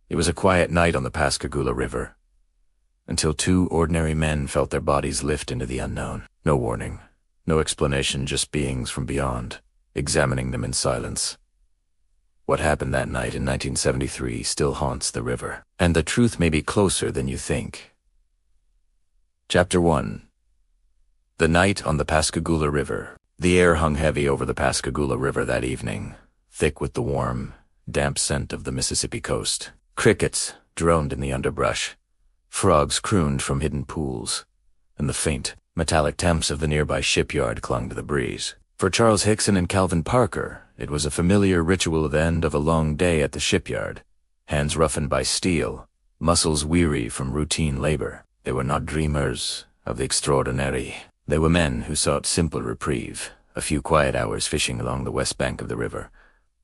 It was a quiet night on the Pascagoula River, until two ordinary men felt their bodies lift into the unknown. No warning, no explanation, just beings from beyond, examining them in silence. What happened that night in 1973 still haunts the river, and the truth may be closer than you think. Chapter 1. The Night on the Pascagoula River. The air hung heavy over the Pascagoula River that evening, thick with the warm, damp scent of the Mississippi coast. Crickets droned in the underbrush, frogs crooned from hidden pools, and the faint, metallic temps of the nearby shipyard clung to the breeze. For Charles Hickson and Calvin Parker, it was a familiar ritual end of a long day at the shipyard, hands roughened by steel, muscles weary from routine labor. They were not dreamers of the extraordinary. They were men who sought simple reprieve, a few quiet hours fishing along the west bank of the river,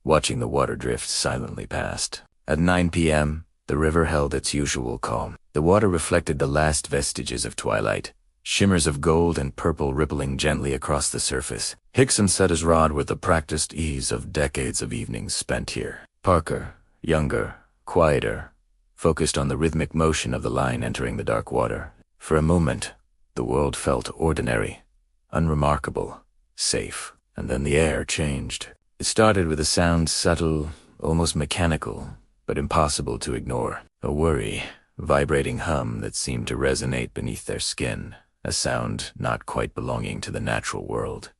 watching the water drift silently past. At 9 p.m., the river held its usual calm. The water reflected the last vestiges of twilight, shimmers of gold and purple rippling gently across the surface. Hickson set his rod with the practiced ease of decades of evenings spent here. Parker, younger, quieter, focused on the rhythmic motion of the line entering the dark water. For a moment, the world felt ordinary, unremarkable, safe. And then the air changed. It started with a sound subtle, almost mechanical, but impossible to ignore. A worry, vibrating hum that seemed to resonate beneath their skin, a sound not quite belonging to the natural world.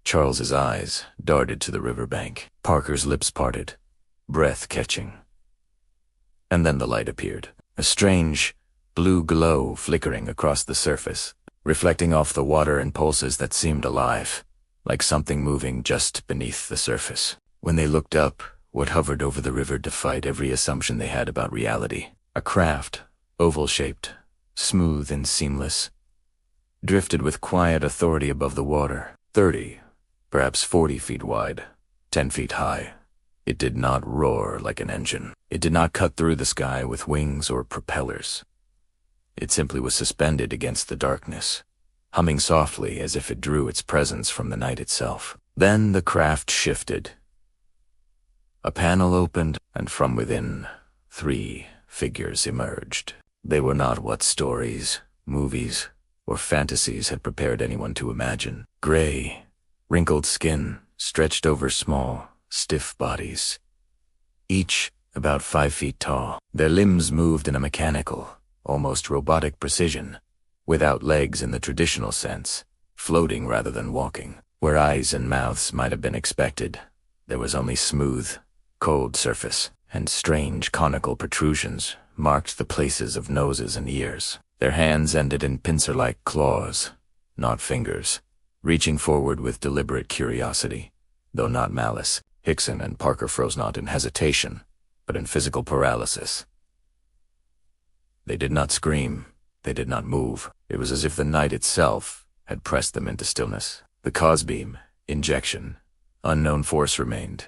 Charles's eyes darted to the riverbank. Parker's lips parted, breath catching. And then the light appeared, a strange, blue glow flickering across the surface, reflecting off the water in pulses that seemed alive, like something moving just beneath the surface. When they looked up, what hovered over the river defied every assumption they had about reality. A craft, oval-shaped, smooth and seamless, drifted with quiet authority above the water, 30, perhaps 40 feet wide, 10 feet high. It did not roar like an engine. It did not cut through the sky with wings or propellers. It simply was suspended against the darkness, humming softly as if it drew its presence from the night itself. Then the craft shifted. A panel opened, and from within, 3 figures emerged. They were not what stories, movies, or fantasies had prepared anyone to imagine. Gray, wrinkled skin stretched over small, stiff bodies, each about 5 feet tall. Their limbs moved in a mechanical, almost robotic precision, without legs in the traditional sense, floating rather than walking. Where eyes and mouths might have been expected, there was only smooth, cold surface, and strange conical protrusions marked the places of noses and ears. Their hands ended in pincer-like claws, not fingers, reaching forward with deliberate curiosity, though not malice. Hickson and Parker froze not in hesitation, but in physical paralysis. They did not scream. They did not move. It was as if the night itself had pressed them into stillness. The cause beam, injection, unknown force remained.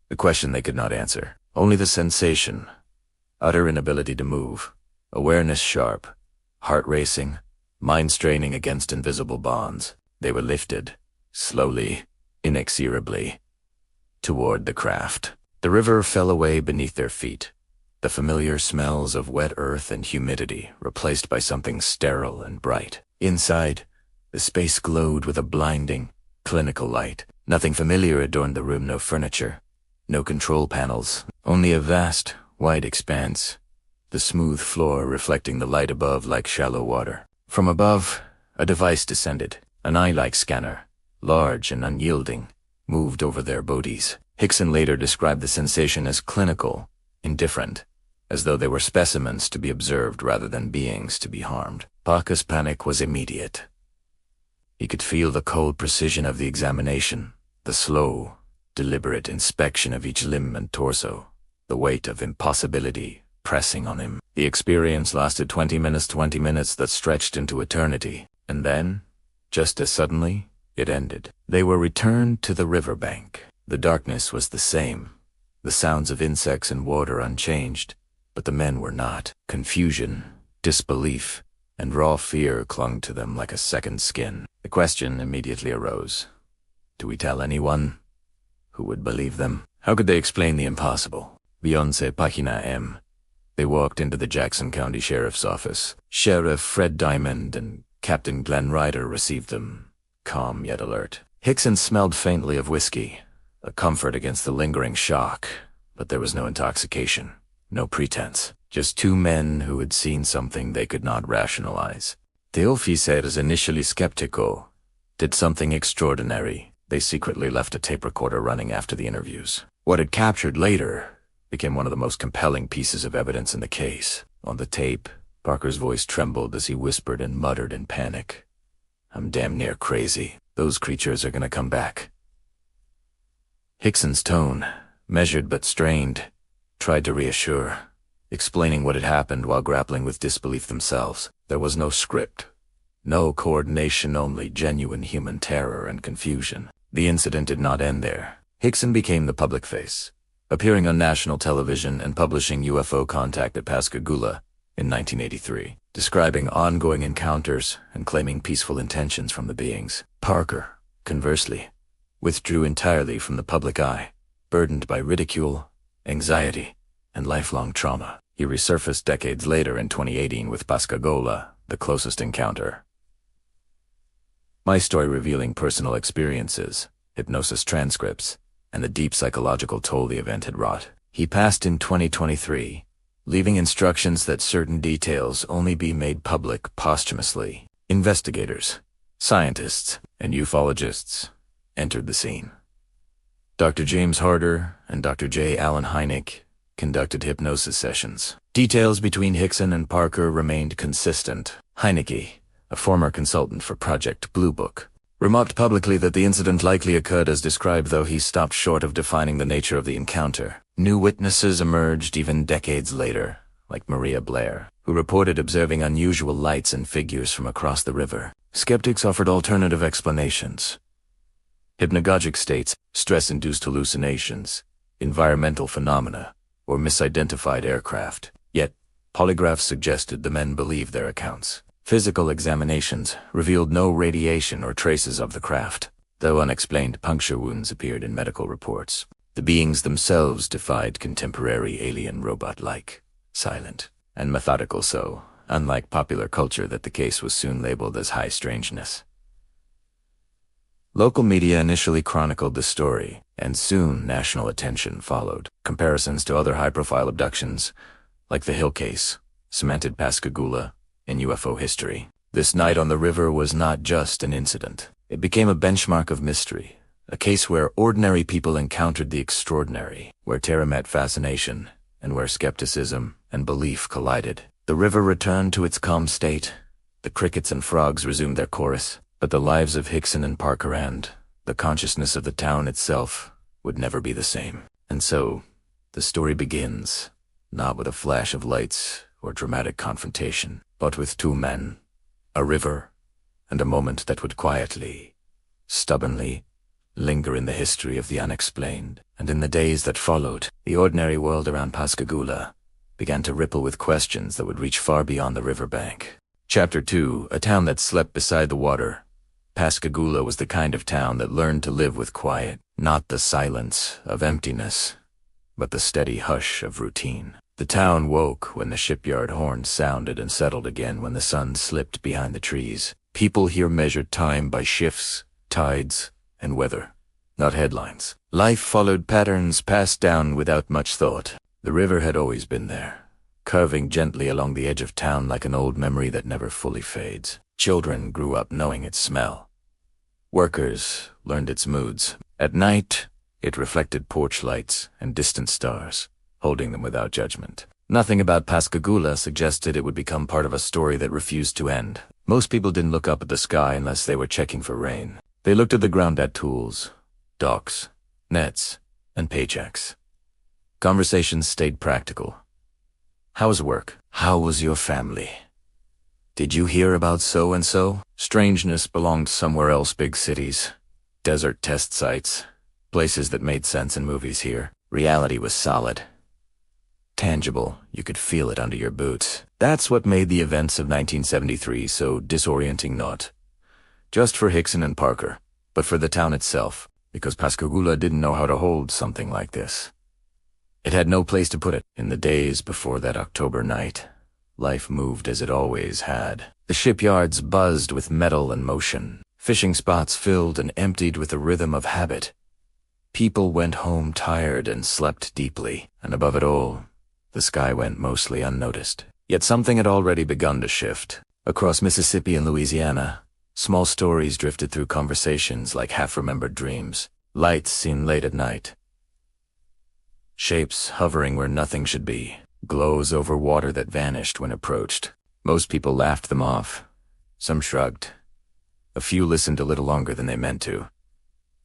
The question they could not answer. Only the sensation, utter inability to move, awareness sharp, heart racing, mind straining against invisible bonds. They were lifted, slowly, inexorably, toward the craft. The river fell away beneath their feet, the familiar smells of wet earth and humidity replaced by something sterile and bright. Inside, the space glowed with a blinding, clinical light. Nothing familiar adorned the room, no furniture, no control panels, only a vast, wide expanse, the smooth floor reflecting the light above like shallow water. From above, a device descended, an eye-like scanner, large and unyielding, moved over their bodies. Hickson later described the sensation as clinical, indifferent, as though they were specimens to be observed rather than beings to be harmed. Parker's panic was immediate. He could feel the cold precision of the examination, the slow, deliberate inspection of each limb and torso, the weight of impossibility pressing on him. The experience lasted 20 minutes that stretched into eternity, and then, just as suddenly, it ended. They were returned to the riverbank. The darkness was the same, the sounds of insects and water unchanged, but the men were not. Confusion, disbelief, and raw fear clung to them like a second skin. The question immediately arose. Do we tell anyone? Who would believe them? How could they explain the impossible? Beyonce Página M. They walked into the Jackson County Sheriff's Office. Sheriff Fred Diamond and Captain Glenn Ryder received them, calm yet alert. Hickson smelled faintly of whiskey, a comfort against the lingering shock, but there was no intoxication, no pretense. Just two men who had seen something they could not rationalize. The officers, initially skeptical, did something extraordinary. They secretly left a tape recorder running after the interviews. What it captured later became one of the most compelling pieces of evidence in the case. On the tape, Parker's voice trembled as he whispered and muttered in panic. "I'm damn near crazy. Those creatures are gonna come back." Hickson's tone, measured but strained, tried to reassure, explaining what had happened while grappling with disbelief themselves. There was no script, no coordination, only genuine human terror and confusion. The incident did not end there. Hickson became the public face, appearing on national television and publishing UFO Contact at Pascagoula in 1983, describing ongoing encounters and claiming peaceful intentions from the beings. Parker, conversely, withdrew entirely from the public eye, burdened by ridicule, anxiety, and lifelong trauma. He resurfaced decades later in 2018 with Pascagoula, the closest encounter. My story revealing personal experiences, hypnosis transcripts, and the deep psychological toll the event had wrought. He passed in 2023, leaving instructions that certain details only be made public posthumously. Investigators, scientists, and ufologists entered the scene. Dr. James Harder and Dr. J. Allen Hynek conducted hypnosis sessions. Details between Hickson and Parker remained consistent. Hynek, a former consultant for Project Blue Book, remarked publicly that the incident likely occurred as described, though he stopped short of defining the nature of the encounter. New witnesses emerged even decades later, like Maria Blair, who reported observing unusual lights and figures from across the river. Skeptics offered alternative explanations. Hypnagogic states, stress-induced hallucinations, environmental phenomena, or misidentified aircraft. Yet, polygraphs suggested the men believed their accounts. Physical examinations revealed no radiation or traces of the craft, though unexplained puncture wounds appeared in medical reports. The beings themselves defied contemporary alien robot-like, silent, and methodical, so unlike popular culture that the case was soon labeled as high strangeness. Local media initially chronicled the story, and soon national attention followed. Comparisons to other high-profile abductions, like the Hill case, cemented Pascagoula in UFO history. This night on the river was not just an incident. It became a benchmark of mystery, a case where ordinary people encountered the extraordinary, where terror met fascination, and where skepticism and belief collided. The river returned to its calm state. The crickets and frogs resumed their chorus, but the lives of Hickson and Parker and the consciousness of the town itself would never be the same. And so, the story begins, not with a flash of lights or dramatic confrontation, but with two men, a river, and a moment that would quietly, stubbornly, linger in the history of the unexplained. And in the days that followed, the ordinary world around Pascagoula began to ripple with questions that would reach far beyond the riverbank. Chapter 2, a town that slept beside the water. Pascagoula was the kind of town that learned to live with quiet, not the silence of emptiness, but the steady hush of routine. The town woke when the shipyard horn sounded and settled again when the sun slipped behind the trees. People here measured time by shifts, tides, and weather, not headlines. Life followed patterns passed down without much thought. The river had always been there, curving gently along the edge of town like an old memory that never fully fades. Children grew up knowing its smell. Workers learned its moods. At night, it reflected porch lights and distant stars, holding them without judgment. Nothing about Pascagoula suggested it would become part of a story that refused to end. Most people didn't look up at the sky unless they were checking for rain. They looked at the ground at tools, docks, nets, and paychecks. Conversations stayed practical. How's work? How was your family? Did you hear about so-and-so? Strangeness belonged somewhere else. Big cities, desert test sites, places that made sense in movies here. Reality was solid. Tangible, you could feel it under your boots. That's what made the events of 1973 so disorienting, not just for Hickson and Parker, but for the town itself, because Pascagoula didn't know how to hold something like this. It had no place to put it. In the days before that October night, life moved as it always had. The shipyards buzzed with metal and motion. Fishing spots filled and emptied with the rhythm of habit. People went home tired and slept deeply, and above it all, the sky went mostly unnoticed. Yet something had already begun to shift. Across Mississippi and Louisiana, small stories drifted through conversations like half-remembered dreams. Lights seen late at night. Shapes hovering where nothing should be. Glows over water that vanished when approached. Most people laughed them off. Some shrugged. A few listened a little longer than they meant to.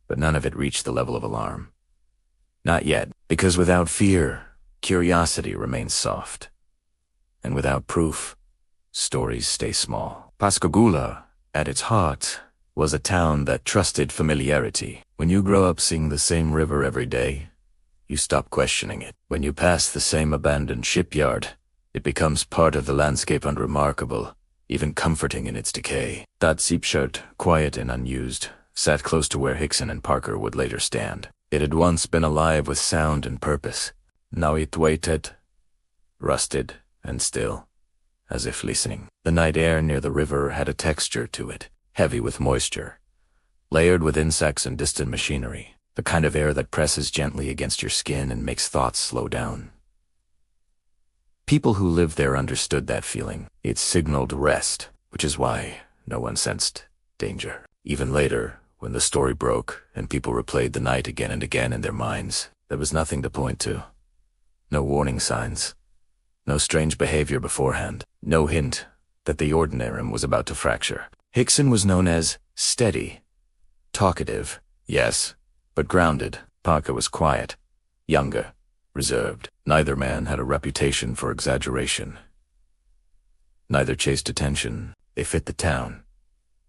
But none of it reached the level of alarm. Not yet, because without fear, curiosity remains soft. And without proof, stories stay small. Pascagoula, at its heart, was a town that trusted familiarity. When you grow up seeing the same river every day, you stop questioning it. When you pass the same abandoned shipyard, it becomes part of the landscape, unremarkable, even comforting in its decay. That shipyard, quiet and unused, sat close to where Hickson and Parker would later stand. It had once been alive with sound and purpose. Now it waited, rusted and still, as if listening. The night air near the river had a texture to it, heavy with moisture, layered with insects and distant machinery, the kind of air that presses gently against your skin and makes thoughts slow down. People who lived there understood that feeling. It signaled rest, which is why no one sensed danger. Even later, when the story broke and people replayed the night again and again in their minds, there was nothing to point to. No warning signs. No strange behavior beforehand. No hint that the ordinary was about to fracture. Hickson was known as steady, talkative, yes, but grounded. Parker was quiet, younger, reserved. Neither man had a reputation for exaggeration. Neither chased attention. They fit the town,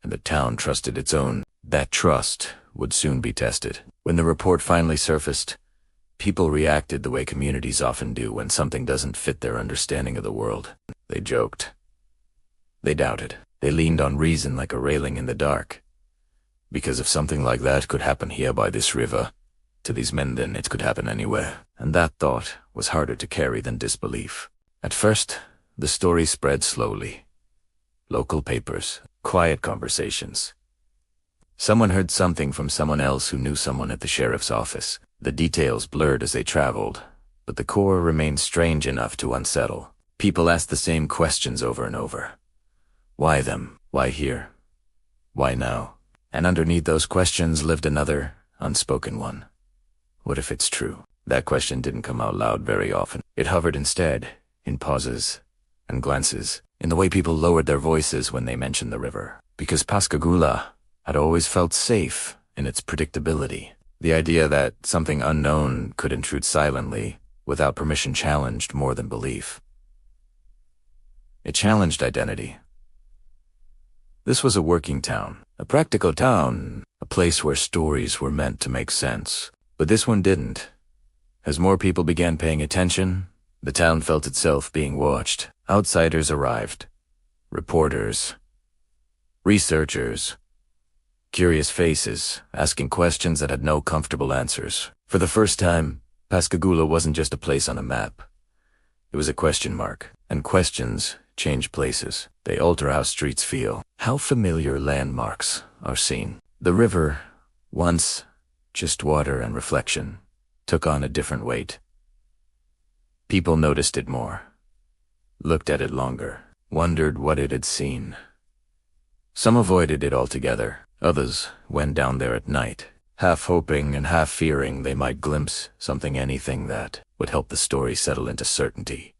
and the town trusted its own. That trust would soon be tested. When the report finally surfaced, people reacted the way communities often do when something doesn't fit their understanding of the world. They joked. They doubted. They leaned on reason like a railing in the dark. Because if something like that could happen here by this river, to these men, then it could happen anywhere. And that thought was harder to carry than disbelief. At first, the story spread slowly. Local papers, quiet conversations. Someone heard something from someone else who knew someone at the sheriff's office. The details blurred as they traveled, but the core remained strange enough to unsettle. People asked the same questions over and over. Why them? Why here? Why now? And underneath those questions lived another, unspoken one. What if it's true? That question didn't come out loud very often. It hovered instead, in pauses and glances, in the way people lowered their voices when they mentioned the river. Because Pascagoula had always felt safe in its predictability. The idea that something unknown could intrude silently, without permission, challenged more than belief. It challenged identity. This was a working town, a practical town, a place where stories were meant to make sense. But this one didn't. As more people began paying attention, the town felt itself being watched. Outsiders arrived. Reporters. Researchers. Curious faces, asking questions that had no comfortable answers. For the first time, Pascagoula wasn't just a place on a map. It was a question mark. And questions change places. They alter how streets feel, how familiar landmarks are seen. The river, once just water and reflection, took on a different weight. People noticed it more, looked at it longer, wondered what it had seen. Some avoided it altogether. Others went down there at night, half hoping and half fearing they might glimpse anything that would help the story settle into certainty.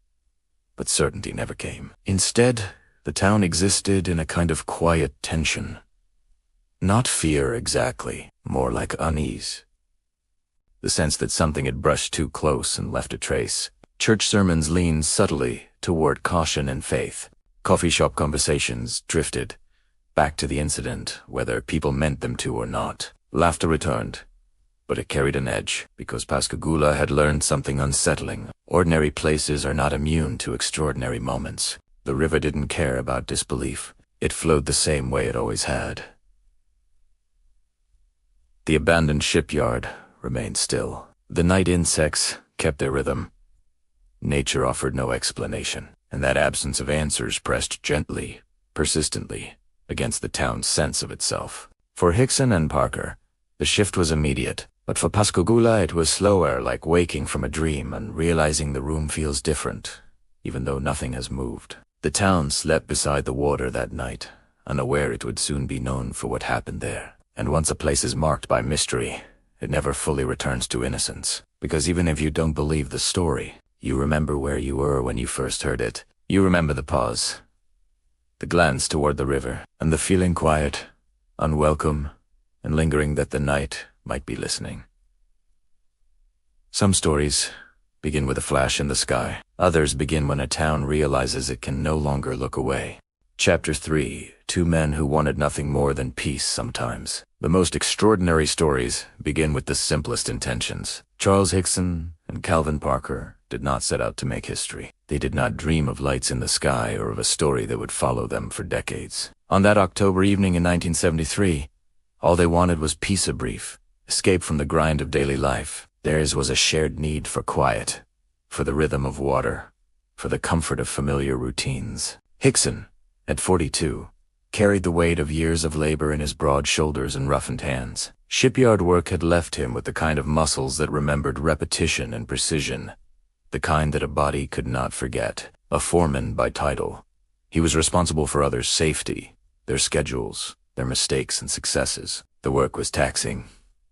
But certainty never came. Instead, the town existed in a kind of quiet tension. Not fear exactly, more like unease. The sense that something had brushed too close and left a trace. Church sermons leaned subtly toward caution and faith. Coffee shop conversations drifted back to the incident, whether people meant them to or not. Laughter returned, but it carried an edge, because Pascagoula had learned something unsettling. Ordinary places are not immune to extraordinary moments. The river didn't care about disbelief. It flowed the same way it always had. The abandoned shipyard remained still. The night insects kept their rhythm. Nature offered no explanation, and that absence of answers pressed gently, persistently, against the town's sense of itself. For Hickson and Parker, the shift was immediate, but for Pascagoula it was slower, like waking from a dream and realizing the room feels different, even though nothing has moved. The town slept beside the water that night, unaware it would soon be known for what happened there. And once a place is marked by mystery, it never fully returns to innocence. Because even if you don't believe the story, you remember where you were when you first heard it. You remember the pause, the glance toward the river, and the feeling quiet, unwelcome, and lingering that the night might be listening. Some stories begin with a flash in the sky. Others begin when a town realizes it can no longer look away. Chapter 3. Two men who wanted nothing more than peace sometimes. The most extraordinary stories begin with the simplest intentions. Charles Hickson and Calvin Parker did not set out to make history. They did not dream of lights in the sky or of a story that would follow them for decades. On that October evening in 1973, all they wanted was peace, a brief escape from the grind of daily life. Theirs was a shared need for quiet, for the rhythm of water, for the comfort of familiar routines. Hickson, at 42, carried the weight of years of labor in his broad shoulders and roughened hands. Shipyard work had left him with the kind of muscles that remembered repetition and precision, the kind that a body could not forget. A foreman by title, he was responsible for others' safety, their schedules, their mistakes and successes. The work was taxing,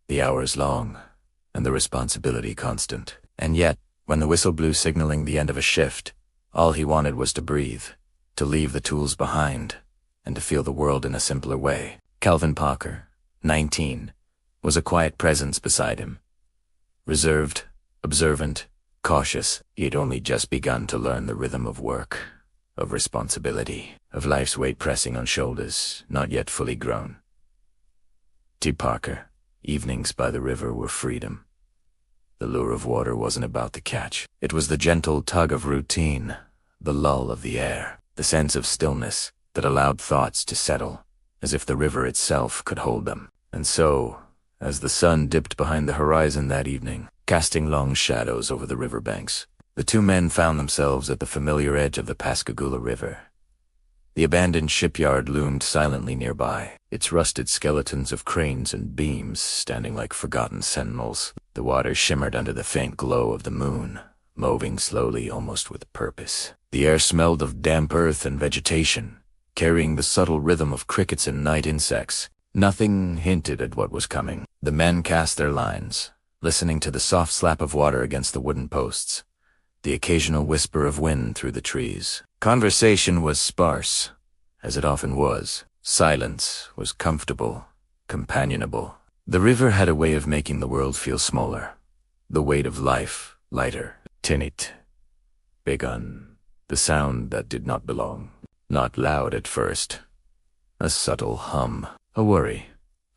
the hours long, and the responsibility constant. And yet, when the whistle blew signaling the end of a shift, all he wanted was to breathe, to leave the tools behind, and to feel the world in a simpler way. Calvin Parker, 19, was a quiet presence beside him. Reserved, observant, cautious, he had only just begun to learn the rhythm of work, of responsibility, of life's weight pressing on shoulders not yet fully grown. To Parker, evenings by the river were freedom. The lure of water wasn't about the catch. It was the gentle tug of routine, the lull of the air, the sense of stillness that allowed thoughts to settle, as if the river itself could hold them. And so, as the sun dipped behind the horizon that evening, casting long shadows over the riverbanks, the two men found themselves at the familiar edge of the Pascagoula River. The abandoned shipyard loomed silently nearby, its rusted skeletons of cranes and beams standing like forgotten sentinels. The water shimmered under the faint glow of the moon, moving slowly, almost with purpose. The air smelled of damp earth and vegetation, carrying the subtle rhythm of crickets and night insects. Nothing hinted at what was coming. The men cast their lines, listening to the soft slap of water against the wooden posts, the occasional whisper of wind through the trees. Conversation was sparse, as it often was. Silence was comfortable, companionable. The river had a way of making the world feel smaller, the weight of life lighter. Tinit, begun, the sound that did not belong. Not loud at first, a subtle hum, a worry,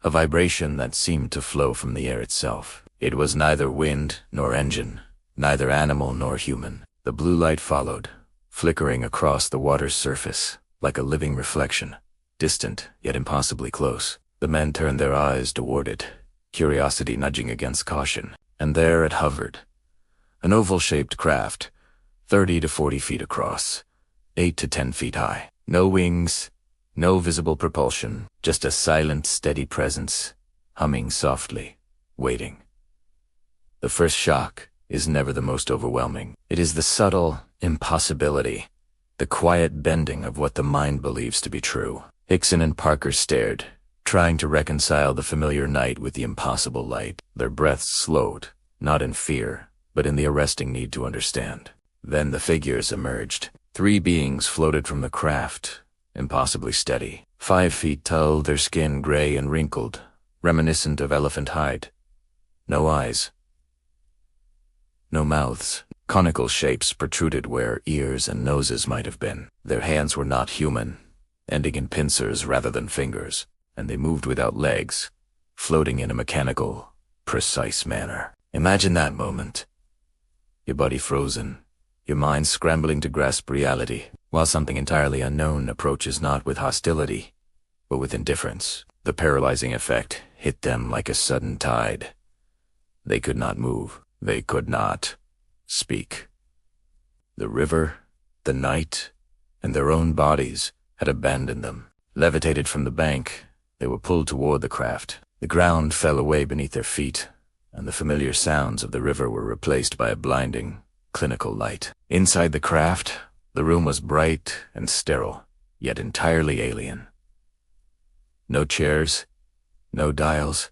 a vibration that seemed to flow from the air itself. It was neither wind nor engine, neither animal nor human. The blue light followed, flickering across the water's surface, like a living reflection, distant yet impossibly close. The men turned their eyes toward it, curiosity nudging against caution, and there it hovered. An oval-shaped craft, 30 to 40 feet across, 8 to 10 feet high. No wings, no visible propulsion, just a silent, steady presence, humming softly, waiting. The first shock is never the most overwhelming. It is the subtle impossibility, the quiet bending of what the mind believes to be true. Hickson and Parker stared, trying to reconcile the familiar night with the impossible light. Their breaths slowed, not in fear, but in the arresting need to understand. Then the figures emerged. 3 beings floated from the craft, impossibly steady. 5 feet tall, their skin gray and wrinkled, reminiscent of elephant hide. No eyes, no mouths. Conical shapes protruded where ears and noses might have been. Their hands were not human, ending in pincers rather than fingers, and they moved without legs, floating in a mechanical, precise manner. Imagine that moment. Your body frozen, your mind scrambling to grasp reality, while something entirely unknown approaches not with hostility, but with indifference. The paralyzing effect hit them like a sudden tide. They could not move. They could not speak. The river, the night, and their own bodies had abandoned them. Levitated from the bank, they were pulled toward the craft. The ground fell away beneath their feet, and the familiar sounds of the river were replaced by a blinding, clinical light. Inside the craft, the room was bright and sterile, yet entirely alien. No chairs, no dials.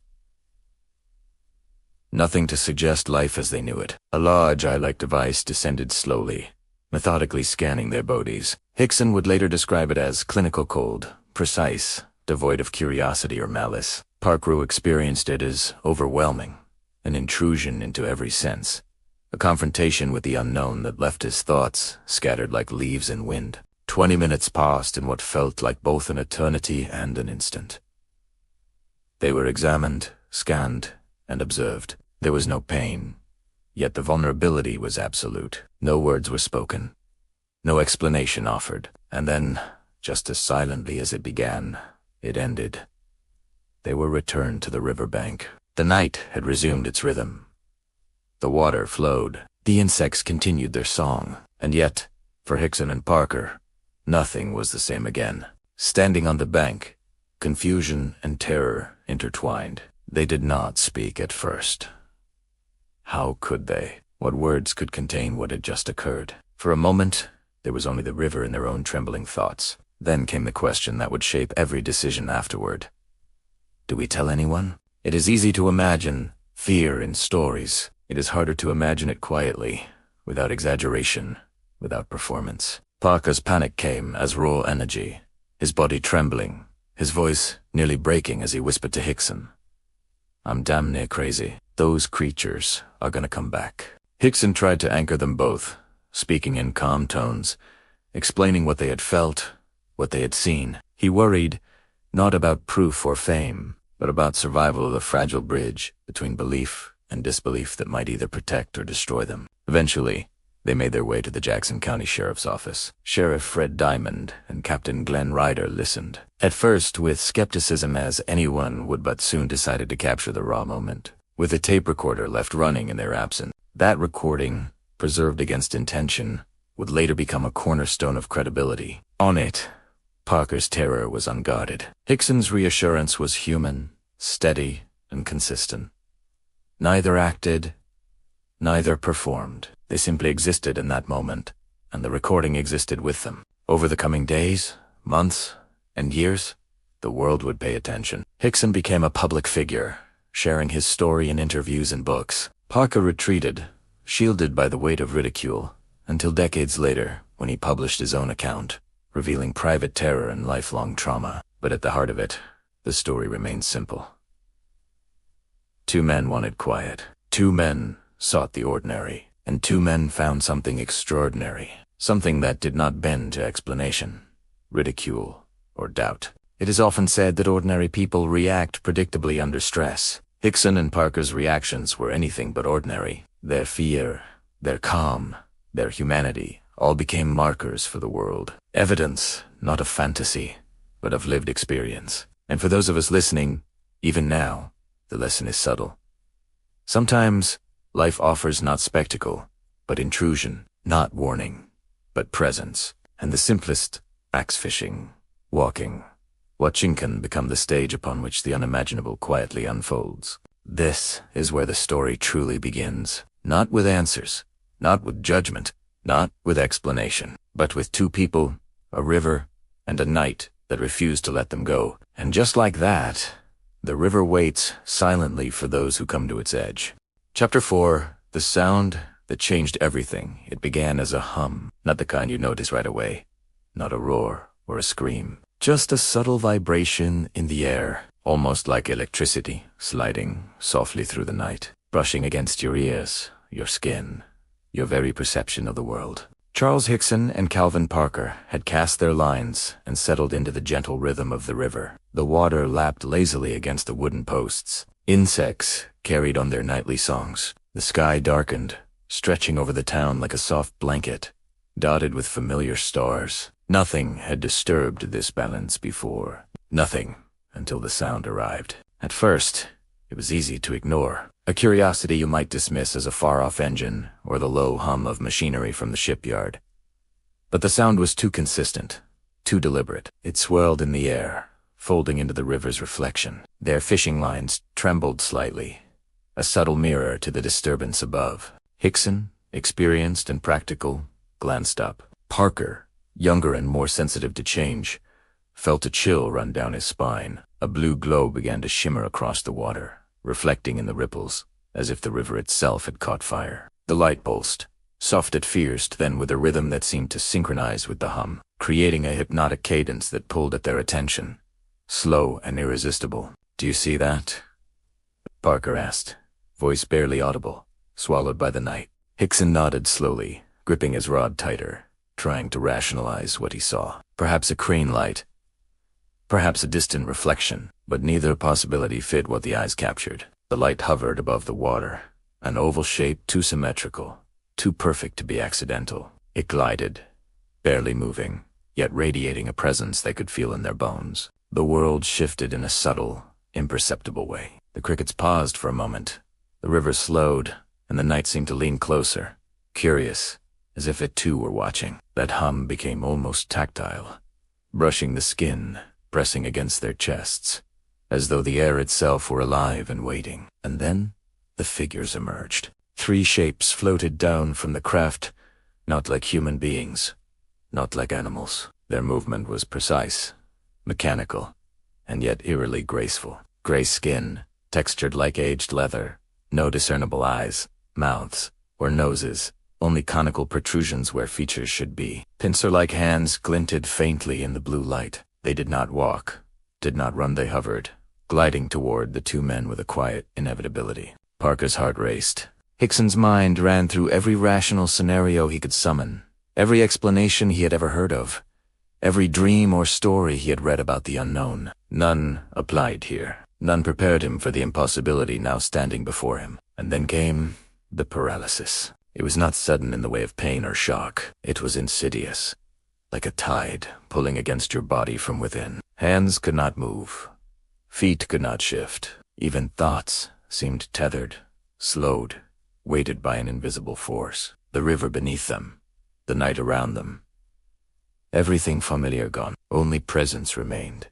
Nothing to suggest life as they knew it. A large eye-like device descended slowly, methodically scanning their bodies. Hickson would later describe it as clinical cold, precise, devoid of curiosity or malice. Parker experienced it as overwhelming, an intrusion into every sense, a confrontation with the unknown that left his thoughts scattered like leaves in wind. 20 minutes passed in what felt like both an eternity and an instant. They were examined, scanned, and observed. There was no pain, yet the vulnerability was absolute. No words were spoken, no explanation offered, and then, just as silently as it began, it ended. They were returned to the riverbank. The night had resumed its rhythm. The water flowed. The insects continued their song. And yet, for Hickson and Parker, nothing was the same again. Standing on the bank, confusion and terror intertwined. They did not speak at first. How could they? What words could contain what had just occurred? For a moment, there was only the river and their own trembling thoughts. Then came the question that would shape every decision afterward. Do we tell anyone? It is easy to imagine fear in stories. It is harder to imagine it quietly, without exaggeration, without performance. Parker's panic came as raw energy, his body trembling, his voice nearly breaking as he whispered to Hickson, "I'm damn near crazy. Those creatures are gonna come back." Hickson tried to anchor them both, speaking in calm tones, explaining what they had felt, what they had seen. He worried, not about proof or fame, but about survival of the fragile bridge between belief and disbelief that might either protect or destroy them. Eventually, they made their way to the Jackson County Sheriff's Office. Sheriff Fred Diamond and Captain Glenn Ryder listened, at first with skepticism as anyone would, but soon decided to capture the raw moment. With a tape recorder left running in their absence, that recording, preserved against intention, would later become a cornerstone of credibility. On it, Parker's terror was unguarded. Hickson's reassurance was human, steady, and consistent. Neither acted, neither performed. They simply existed in that moment, and the recording existed with them. Over the coming days, months, and years, the world would pay attention. Hickson became a public figure, sharing his story in interviews and books. Parker retreated, shielded by the weight of ridicule, until decades later, when he published his own account, revealing private terror and lifelong trauma. But at the heart of it, the story remains simple. Two men wanted quiet. Two men sought the ordinary. And two men found something extraordinary. Something that did not bend to explanation, ridicule, or doubt. It is often said that ordinary people react predictably under stress. Hickson and Parker's reactions were anything but ordinary. Their fear, their calm, their humanity all became markers for the world. Evidence, not of fantasy, but of lived experience. And for those of us listening, even now, the lesson is subtle. Sometimes, life offers not spectacle, but intrusion, not warning, but presence. And the simplest, axe fishing, walking, watching can become the stage upon which the unimaginable quietly unfolds. This is where the story truly begins. Not with answers, not with judgment, not with explanation, but with two people, a river, and a night that refused to let them go. And just like that, the river waits silently for those who come to its edge. Chapter 4, The Sound That Changed Everything. It began as a hum, not the kind you notice right away, not a roar or a scream, just a subtle vibration in the air, almost like electricity sliding softly through the night, brushing against your ears, your skin, your very perception of the world. Charles Hickson and Calvin Parker had cast their lines and settled into the gentle rhythm of the river. The water lapped lazily against the wooden posts. Insects carried on their nightly songs. The sky darkened, stretching over the town like a soft blanket, dotted with familiar stars. Nothing had disturbed this balance before. Nothing, until the sound arrived. At first, it was easy to ignore. A curiosity you might dismiss as a far-off engine or the low hum of machinery from the shipyard. But the sound was too consistent, too deliberate. It swirled in the air, folding into the river's reflection. Their fishing lines trembled slightly, a subtle mirror to the disturbance above. Hickson, experienced and practical, glanced up. Parker, younger and more sensitive to change, felt a chill run down his spine. A blue glow began to shimmer across the water, reflecting in the ripples, as if the river itself had caught fire. The light pulsed, soft at first, then with a rhythm that seemed to synchronize with the hum, creating a hypnotic cadence that pulled at their attention, slow and irresistible. "Do you see that?" Parker asked, voice barely audible, swallowed by the night. Hickson nodded slowly, gripping his rod tighter, trying to rationalize what he saw. Perhaps a crane light, perhaps a distant reflection, but neither possibility fit what the eyes captured. The light hovered above the water, an oval shape too symmetrical, too perfect to be accidental. It glided, barely moving, yet radiating a presence they could feel in their bones. The world shifted in a subtle, imperceptible way. The crickets paused for a moment. The river slowed, and the night seemed to lean closer, curious, as if it too were watching. That hum became almost tactile, brushing the skin, pressing against their chests, as though the air itself were alive and waiting. And then the figures emerged. 3 shapes floated down from the craft, not like human beings, not like animals. Their movement was precise, mechanical, and yet eerily graceful. Gray skin, textured like aged leather, no discernible eyes, mouths, or noses, only conical protrusions where features should be. Pincer-like hands glinted faintly in the blue light. They did not walk, did not run, they hovered, gliding toward the 2 men with a quiet inevitability. Parker's heart raced. Hickson's mind ran through every rational scenario he could summon, every explanation he had ever heard of, every dream or story he had read about the unknown. None applied here. None prepared him for the impossibility now standing before him. And then came the paralysis. It was not sudden in the way of pain or shock. It was insidious, like a tide pulling against your body from within. Hands could not move. Feet could not shift. Even thoughts seemed tethered, slowed, weighted by an invisible force. The river beneath them, the night around them. Everything familiar gone. Only presence remained.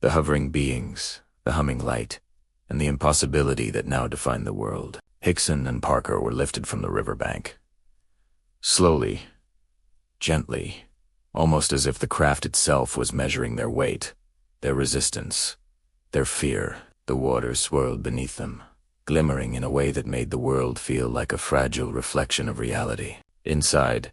The hovering beings, the humming light, and the impossibility that now defined the world. Hickson and Parker were lifted from the riverbank. Slowly, gently, almost as if the craft itself was measuring their weight, their resistance, their fear. The water swirled beneath them, glimmering in a way that made the world feel like a fragile reflection of reality. Inside,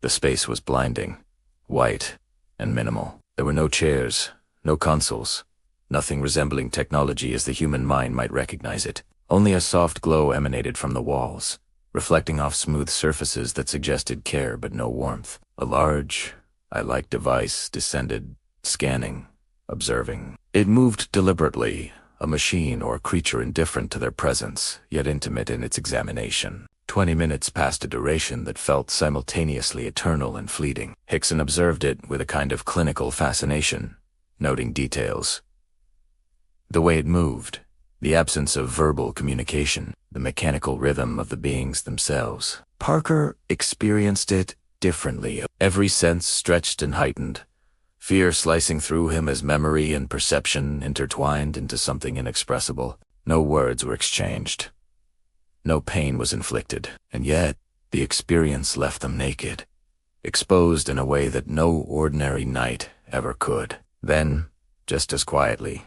the space was blinding, white, and minimal. There were no chairs, no consoles, nothing resembling technology as the human mind might recognize it. Only a soft glow emanated from the walls, reflecting off smooth surfaces that suggested care but no warmth. A large, eye-like device descended, scanning, observing. It moved deliberately, a machine or creature indifferent to their presence, yet intimate in its examination. 20 minutes passed, a duration that felt simultaneously eternal and fleeting. Hickson observed it with a kind of clinical fascination, noting details. The way it moved, the absence of verbal communication, the mechanical rhythm of the beings themselves. Parker experienced it differently. Every sense stretched and heightened, fear slicing through him as memory and perception intertwined into something inexpressible. No words were exchanged. No pain was inflicted, and yet the experience left them naked, exposed in a way that no ordinary night ever could. Then, just as quietly,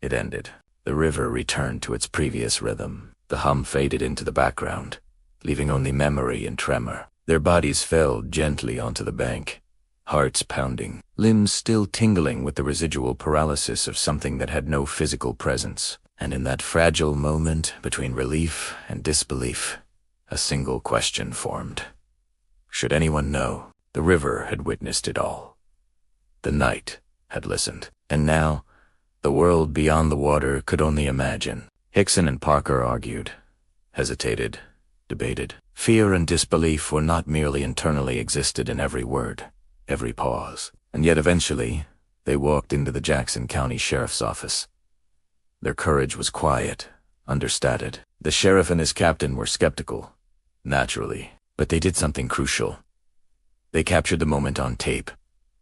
it ended. The river returned to its previous rhythm. The hum faded into the background, leaving only memory and tremor. Their bodies fell gently onto the bank, hearts pounding, limbs still tingling with the residual paralysis of something that had no physical presence. And in that fragile moment between relief and disbelief, a single question formed. Should anyone know, the river had witnessed it all. The night had listened. And now, the world beyond the water could only imagine. Hickson and Parker argued, hesitated, debated. Fear and disbelief were not merely internally existed in every word, every pause. And yet eventually, they walked into the Jackson County Sheriff's Office. Their courage was quiet, understated. The sheriff and his captain were skeptical, naturally, but they did something crucial. They captured the moment on tape,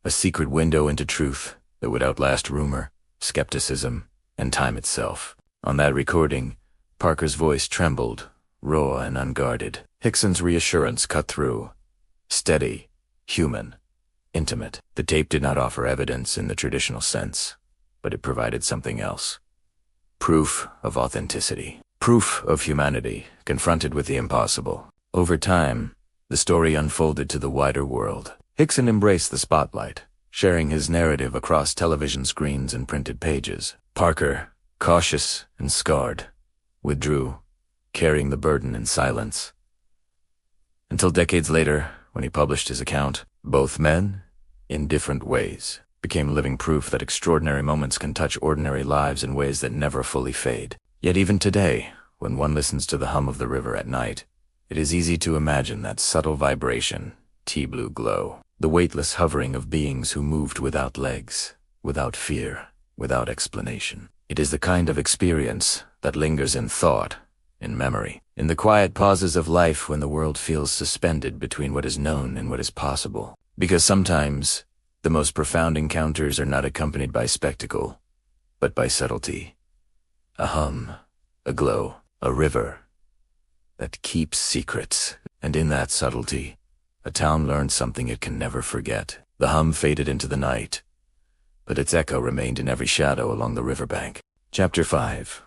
a secret window into truth that would outlast rumor, skepticism, and time itself. On that recording, Parker's voice trembled, raw and unguarded. Hickson's reassurance cut through. Steady, human, intimate. The tape did not offer evidence in the traditional sense, but it provided something else. Proof of authenticity. Proof of humanity, confronted with the impossible. Over time, the story unfolded to the wider world. Hickson embraced the spotlight, sharing his narrative across television screens and printed pages. Parker, cautious and scarred, withdrew, carrying the burden in silence. Until decades later, when he published his account, both men, in different ways, became living proof that extraordinary moments can touch ordinary lives in ways that never fully fade. Yet even today, when one listens to the hum of the river at night, it is easy to imagine that subtle vibration, tea-blue glow, the weightless hovering of beings who moved without legs, without fear, without explanation. It is the kind of experience that lingers in thought, in memory, in the quiet pauses of life when the world feels suspended between what is known and what is possible. Because sometimes, the most profound encounters are not accompanied by spectacle, but by subtlety. A hum, a glow, a river that keeps secrets. And in that subtlety, a town learned something it can never forget. The hum faded into the night, but its echo remained in every shadow along the riverbank. Chapter 5.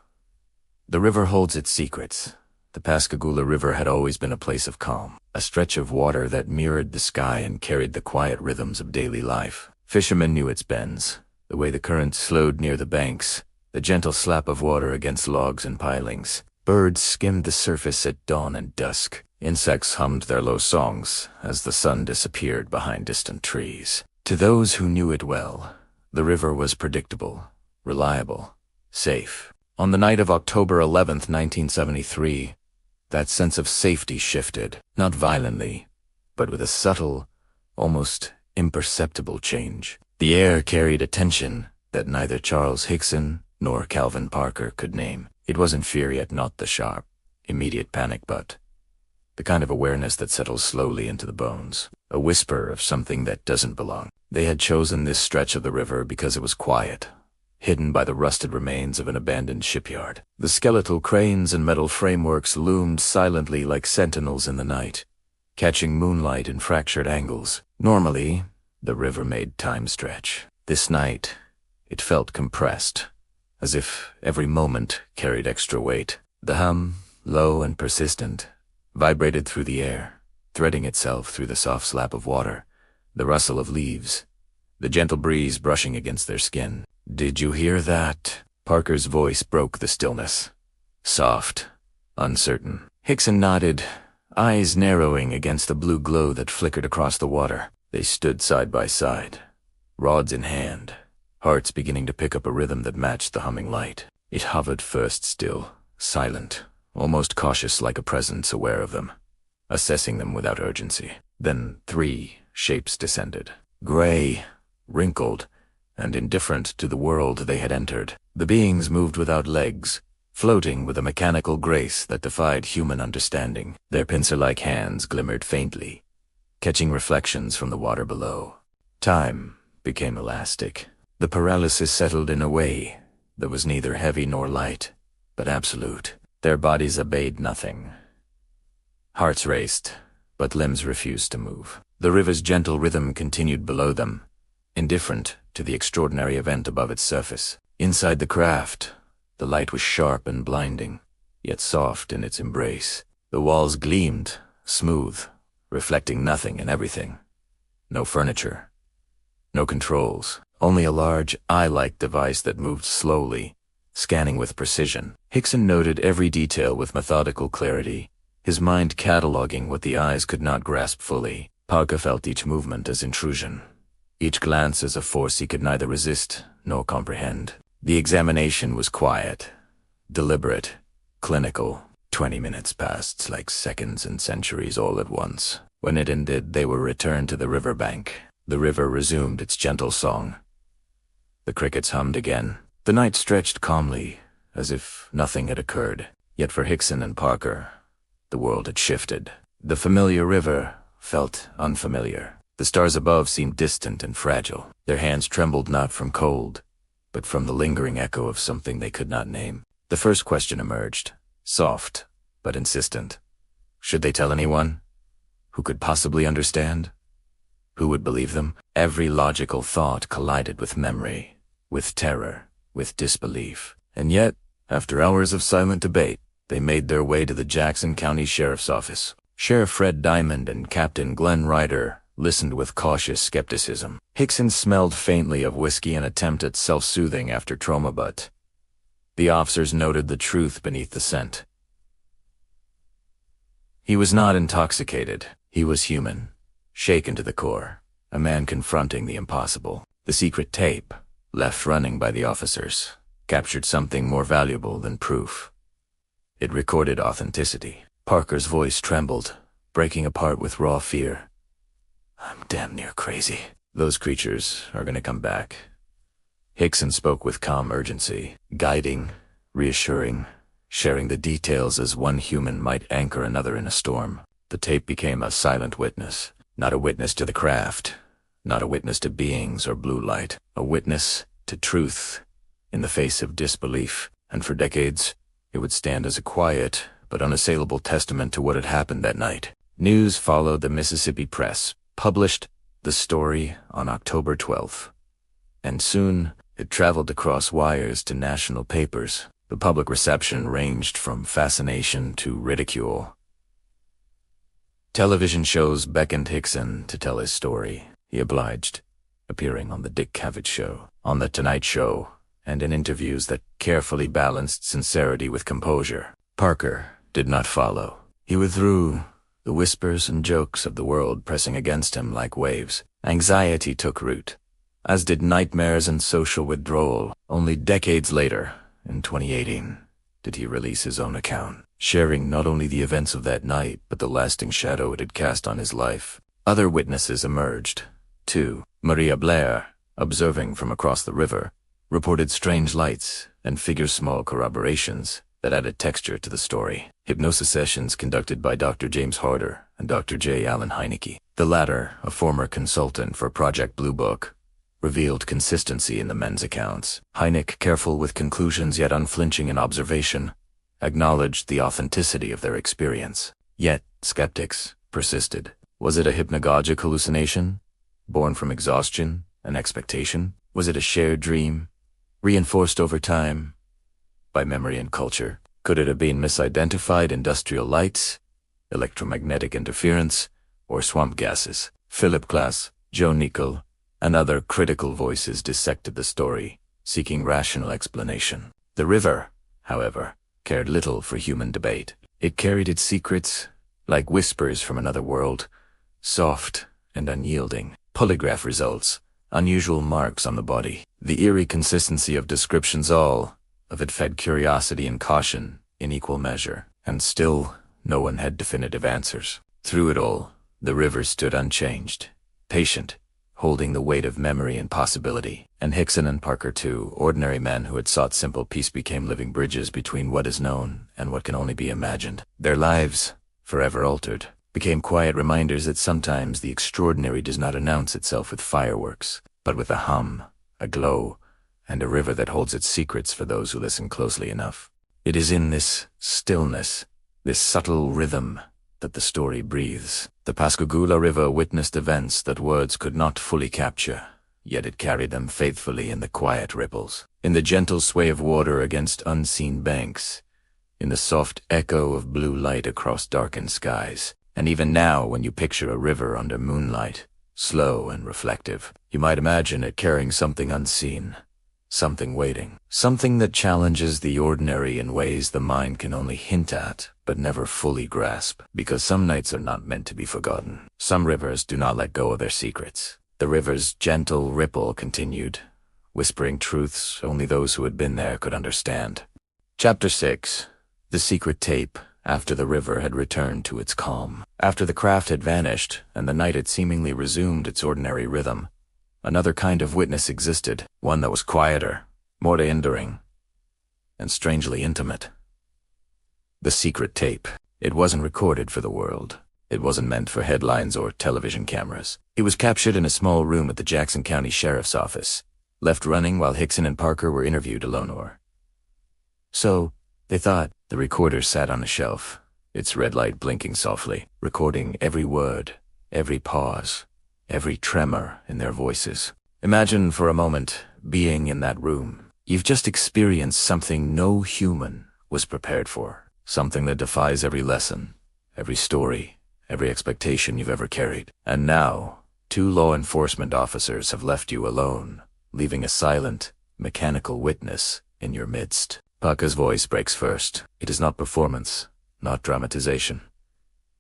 The river holds its secrets. The Pascagoula River had always been a place of calm, a stretch of water that mirrored the sky and carried the quiet rhythms of daily life. Fishermen knew its bends, the way the current slowed near the banks, the gentle slap of water against logs and pilings. Birds skimmed the surface at dawn and dusk. Insects hummed their low songs as the sun disappeared behind distant trees. To those who knew it well, the river was predictable, reliable, safe. On the night of October 11th, 1973, that sense of safety shifted, not violently, but with a subtle, almost imperceptible change. The air carried a tension that neither Charles Hickson nor Calvin Parker could name. It wasn't fear, yet not the sharp, immediate panic, but the kind of awareness that settles slowly into the bones, a whisper of something that doesn't belong. They had chosen this stretch of the river because it was quiet, hidden by the rusted remains of an abandoned shipyard. The skeletal cranes and metal frameworks loomed silently like sentinels in the night, catching moonlight in fractured angles. Normally, the river made time stretch. This night, it felt compressed, as if every moment carried extra weight. The hum, low and persistent, vibrated through the air, threading itself through the soft slap of water, the rustle of leaves, the gentle breeze brushing against their skin. "Did you hear that?" Parker's voice broke the stillness. Soft, uncertain. Hickson nodded, eyes narrowing against the blue glow that flickered across the water. They stood side by side, rods in hand, hearts beginning to pick up a rhythm that matched the humming light. It hovered first still, silent, almost cautious, like a presence aware of them, assessing them without urgency. Then 3 shapes descended, gray, wrinkled, and indifferent to the world they had entered. The beings moved without legs, floating with a mechanical grace that defied human understanding. Their pincer-like hands glimmered faintly, catching reflections from the water below. Time became elastic. The paralysis settled in a way that was neither heavy nor light, but absolute. Their bodies obeyed nothing. Hearts raced, but limbs refused to move. The river's gentle rhythm continued below them, indifferent to the extraordinary event above its surface. Inside the craft, the light was sharp and blinding, yet soft in its embrace. The walls gleamed, smooth, reflecting nothing and everything. No furniture, no controls, only a large eye-like device that moved slowly, scanning with precision. Hickson noted every detail with methodical clarity, his mind cataloging what the eyes could not grasp fully. Parker felt each movement as intrusion, each glance as a force he could neither resist nor comprehend. The examination was quiet, deliberate, clinical. 20 minutes passed like seconds and centuries all at once. When it ended, they were returned to the riverbank. The river resumed its gentle song. The crickets hummed again. The night stretched calmly, as if nothing had occurred. Yet for Hickson and Parker, the world had shifted. The familiar river felt unfamiliar. The stars above seemed distant and fragile. Their hands trembled not from cold, but from the lingering echo of something they could not name. The first question emerged, soft but insistent. Should they tell anyone? Who could possibly understand? Who would believe them? Every logical thought collided with memory, with terror, with disbelief. And yet, after hours of silent debate, they made their way to the Jackson County Sheriff's Office. Sheriff Fred Diamond and Captain Glenn Ryder listened with cautious skepticism. Hickson smelled faintly of whiskey, an attempt at self-soothing after trauma, but the officers noted the truth beneath the scent. He was not intoxicated. He was human, shaken to the core, a man confronting the impossible. The secret tape, left running by the officers, captured something more valuable than proof. It recorded authenticity. Parker's voice trembled, breaking apart with raw fear. I'm damn near crazy. Those creatures are going to come back. Hickson spoke with calm urgency, guiding, reassuring, sharing the details as one human might anchor another in a storm. The tape became a silent witness, not a witness to the craft, not a witness to beings or blue light, a witness to truth in the face of disbelief. And for decades, it would stand as a quiet but unassailable testament to what had happened that night. News followed. The Mississippi Press published the story on October 12th, and soon it traveled across wires to national papers. The public reception ranged from fascination to ridicule. Television shows beckoned Hickson to tell his story. He obliged, appearing on The Dick Cavett Show, on The Tonight Show, and in interviews that carefully balanced sincerity with composure. Parker did not follow. He withdrew, the whispers and jokes of the world pressing against him like waves. Anxiety took root, as did nightmares and social withdrawal. Only decades later, in 2018, did he release his own account, sharing not only the events of that night, but the lasting shadow it had cast on his life. Other witnesses emerged, too. Maria Blair, observing from across the river, reported strange lights and figure-small corroborations that added texture to the story. Hypnosis sessions conducted by Dr. James Harder and Dr. J. Allen Heineke, the latter a former consultant for Project Blue Book, revealed consistency in the men's accounts. Heineke, careful with conclusions yet unflinching in observation, acknowledged the authenticity of their experience. Yet, skeptics persisted. Was it a hypnagogic hallucination, born from exhaustion and expectation? Was it a shared dream, reinforced over time by memory and culture? Could it have been misidentified industrial lights, electromagnetic interference, or swamp gases? Philip Glass, Joe Nichol, and other critical voices dissected the story, seeking rational explanation. The river, however, cared little for human debate. It carried its secrets, like whispers from another world, soft and unyielding. Polygraph results, unusual marks on the body, the eerie consistency of descriptions, all of it fed curiosity and caution in equal measure. And still, no one had definitive answers. Through it all, the river stood unchanged, patient, holding the weight of memory and possibility. And Hickson and Parker, too, ordinary men who had sought simple peace, became living bridges between what is known and what can only be imagined. Their lives, forever altered, became quiet reminders that sometimes the extraordinary does not announce itself with fireworks, but with a hum, a glow, and a river that holds its secrets for those who listen closely enough. It is in this stillness, this subtle rhythm, that the story breathes. The Pascagoula River witnessed events that words could not fully capture, yet it carried them faithfully in the quiet ripples, in the gentle sway of water against unseen banks, in the soft echo of blue light across darkened skies. And even now, when you picture a river under moonlight, slow and reflective, you might imagine it carrying something unseen, something waiting, something that challenges the ordinary in ways the mind can only hint at, but never fully grasp. Because some nights are not meant to be forgotten. Some rivers do not let go of their secrets. The river's gentle ripple continued, whispering truths only those who had been there could understand. Chapter 6. The Secret Tape. After the river had returned to its calm, after the craft had vanished and the night had seemingly resumed its ordinary rhythm, another kind of witness existed, one that was quieter, more enduring, and strangely intimate. The secret tape. It wasn't recorded for the world. It wasn't meant for headlines or television cameras. It was captured in a small room at the Jackson County Sheriff's Office, left running while Hickson and Parker were interviewed alone. So, they thought. The recorder sat on a shelf, its red light blinking softly, recording every word, every pause, every tremor in their voices. Imagine for a moment being in that room. You've just experienced something no human was prepared for, something that defies every lesson, every story, every expectation you've ever carried. And now, 2 law enforcement officers have left you alone, leaving a silent, mechanical witness in your midst. Parker's voice breaks first. It is not performance, not dramatization.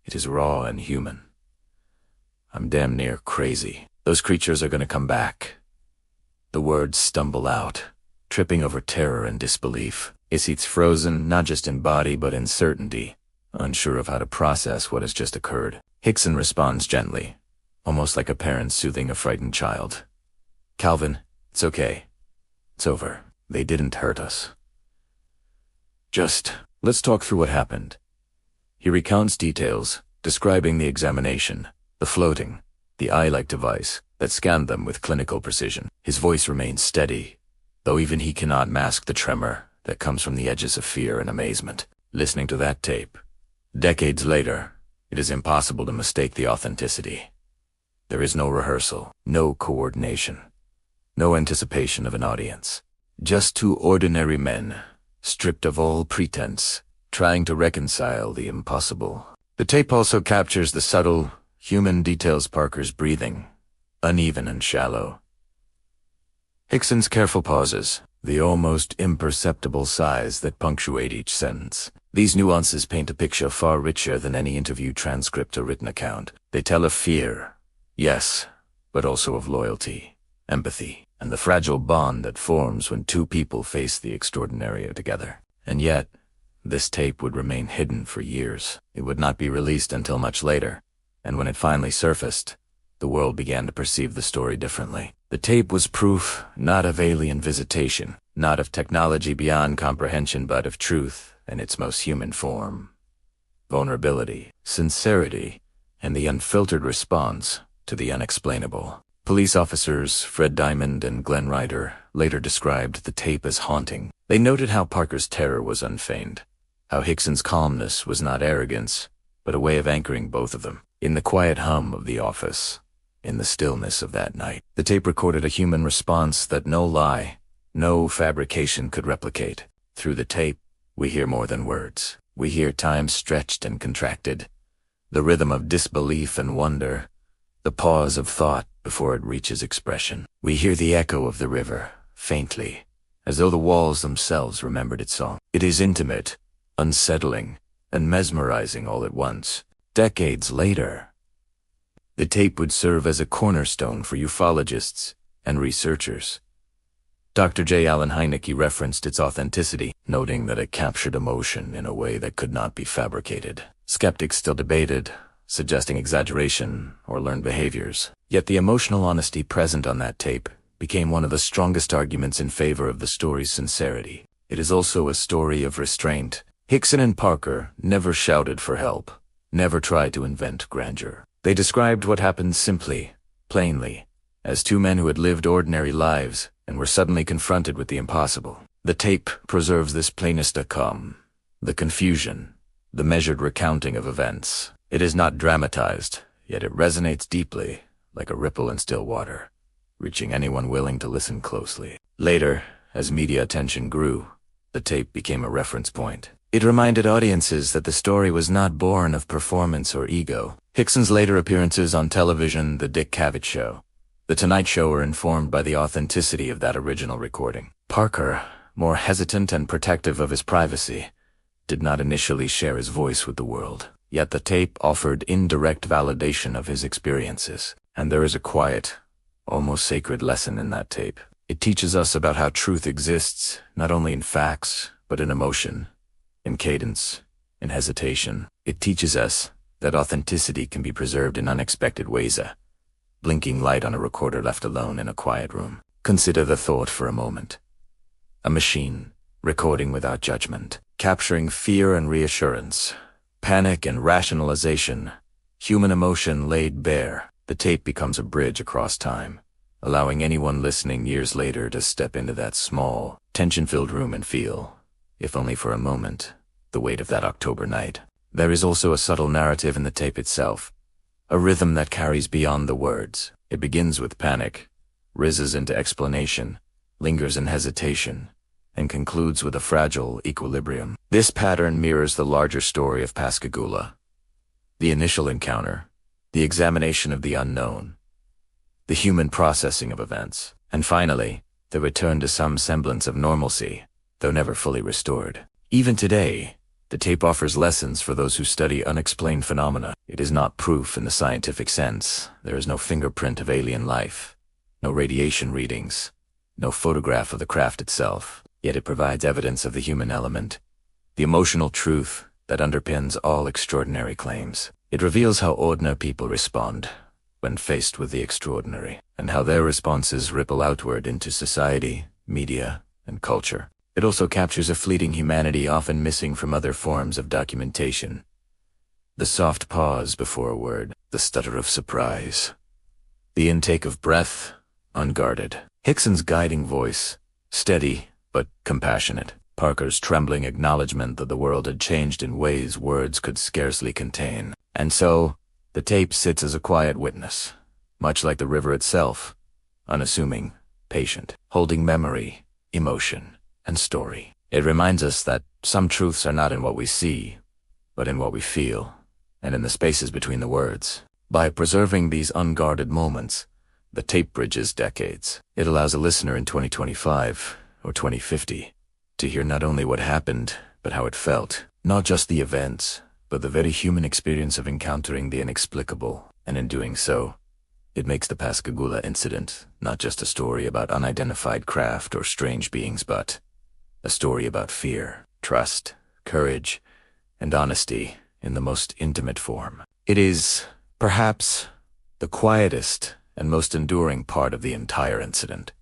It is raw and human. I'm damn near crazy. Those creatures are going to come back. The words stumble out, tripping over terror and disbelief. Isit's frozen, not just in body but in certainty, unsure of how to process what has just occurred. Hickson responds gently, almost like a parent soothing a frightened child. "Calvin, it's okay. It's over. They didn't hurt us. Just, let's talk through what happened." He recounts details, describing the examination, the floating, the eye-like device that scanned them with clinical precision. His voice remains steady, though even he cannot mask the tremor that comes from the edges of fear and amazement. Listening to that tape, decades later, it is impossible to mistake the authenticity. There is no rehearsal, no coordination, no anticipation of an audience. Just 2 ordinary men, stripped of all pretense, trying to reconcile the impossible. The tape also captures the subtle, human details: Parker's breathing, uneven and shallow. Hickson's careful pauses, the almost imperceptible sighs that punctuate each sentence. These nuances paint a picture far richer than any interview transcript or written account. They tell of fear, yes, but also of loyalty, empathy, and the fragile bond that forms when 2 people face the extraordinary together. And yet, this tape would remain hidden for years. It would not be released until much later, and when it finally surfaced, the world began to perceive the story differently. The tape was proof not of alien visitation, not of technology beyond comprehension, but of truth in its most human form. Vulnerability, sincerity, and the unfiltered response to the unexplainable. Police officers Fred Diamond and Glenn Ryder later described the tape as haunting. They noted how Parker's terror was unfeigned, how Hickson's calmness was not arrogance, but a way of anchoring both of them. In the quiet hum of the office, in the stillness of that night, the tape recorded a human response that no lie, no fabrication could replicate. Through the tape, we hear more than words. We hear time stretched and contracted, the rhythm of disbelief and wonder, the pause of thought before it reaches expression. We hear the echo of the river, faintly, as though the walls themselves remembered its song. It is intimate, unsettling, and mesmerizing all at once. Decades later, the tape would serve as a cornerstone for ufologists and researchers. Dr. J. Allen Hynek referenced its authenticity, noting that it captured emotion in a way that could not be fabricated. Skeptics still debated, suggesting exaggeration or learned behaviors. Yet the emotional honesty present on that tape became one of the strongest arguments in favor of the story's sincerity. It is also a story of restraint. Hickson and Parker never shouted for help, never tried to invent grandeur. They described what happened simply, plainly, as 2 men who had lived ordinary lives and were suddenly confronted with the impossible. The tape preserves this plainest calm, the confusion, the measured recounting of events. It is not dramatized, yet it resonates deeply, like a ripple in still water, reaching anyone willing to listen closely. Later, as media attention grew, the tape became a reference point. It reminded audiences that the story was not born of performance or ego. Hickson's later appearances on television, The Dick Cavett Show, The Tonight Show, were informed by the authenticity of that original recording. Parker, more hesitant and protective of his privacy, did not initially share his voice with the world. Yet the tape offered indirect validation of his experiences. And there is a quiet, almost sacred lesson in that tape. It teaches us about how truth exists, not only in facts, but in emotion, in cadence, in hesitation. It teaches us that authenticity can be preserved in unexpected ways, a blinking light on a recorder left alone in a quiet room. Consider the thought for a moment. A machine, recording without judgment. capturing fear and reassurance, panic and rationalization, human emotion laid bare. The tape becomes a bridge across time, allowing anyone listening years later to step into that small, tension-filled room and feel, if only for a moment, the weight of that October night. There is also a subtle narrative in the tape itself, a rhythm that carries beyond the words. It begins with panic, rises into explanation, lingers in hesitation, and concludes with a fragile equilibrium. This pattern mirrors the larger story of Pascagoula. The initial encounter, the examination of the unknown, the human processing of events, and finally, the return to some semblance of normalcy, though never fully restored. Even today, the tape offers lessons for those who study unexplained phenomena. It is not proof in the scientific sense. There is no fingerprint of alien life, no radiation readings, no photograph of the craft itself. Yet it provides evidence of the human element, the emotional truth that underpins all extraordinary claims. It reveals how ordinary people respond when faced with the extraordinary, and how their responses ripple outward into society, media, and culture. It also captures a fleeting humanity often missing from other forms of documentation. The soft pause before a word, the stutter of surprise, the intake of breath, unguarded. Hickson's guiding voice, steady but compassionate. Parker's trembling acknowledgement that the world had changed in ways words could scarcely contain. And so, the tape sits as a quiet witness, much like the river itself, unassuming, patient, holding memory, emotion, and story. It reminds us that some truths are not in what we see, but in what we feel, and in the spaces between the words. By preserving these unguarded moments, the tape bridges decades. It allows a listener in 2025 or 2050 to hear not only what happened, but how it felt. Not just the events, but the very human experience of encountering the inexplicable. And in doing so, it makes the Pascagoula incident not just a story about unidentified craft or strange beings, but a story about fear, trust, courage, and honesty in the most intimate form. It is, perhaps, the quietest and most enduring part of the entire incident.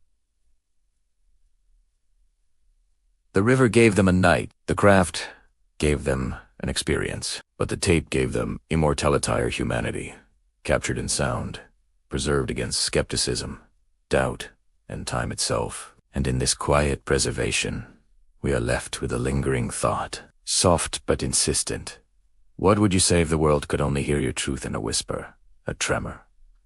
The river gave them a night, the craft gave them an experience, but the tape gave them immortality or humanity, captured in sound, preserved against skepticism, doubt, and time itself. And in this quiet preservation, we are left with a lingering thought, soft but insistent. What would you say if the world could only hear your truth in a whisper, a tremor,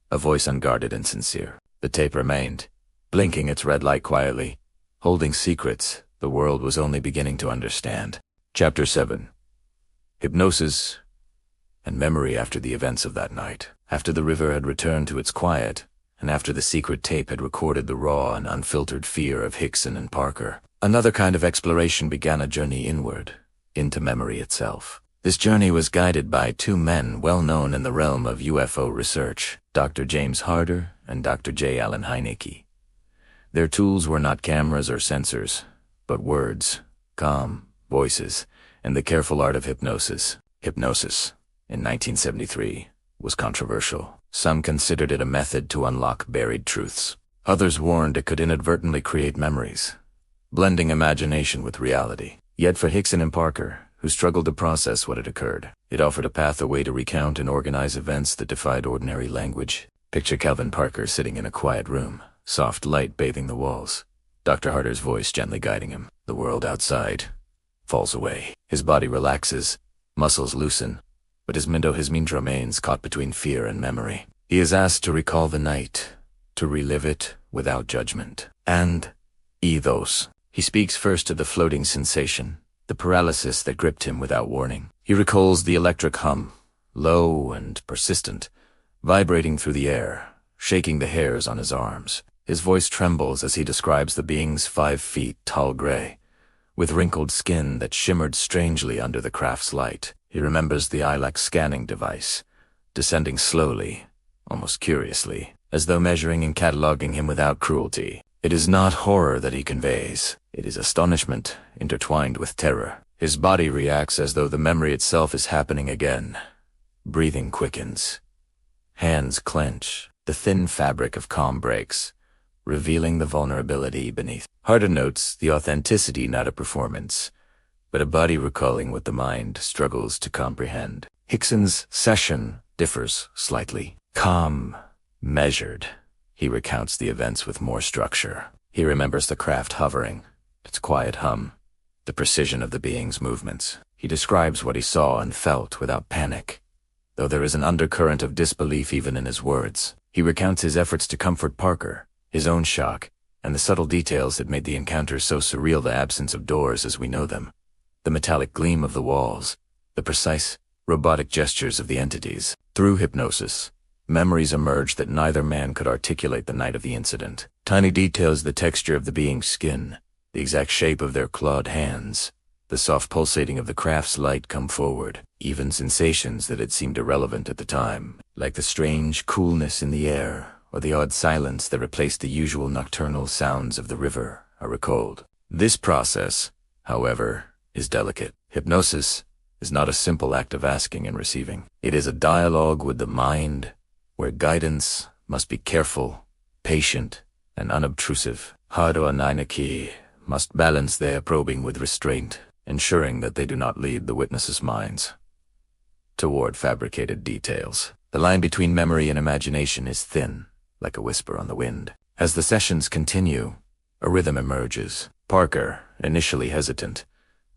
a voice unguarded and sincere? The tape remained, blinking its red light quietly, holding secrets the world was only beginning to understand. Chapter 7. Hypnosis and memory after the events of that night. After the river had returned to its quiet, and after the secret tape had recorded the raw and unfiltered fear of Hickson and Parker, another kind of exploration began, a journey inward, into memory itself. This journey was guided by two men well known in the realm of UFO research, Dr. James Harder and Dr. J. Allen Hynek. Their tools were not cameras or sensors, but words, calm, voices, and the careful art of hypnosis. Hypnosis, in 1973, was controversial. Some considered it a method to unlock buried truths. Others warned it could inadvertently create memories, blending imagination with reality. Yet for Hickson and Parker, who struggled to process what had occurred, it offered a path, a way to recount and organize events that defied ordinary language. Picture Calvin Parker sitting in a quiet room, soft light bathing the walls, Dr. Harder's voice gently guiding him. The world outside falls away. His body relaxes, muscles loosen, but his mind remains caught between fear and memory. He is asked to recall the night, to relive it without judgment. And ethos. He speaks first to the floating sensation, the paralysis that gripped him without warning. He recalls the electric hum, low and persistent, vibrating through the air, shaking the hairs on his arms. His voice trembles as he describes the beings 5 feet tall gray, with wrinkled skin that shimmered strangely under the craft's light. He remembers the ILAC scanning device, descending slowly, almost curiously, as though measuring and cataloging him without cruelty. It is not horror that he conveys. It is astonishment intertwined with terror. His body reacts as though the memory itself is happening again. Breathing quickens. Hands clench. The thin fabric of calm breaks, revealing the vulnerability beneath. Harder notes the authenticity, not a performance. but a body recalling what the mind struggles to comprehend. Hickson's session differs slightly. Calm, measured. He recounts the events with more structure. He remembers the craft hovering, its quiet hum, the precision of the being's movements. He describes what he saw and felt without panic, though there is an undercurrent of disbelief even in his words. He recounts his efforts to comfort Parker, his own shock, and the subtle details that made the encounters so surreal, the absence of doors as we know them, the metallic gleam of the walls, the precise, robotic gestures of the entities. Through hypnosis, memories emerged that neither man could articulate the night of the incident. Tiny details, the texture of the being's skin, the exact shape of their clawed hands, the soft pulsating of the craft's light come forward, even sensations that had seemed irrelevant at the time, like the strange coolness in the air or the odd silence that replaced the usual nocturnal sounds of the river, are recalled. This process, however, is delicate. Hypnosis is not a simple act of asking and receiving. It is a dialogue with the mind, where guidance must be careful, patient, and unobtrusive. Hado and Heineke must balance their probing with restraint, ensuring that they do not lead the witnesses' minds toward fabricated details. The line between memory and imagination is thin, like a whisper on the wind. As the sessions continue, a rhythm emerges. Parker, initially hesitant,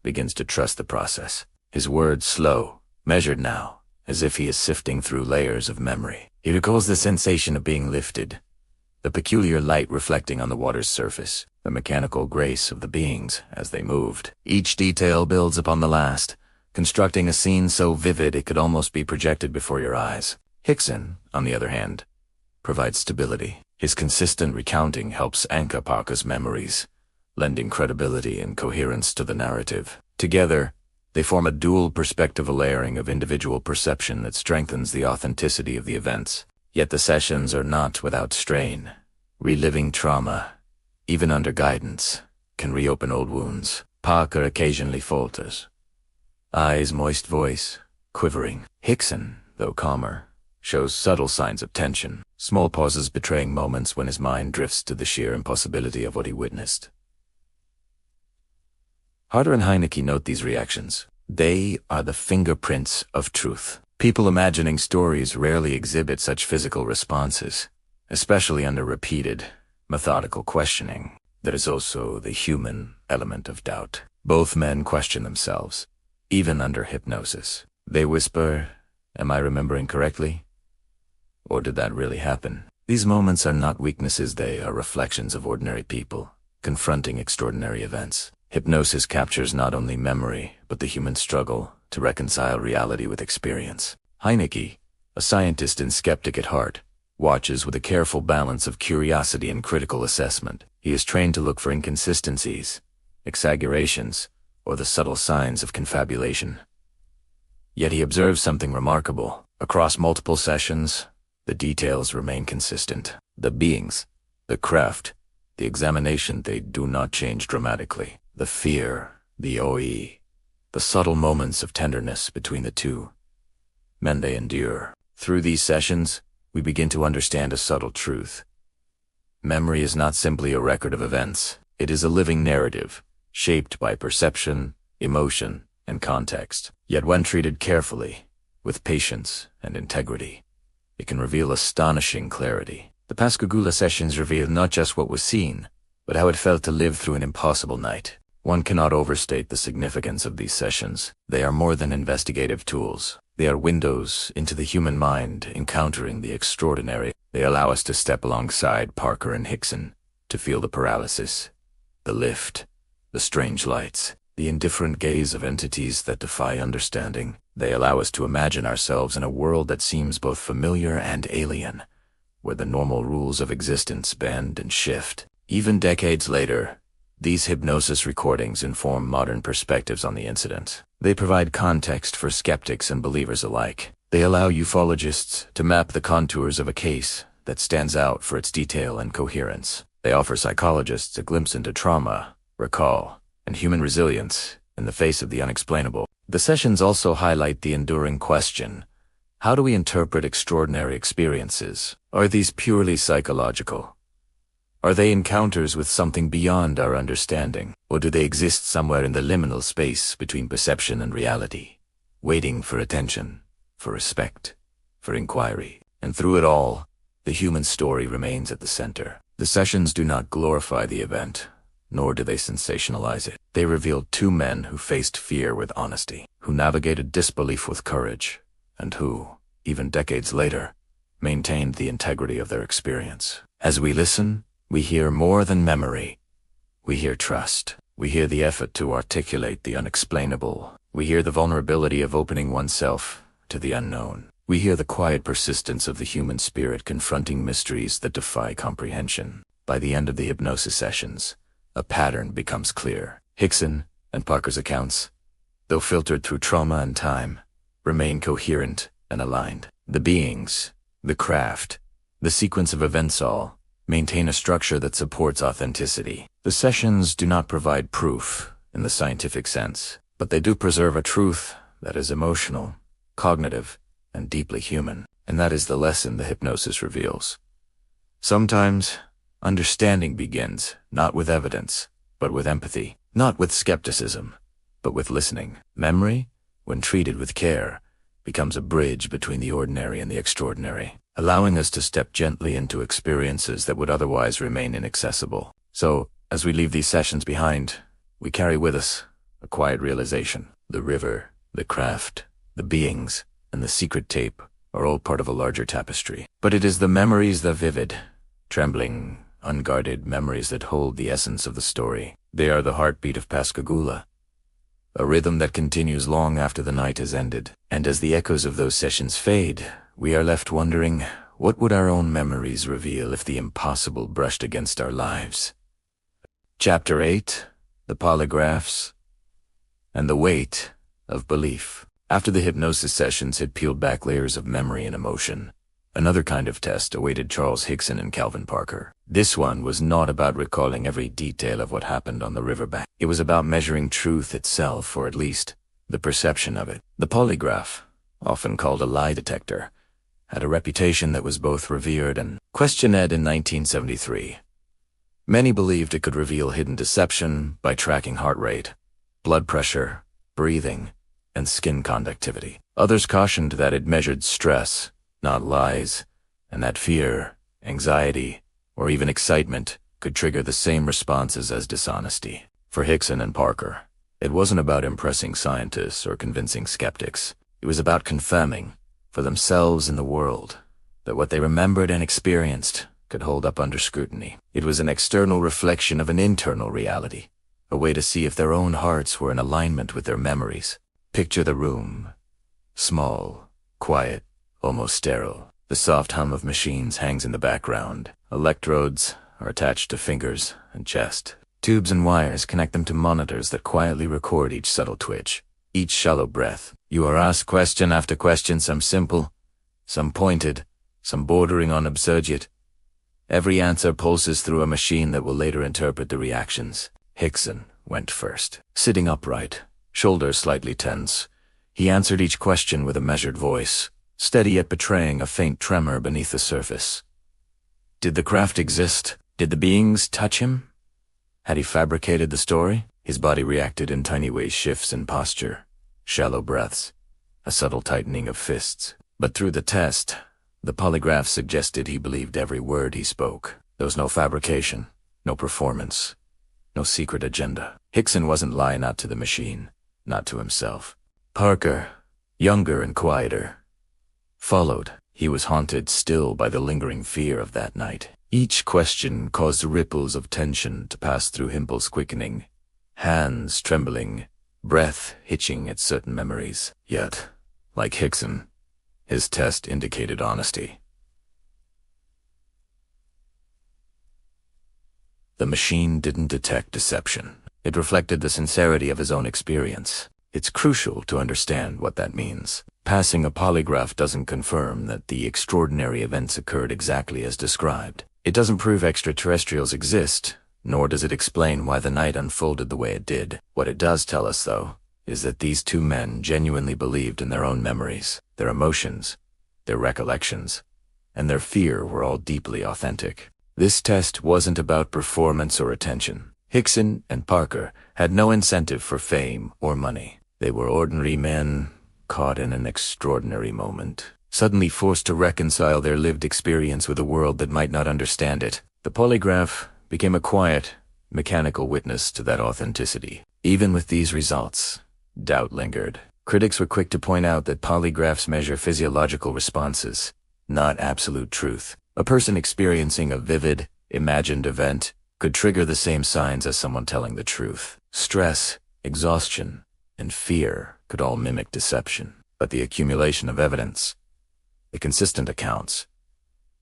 begins to trust the process. His words slow, measured now, as if he is sifting through layers of memory. He recalls the sensation of being lifted, the peculiar light reflecting on the water's surface, the mechanical grace of the beings as they moved. Each detail builds upon the last, constructing a scene so vivid it could almost be projected before your eyes. Hickson, on the other hand, provides stability. His consistent recounting helps anchor Parker's memories, lending credibility and coherence to the narrative. Together, they form a dual perspective, a layering of individual perception that strengthens the authenticity of the events. Yet the sessions are not without strain. Reliving trauma, even under guidance, can reopen old wounds. Parker occasionally falters, eyes moist, voice quivering. Hickson, though calmer, shows subtle signs of tension, small pauses betraying moments when his mind drifts to the sheer impossibility of what he witnessed. Harder and Heineke note these reactions. They are the fingerprints of truth. People imagining stories rarely exhibit such physical responses, especially under repeated, methodical questioning. There is also the human element of doubt. Both men question themselves, even under hypnosis. They whisper, "Am I remembering correctly? Or did that really happen?" These moments are not weaknesses, they are reflections of ordinary people, confronting extraordinary events. Hypnosis captures not only memory, but the human struggle to reconcile reality with experience. Heineke, a scientist and skeptic at heart, watches with a careful balance of curiosity and critical assessment. He is trained to look for inconsistencies, exaggerations, or the subtle signs of confabulation. Yet he observes something remarkable. Across multiple sessions, the details remain consistent. The beings, the craft, the examination, they do not change dramatically. The fear, the OE, the subtle moments of tenderness between the two men, they endure. Through these sessions, we begin to understand a subtle truth. Memory is not simply a record of events. It is a living narrative, shaped by perception, emotion, and context. Yet when treated carefully, with patience and integrity, it can reveal astonishing clarity. The Pascagoula sessions reveal not just what was seen, but how it felt to live through an impossible night. One cannot overstate the significance of these sessions. They are more than investigative tools. They are windows into the human mind, encountering the extraordinary. They allow us to step alongside Parker and Hickson, to feel the paralysis, the lift, the strange lights, the indifferent gaze of entities that defy understanding. They allow us to imagine ourselves in a world that seems both familiar and alien, where the normal rules of existence bend and shift. Even decades later, these hypnosis recordings inform modern perspectives on the incident. They provide context for skeptics and believers alike. They allow ufologists to map the contours of a case that stands out for its detail and coherence. They offer psychologists a glimpse into trauma, recall, and human resilience in the face of the unexplainable. The sessions also highlight the enduring question: how do we interpret extraordinary experiences? Are these purely psychological? Are they encounters with something beyond our understanding, or do they exist somewhere in the liminal space between perception and reality, waiting for attention, for respect, for inquiry? And through it all, the human story remains at the center. The sessions do not glorify the event, nor do they sensationalize it. They reveal two men who faced fear with honesty, who navigated disbelief with courage, and who, even decades later, maintained the integrity of their experience. As we listen, we hear more than memory. We hear trust. We hear the effort to articulate the unexplainable. We hear the vulnerability of opening oneself to the unknown. We hear the quiet persistence of the human spirit confronting mysteries that defy comprehension. By the end of the hypnosis sessions, a pattern becomes clear. Hickson and Parker's accounts, though filtered through trauma and time, remain coherent and aligned. The beings, the craft, the sequence of events all maintain a structure that supports authenticity. The sessions do not provide proof in the scientific sense, but they do preserve a truth that is emotional, cognitive, and deeply human. And that is the lesson the hypnosis reveals. Sometimes, understanding begins not with evidence, but with empathy. Not with skepticism, but with listening. Memory, when treated with care, becomes a bridge between the ordinary and the extraordinary, allowing us to step gently into experiences that would otherwise remain inaccessible. So, as we leave these sessions behind, we carry with us a quiet realization. The river, the craft, the beings, and the secret tape are all part of a larger tapestry. But it is the memories, the vivid, trembling, unguarded memories that hold the essence of the story. They are the heartbeat of Pascagoula, a rhythm that continues long after the night has ended. And as the echoes of those sessions fade, we are left wondering, what would our own memories reveal if the impossible brushed against our lives? Chapter 8, The Polygraphs, and the Weight of Belief. After the hypnosis sessions had peeled back layers of memory and emotion, another kind of test awaited Charles Hickson and Calvin Parker. This one was not about recalling every detail of what happened on the riverbank. It was about measuring truth itself, or at least the perception of it. The polygraph, often called a lie detector, had a reputation that was both revered and questioned in 1973. Many believed it could reveal hidden deception by tracking heart rate, blood pressure, breathing, and skin conductivity. Others cautioned that it measured stress, not lies, and that fear, anxiety, or even excitement could trigger the same responses as dishonesty. For Hickson and Parker, it wasn't about impressing scientists or convincing skeptics. It was about confirming, for themselves and the world, that what they remembered and experienced could hold up under scrutiny. It was an external reflection of an internal reality, a way to see if their own hearts were in alignment with their memories. Picture the room. Small, quiet, almost sterile. The soft hum of machines hangs in the background. Electrodes are attached to fingers and chest. Tubes and wires connect them to monitors that quietly record each subtle twitch, each shallow breath. You are asked question after question, some simple, some pointed, some bordering on absurd. Every answer pulses through a machine that will later interpret the reactions. Hickson went first. Sitting upright, shoulders slightly tense, he answered each question with a measured voice, steady yet betraying a faint tremor beneath the surface. Did the craft exist? Did the beings touch him? Had he fabricated the story? His body reacted in tiny ways, shifts in posture, shallow breaths, a subtle tightening of fists. But through the test, the polygraph suggested he believed every word he spoke. There was no fabrication, no performance, no secret agenda. Hickson wasn't lying out to the machine, not to himself. Parker, younger and quieter, followed. He was haunted still by the lingering fear of that night. Each question caused ripples of tension to pass through Himple's quickening, hands trembling, breath hitching at certain memories. Yet, like Hickson, his test indicated honesty. The machine didn't detect deception. It reflected the sincerity of his own experience. It's crucial to understand what that means. Passing a polygraph doesn't confirm that the extraordinary events occurred exactly as described. It doesn't prove extraterrestrials exist, nor does it explain why the night unfolded the way it did. What it does tell us, though, is that these two men genuinely believed in their own memories, their emotions, their recollections, and their fear were all deeply authentic. This test wasn't about performance or attention. Hickson and Parker had no incentive for fame or money. They were ordinary men caught in an extraordinary moment, suddenly forced to reconcile their lived experience with a world that might not understand it. The polygraph became a quiet, mechanical witness to that authenticity. Even with these results, doubt lingered. Critics were quick to point out that polygraphs measure physiological responses, not absolute truth. A person experiencing a vivid, imagined event could trigger the same signs as someone telling the truth. Stress, exhaustion, and fear could all mimic deception. But the accumulation of evidence, the consistent accounts,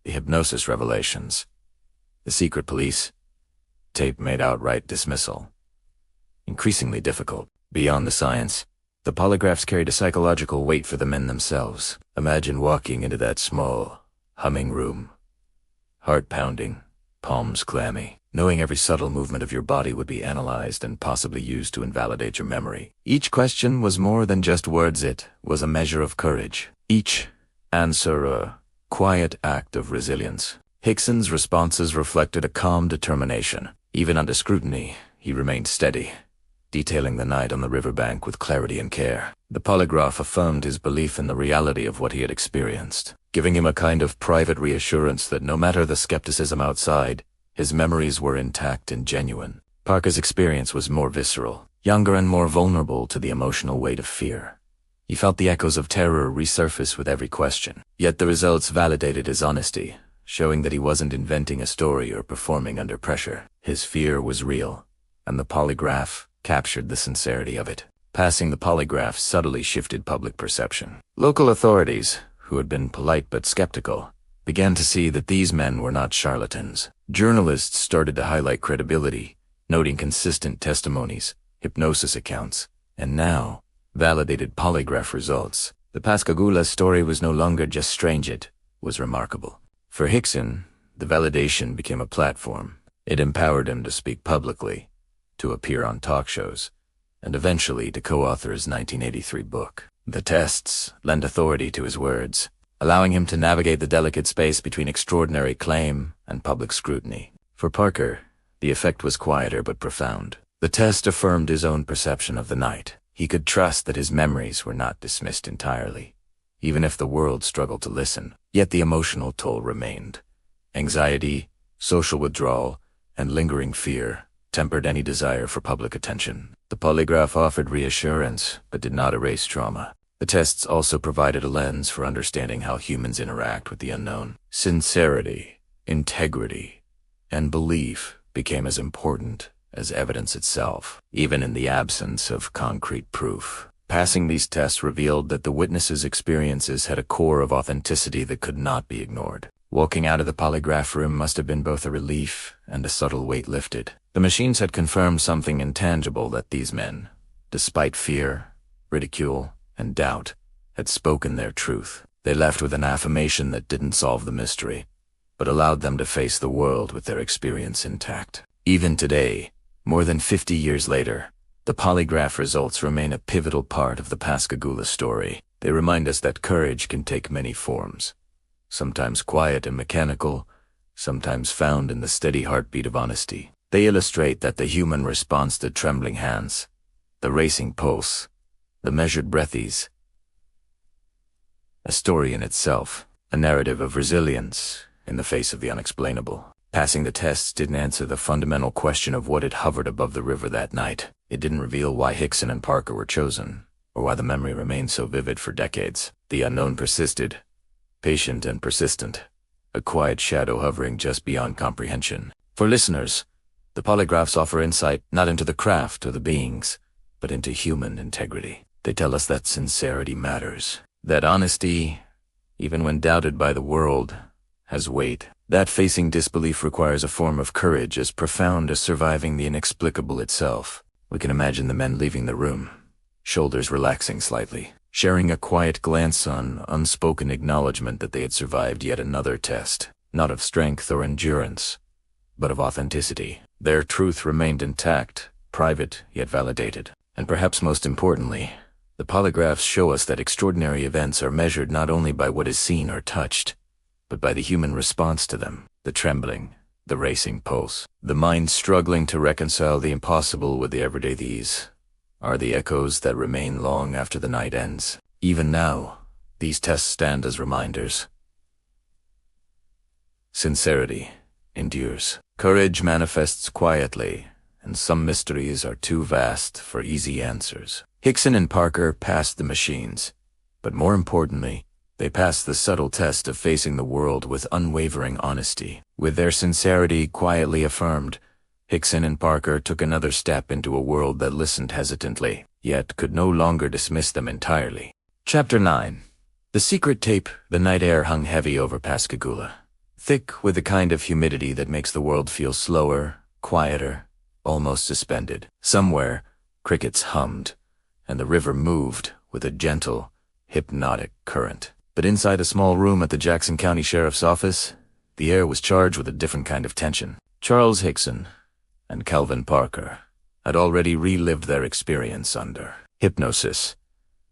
the hypnosis revelations, the secret police tape made outright dismissal. Increasingly difficult. Beyond the science, the polygraphs carried a psychological weight for the men themselves. Imagine walking into that small, humming room, heart pounding, palms clammy, knowing every subtle movement of your body would be analyzed and possibly used to invalidate your memory. Each question was more than just words, it was a measure of courage. Each answer a quiet act of resilience. Hickson's responses reflected a calm determination. Even under scrutiny, he remained steady, detailing the night on the riverbank with clarity and care. The polygraph affirmed his belief in the reality of what he had experienced, giving him a kind of private reassurance that no matter the skepticism outside, his memories were intact and genuine. Parker's experience was more visceral, younger and more vulnerable to the emotional weight of fear. He felt the echoes of terror resurface with every question. Yet the results validated his honesty, showing that he wasn't inventing a story or performing under pressure. His fear was real, and the polygraph captured the sincerity of it. Passing the polygraph subtly shifted public perception. Local authorities, who had been polite but skeptical, began to see that these men were not charlatans. Journalists started to highlight credibility, noting consistent testimonies, hypnosis accounts, and now, validated polygraph results. The Pascagoula story was no longer just strange, it was remarkable. For Hickson, the validation became a platform. It empowered him to speak publicly, to appear on talk shows, and eventually to co-author his 1983 book. The tests lent authority to his words, allowing him to navigate the delicate space between extraordinary claim and public scrutiny. For Parker, the effect was quieter but profound. The test affirmed his own perception of the night. He could trust that his memories were not dismissed entirely, even if the world struggled to listen. Yet the emotional toll remained. Anxiety, social withdrawal, and lingering fear tempered any desire for public attention. The polygraph offered reassurance, but did not erase trauma. The tests also provided a lens for understanding how humans interact with the unknown. Sincerity, integrity, and belief became as important as evidence itself, even in the absence of concrete proof. Passing these tests revealed that the witnesses' experiences had a core of authenticity that could not be ignored. Walking out of the polygraph room must have been both a relief and a subtle weight lifted. The machines had confirmed something intangible, that these men, despite fear, ridicule, and doubt, had spoken their truth. They left with an affirmation that didn't solve the mystery, but allowed them to face the world with their experience intact. Even today, more than 50 years later, the polygraph results remain a pivotal part of the Pascagoula story. They remind us that courage can take many forms, sometimes quiet and mechanical, sometimes found in the steady heartbeat of honesty. They illustrate that the human response to trembling hands, the racing pulse, the measured breath is a story in itself, a narrative of resilience in the face of the unexplainable. Passing the tests didn't answer the fundamental question of what had hovered above the river that night. It didn't reveal why Hickson and Parker were chosen, or why the memory remained so vivid for decades. The unknown persisted, patient and persistent, a quiet shadow hovering just beyond comprehension. For listeners, the polygraphs offer insight not into the craft or the beings, but into human integrity. They tell us that sincerity matters, that honesty, even when doubted by the world, has weight, that facing disbelief requires a form of courage as profound as surviving the inexplicable itself. We can imagine the men leaving the room, shoulders relaxing slightly, sharing a quiet glance on unspoken acknowledgement that they had survived yet another test, not of strength or endurance, but of authenticity. Their truth remained intact, private yet validated. And perhaps most importantly, the polygraphs show us that extraordinary events are measured not only by what is seen or touched, but by the human response to them. The trembling, the racing pulse, the mind struggling to reconcile the impossible with the everyday. These are the echoes that remain long after the night ends. Even now, these tests stand as reminders. Sincerity endures. Courage manifests quietly, and some mysteries are too vast for easy answers. Hickson and Parker passed the machines, but more importantly, they passed the subtle test of facing the world with unwavering honesty. With their sincerity quietly affirmed, Hickson and Parker took another step into a world that listened hesitantly, yet could no longer dismiss them entirely. Chapter 9. The secret tape. The night air hung heavy over Pascagoula, thick with the kind of humidity that makes the world feel slower, quieter, almost suspended. Somewhere, crickets hummed, and the river moved with a gentle, hypnotic current. But inside a small room at the Jackson County Sheriff's Office, the air was charged with a different kind of tension. Charles Hickson and Calvin Parker had already relived their experience under hypnosis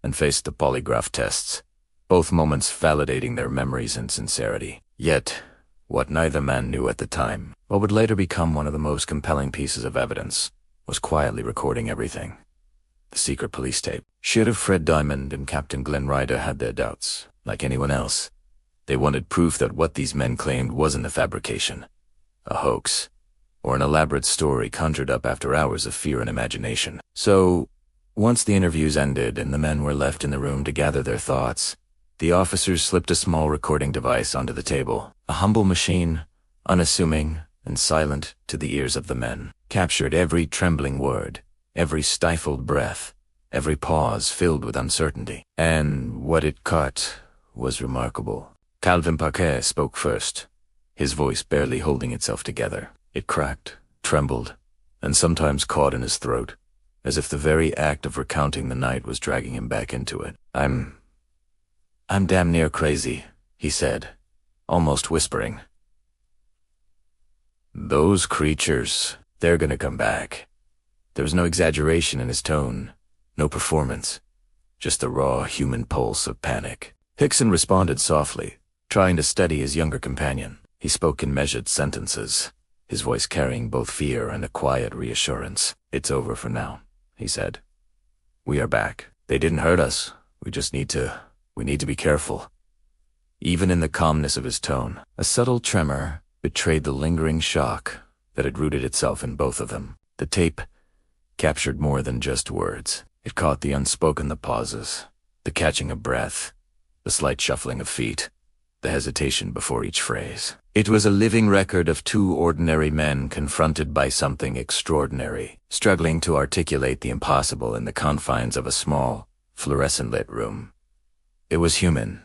and faced the polygraph tests, both moments validating their memories and sincerity. Yet, what neither man knew at the time, what would later become one of the most compelling pieces of evidence, was quietly recording everything. The secret police tape. Sheriff Fred Diamond and Captain Glenn Ryder had their doubts. Like anyone else, they wanted proof that what these men claimed wasn't a fabrication, a hoax, or an elaborate story conjured up after hours of fear and imagination. So, once the interviews ended and the men were left in the room to gather their thoughts, the officers slipped a small recording device onto the table. A humble machine, unassuming and silent to the ears of the men, captured every trembling word, every stifled breath, every pause filled with uncertainty. And what it caught was remarkable. Calvin Parker spoke first, his voice barely holding itself together. It cracked, trembled, and sometimes caught in his throat, as if the very act of recounting the night was dragging him back into it. I'm damn near crazy, he said, almost whispering. Those creatures, they're gonna come back. There was no exaggeration in his tone, no performance, just the raw human pulse of panic. Hickson responded softly, trying to steady his younger companion. He spoke in measured sentences, his voice carrying both fear and a quiet reassurance. It's over for now, he said. We are back. They didn't hurt us. We need to be careful. Even in the calmness of his tone, a subtle tremor betrayed the lingering shock that had rooted itself in both of them. The tape captured more than just words. It caught the unspoken, the pauses, the catching of breath, the slight shuffling of feet, the hesitation before each phrase. It was a living record of two ordinary men confronted by something extraordinary, struggling to articulate the impossible in the confines of a small, fluorescent-lit room. It was human.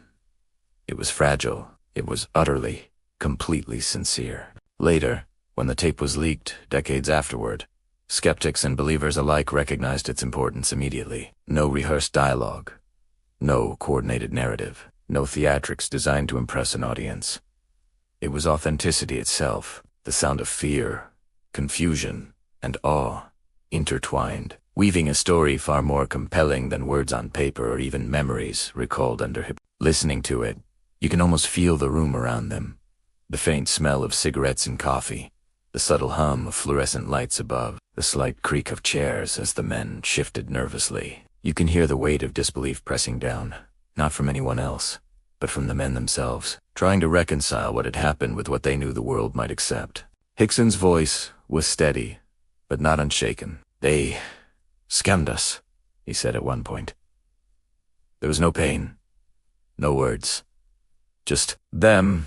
It was fragile. It was utterly, completely sincere. Later, when the tape was leaked, decades afterward, skeptics and believers alike recognized its importance immediately. No rehearsed dialogue, no coordinated narrative, no theatrics designed to impress an audience. It was authenticity itself, the sound of fear, confusion, and awe, intertwined, weaving a story far more compelling than words on paper or even memories recalled under hypnosis. Listening to it, you can almost feel the room around them, the faint smell of cigarettes and coffee, the subtle hum of fluorescent lights above, the slight creak of chairs as the men shifted nervously. You can hear the weight of disbelief pressing down, not from anyone else, but from the men themselves, trying to reconcile what had happened with what they knew the world might accept. Hickson's voice was steady, but not unshaken. They scammed us, he said at one point. There was no pain, no words, just them.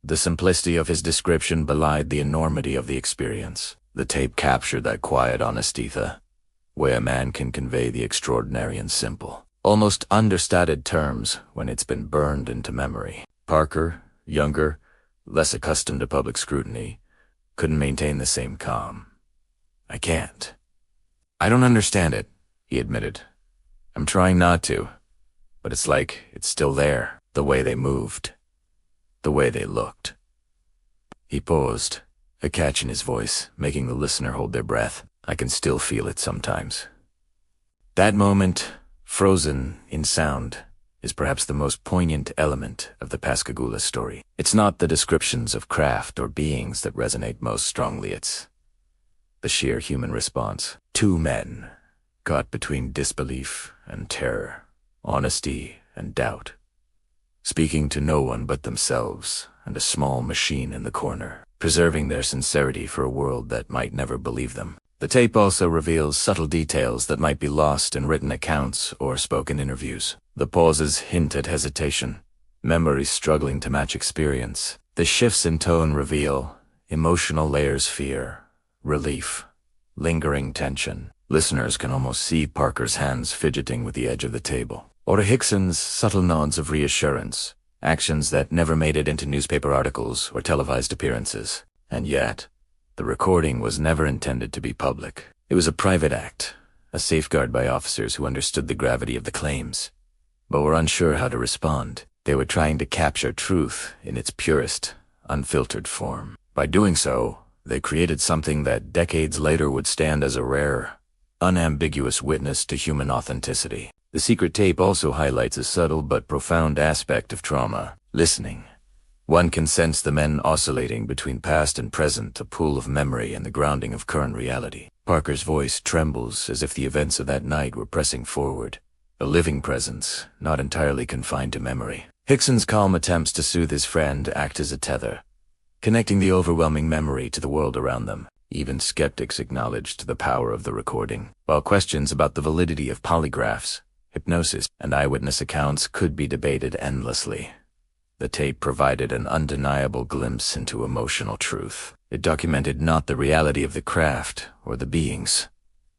The simplicity of his description belied the enormity of the experience. The tape captured that quiet honesty, the way a man can convey the extraordinary in simple, almost understated terms when it's been burned into memory. Parker, younger, less accustomed to public scrutiny, couldn't maintain the same calm. I can't. I don't understand it, he admitted. I'm trying not to, but it's like it's still there, the way they moved, the way they looked. He paused, a catch in his voice, making the listener hold their breath. I can still feel it sometimes. That moment, frozen in sound, is perhaps the most poignant element of the Pascagoula story. It's not the descriptions of craft or beings that resonate most strongly, it's the sheer human response. Two men, caught between disbelief and terror, honesty and doubt, speaking to no one but themselves and a small machine in the corner, preserving their sincerity for a world that might never believe them. The tape also reveals subtle details that might be lost in written accounts or spoken interviews. The pauses hint at hesitation, memories struggling to match experience. The shifts in tone reveal emotional layers: fear, relief, lingering tension. Listeners can almost see Parker's hands fidgeting with the edge of the table, or Hickson's subtle nods of reassurance, actions that never made it into newspaper articles or televised appearances. And yet, the recording was never intended to be public. It was a private act, a safeguard by officers who understood the gravity of the claims, but were unsure how to respond. They were trying to capture truth in its purest, unfiltered form. By doing so, they created something that decades later would stand as a rare, unambiguous witness to human authenticity. The secret tape also highlights a subtle but profound aspect of trauma: listening. One can sense the men oscillating between past and present, a pool of memory and the grounding of current reality. Parker's voice trembles as if the events of that night were pressing forward, a living presence, not entirely confined to memory. Hickson's calm attempts to soothe his friend act as a tether, connecting the overwhelming memory to the world around them. Even skeptics acknowledged the power of the recording, while questions about the validity of polygraphs, hypnosis, and eyewitness accounts could be debated endlessly. The tape provided an undeniable glimpse into emotional truth. It documented not the reality of the craft or the beings,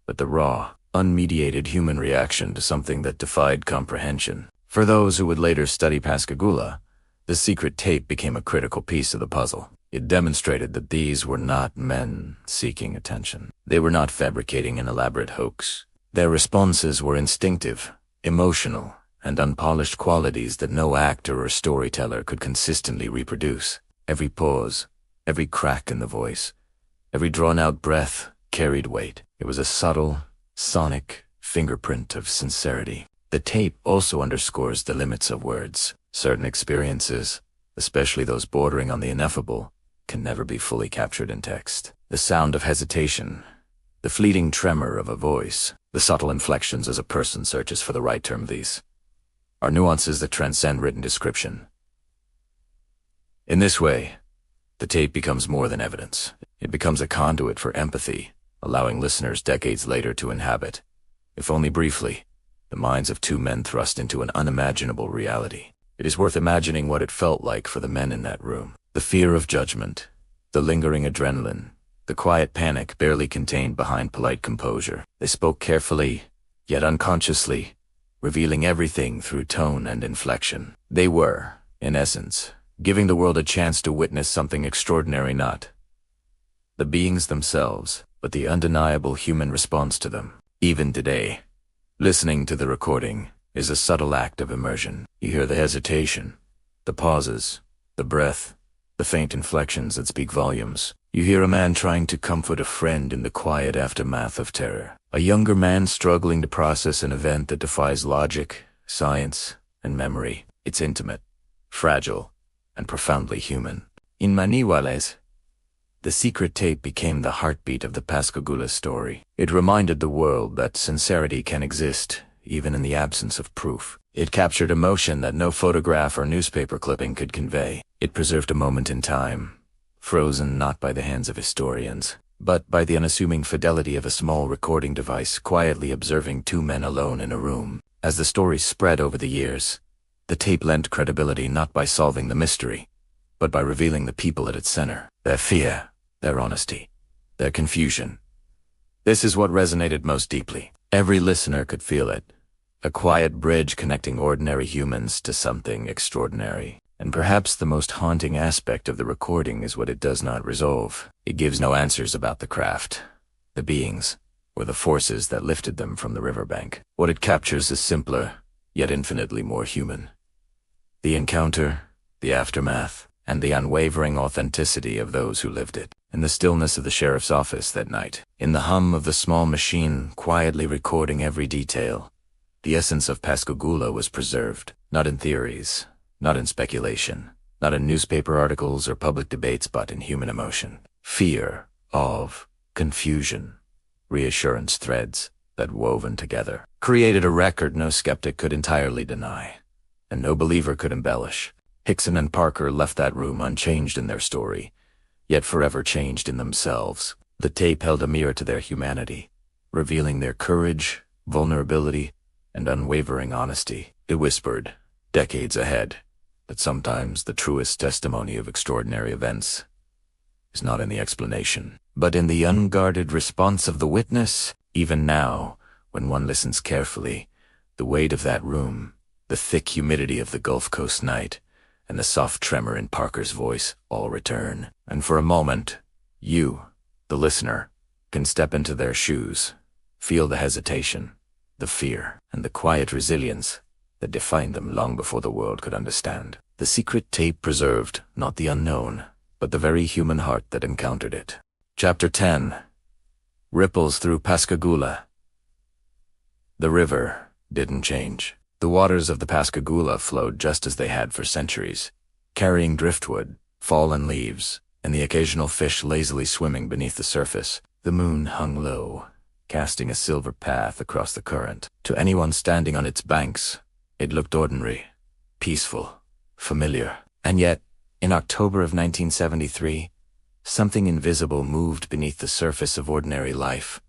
but the raw, unmediated human reaction to something that defied comprehension. For those who would later study Pascagoula, the secret tape became a critical piece of the puzzle. It demonstrated that these were not men seeking attention. They were not fabricating an elaborate hoax. Their responses were instinctive, emotional, and unpolished, qualities that no actor or storyteller could consistently reproduce. Every pause, every crack in the voice, every drawn-out breath carried weight. It was a subtle, sonic fingerprint of sincerity. The tape also underscores the limits of words. Certain experiences, especially those bordering on the ineffable, can never be fully captured in text. The sound of hesitation, the fleeting tremor of a voice, the subtle inflections as a person searches for the right term, these are nuances that transcend written description. In this way, the tape becomes more than evidence. It becomes a conduit for empathy, allowing listeners decades later to inhabit, if only briefly, the minds of two men thrust into an unimaginable reality. It is worth imagining what it felt like for the men in that room. The fear of judgment, the lingering adrenaline, the quiet panic barely contained behind polite composure. They spoke carefully, yet unconsciously, revealing everything through tone and inflection. They were, in essence, giving the world a chance to witness something extraordinary, not the beings themselves, but the undeniable human response to them. Even today, listening to the recording is a subtle act of immersion. You hear the hesitation, the pauses, the breath, the faint inflections that speak volumes. You hear a man trying to comfort a friend in the quiet aftermath of terror. A younger man struggling to process an event that defies logic, science, and memory. It's intimate, fragile, and profoundly human. In many ways, the secret tape became the heartbeat of the Pascagoula story. It reminded the world that sincerity can exist, even in the absence of proof. It captured emotion that no photograph or newspaper clipping could convey. It preserved a moment in time, frozen not by the hands of historians, but by the unassuming fidelity of a small recording device quietly observing two men alone in a room. As the story spread over the years, the tape lent credibility not by solving the mystery, but by revealing the people at its center. Their fear, their honesty, their confusion. This is what resonated most deeply. Every listener could feel it. A quiet bridge connecting ordinary humans to something extraordinary. And perhaps the most haunting aspect of the recording is what it does not resolve. It gives no answers about the craft, the beings, or the forces that lifted them from the riverbank. What it captures is simpler, yet infinitely more human. The encounter, the aftermath, and the unwavering authenticity of those who lived it. In the stillness of the sheriff's office that night, in the hum of the small machine quietly recording every detail, The essence of Pascagoula was preserved, not in theories, not in speculation, not in newspaper articles or public debates, but in human emotion. Fear, awe, confusion, reassurance threads that, woven together, created a record no skeptic could entirely deny, and no believer could embellish. Hickson and Parker left that room unchanged in their story, yet forever changed in themselves. The tape held a mirror to their humanity, revealing their courage, vulnerability, and unwavering honesty. It whispered, decades ahead, that sometimes the truest testimony of extraordinary events is not in the explanation, but in the unguarded response of the witness. Even now, when one listens carefully, the weight of that room, the thick humidity of the Gulf Coast night, and the soft tremor in Parker's voice all return. And for a moment, you, the listener, can step into their shoes, feel the hesitation, the fear, and the quiet resilience that defined them long before the world could understand. The secret tape preserved not the unknown, but the very human heart that encountered it. Chapter 10. Ripples through Pascagoula. The river didn't change. The waters of the Pascagoula flowed just as they had for centuries, carrying driftwood, fallen leaves, and the occasional fish lazily swimming beneath the surface. The moon hung low, casting a silver path across the current. To anyone standing on its banks, it looked ordinary, peaceful, familiar. And yet, in October of 1973, something invisible moved beneath the surface of ordinary life,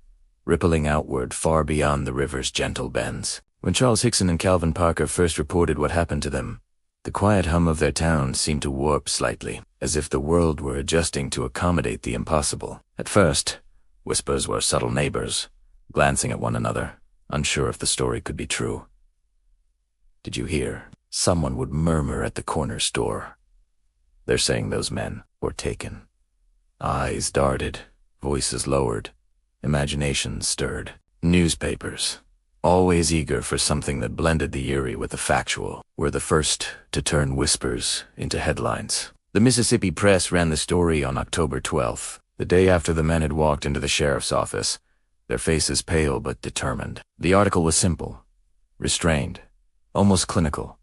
rippling outward far beyond the river's gentle bends. When Charles Hickson and Calvin Parker first reported what happened to them, the quiet hum of their town seemed to warp slightly, as if the world were adjusting to accommodate the impossible. At first, whispers were subtle neighbors, glancing at one another, unsure if the story could be true. "Did you hear?" Someone would murmur at the corner store. "They're saying those men were taken." Eyes darted, voices lowered, imaginations stirred. Newspapers, always eager for something that blended the eerie with the factual, were the first to turn whispers into headlines. The Mississippi Press ran the story on October 12th, the day after the men had walked into the sheriff's office, their faces pale but determined. The article was simple, restrained, almost clinical,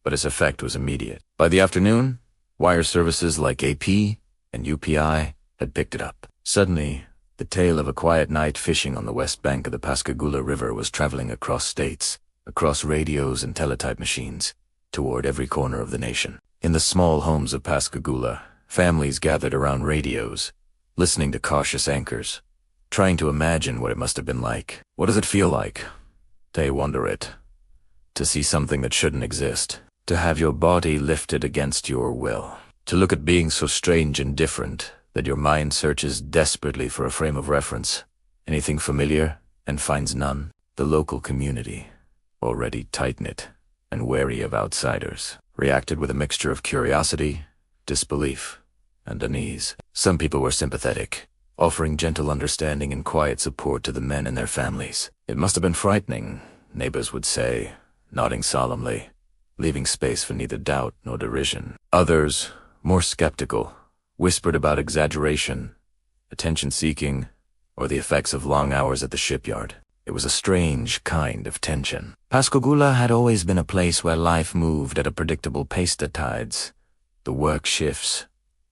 but its effect was immediate. By the afternoon, wire services like AP and UPI had picked it up. Suddenly, the tale of a quiet night fishing on the west bank of the Pascagoula River was traveling across states, across radios and teletype machines, toward every corner of the nation. In the small homes of Pascagoula, families gathered around radios, listening to cautious anchors, trying to imagine what it must have been like. What does it feel like? They wonder it. To see something that shouldn't exist. To have your body lifted against your will. To look at being so strange and different that your mind searches desperately for a frame of reference, anything familiar, and finds none. The local community, already tight-knit and wary of outsiders, reacted with a mixture of curiosity, disbelief, and unease. Some people were sympathetic, offering gentle understanding and quiet support to the men and their families. "It must have been frightening," neighbors would say, nodding solemnly, leaving space for neither doubt nor derision. Others, more skeptical, whispered about exaggeration, attention-seeking, or the effects of long hours at the shipyard. It was a strange kind of tension. Pascagoula had always been a place where life moved at a predictable pace at tides. The work shifts,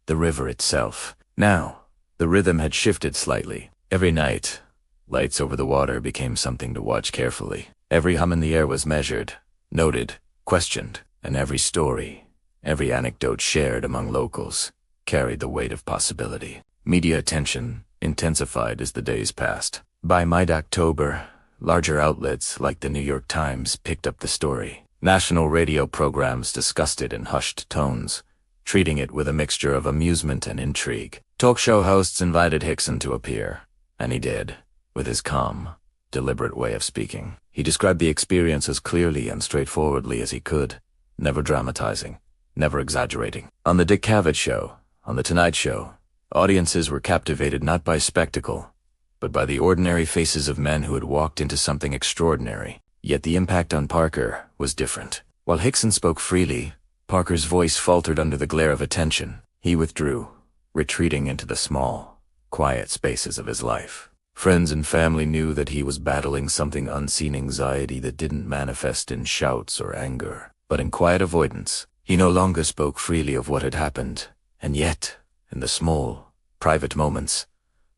the river itself. Now, the rhythm had shifted slightly. Every night, lights over the water became something to watch carefully. Every hum in the air was measured, noted, questioned, and every story, every anecdote shared among locals, carried the weight of possibility. Media attention intensified as the days passed. By mid-October, larger outlets like the New York Times picked up the story. National radio programs discussed it in hushed tones, treating it with a mixture of amusement and intrigue. Talk show hosts invited Hickson to appear, and he did, with his calm, deliberate way of speaking. He described the experience as clearly and straightforwardly as he could, never dramatizing, never exaggerating. On the Dick Cavett Show, on The Tonight Show, audiences were captivated not by spectacle, but by the ordinary faces of men who had walked into something extraordinary. Yet the impact on Parker was different. While Hickson spoke freely, Parker's voice faltered under the glare of attention. He withdrew, retreating into the small, quiet spaces of his life. Friends and family knew that he was battling something unseen, anxiety that didn't manifest in shouts or anger, but in quiet avoidance. He no longer spoke freely of what had happened, and yet, in the small, private moments,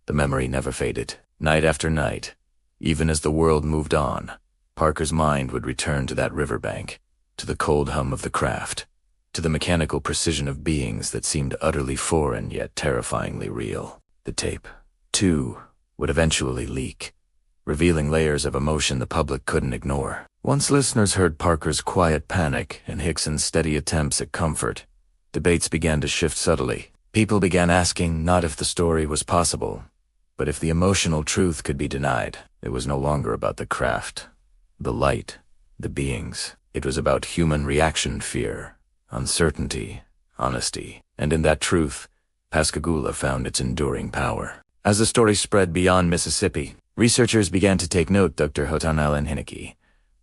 the memory never faded. Night after night, even as the world moved on, Parker's mind would return to that riverbank, to the cold hum of the craft, to the mechanical precision of beings that seemed utterly foreign yet terrifyingly real. The tape, too, would eventually leak, revealing layers of emotion the public couldn't ignore. Once listeners heard Parker's quiet panic and Hickson's steady attempts at comfort, debates began to shift subtly. People began asking not if the story was possible, but if the emotional truth could be denied. It was no longer about the craft, the light, the beings. It was about human reaction, fear, uncertainty, honesty, and in that truth, Pascagoula found its enduring power. As the story spread beyond Mississippi, researchers began to take note. Dr. Hotan Allen Hinneke,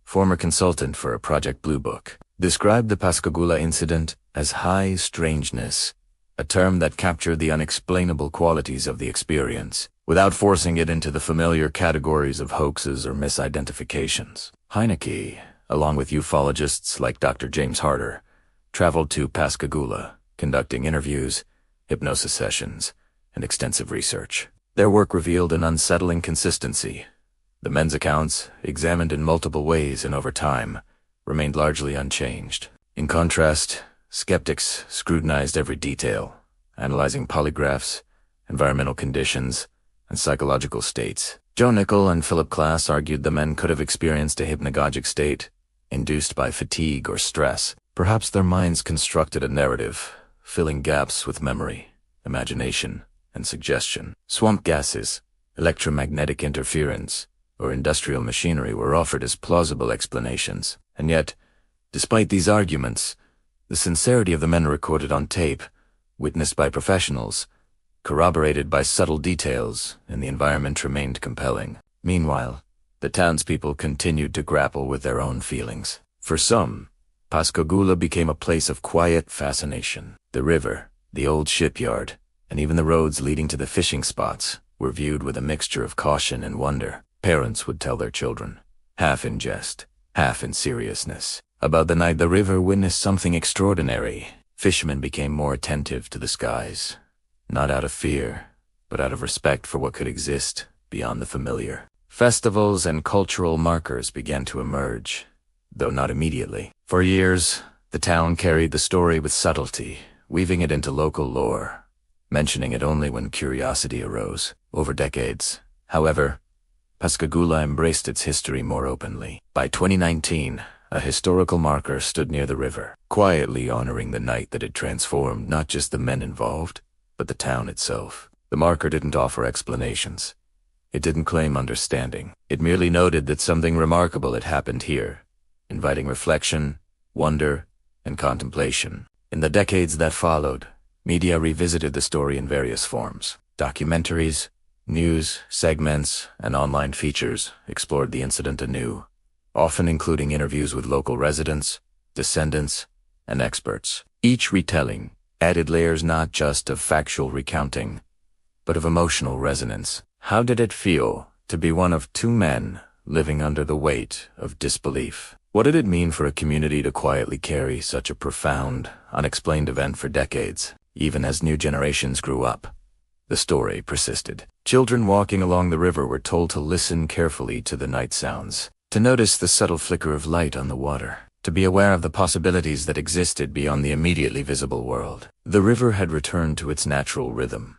former consultant for Project Blue Book, described the Pascagoula incident as high strangeness, a term that captured the unexplainable qualities of the experience, without forcing it into the familiar categories of hoaxes or misidentifications. Hinneke, along with ufologists like Dr. James Harder, traveled to Pascagoula, conducting interviews, hypnosis sessions, and extensive research. Their work revealed an unsettling consistency. The men's accounts, examined in multiple ways and over time, remained largely unchanged. In contrast, skeptics scrutinized every detail, analyzing polygraphs, environmental conditions, and psychological states. Joe Nickel and Philip Klass argued the men could have experienced a hypnagogic state, induced by fatigue or stress. Perhaps their minds constructed a narrative, filling gaps with memory, imagination, and suggestion. Swamp gases, electromagnetic interference, or industrial machinery were offered as plausible explanations. And yet, despite these arguments, the sincerity of the men recorded on tape, witnessed by professionals, corroborated by subtle details, and the environment remained compelling. Meanwhile, the townspeople continued to grapple with their own feelings. For some, Pascagoula became a place of quiet fascination. The river, the old shipyard, and even the roads leading to the fishing spots were viewed with a mixture of caution and wonder. Parents would tell their children, half in jest, half in seriousness, about the night the river witnessed something extraordinary. Fishermen became more attentive to the skies, not out of fear, but out of respect for what could exist beyond the familiar. Festivals and cultural markers began to emerge, though not immediately. For years, the town carried the story with subtlety, weaving it into local lore, mentioning it only when curiosity arose. Over decades, however, Pascagoula embraced its history more openly. By 2019, a historical marker stood near the river, quietly honoring the night that had transformed not just the men involved, but the town itself. The marker didn't offer explanations. It didn't claim understanding. It merely noted that something remarkable had happened here, inviting reflection, wonder, and contemplation. In the decades that followed, media revisited the story in various forms. Documentaries, news, segments, and online features explored the incident anew, often including interviews with local residents, descendants, and experts. Each retelling added layers not just of factual recounting, but of emotional resonance. How did it feel to be one of two men living under the weight of disbelief? What did it mean for a community to quietly carry such a profound, unexplained event for decades? Even as new generations grew up, the story persisted. Children walking along the river were told to listen carefully to the night sounds, to notice the subtle flicker of light on the water, to be aware of the possibilities that existed beyond the immediately visible world. The river had returned to its natural rhythm.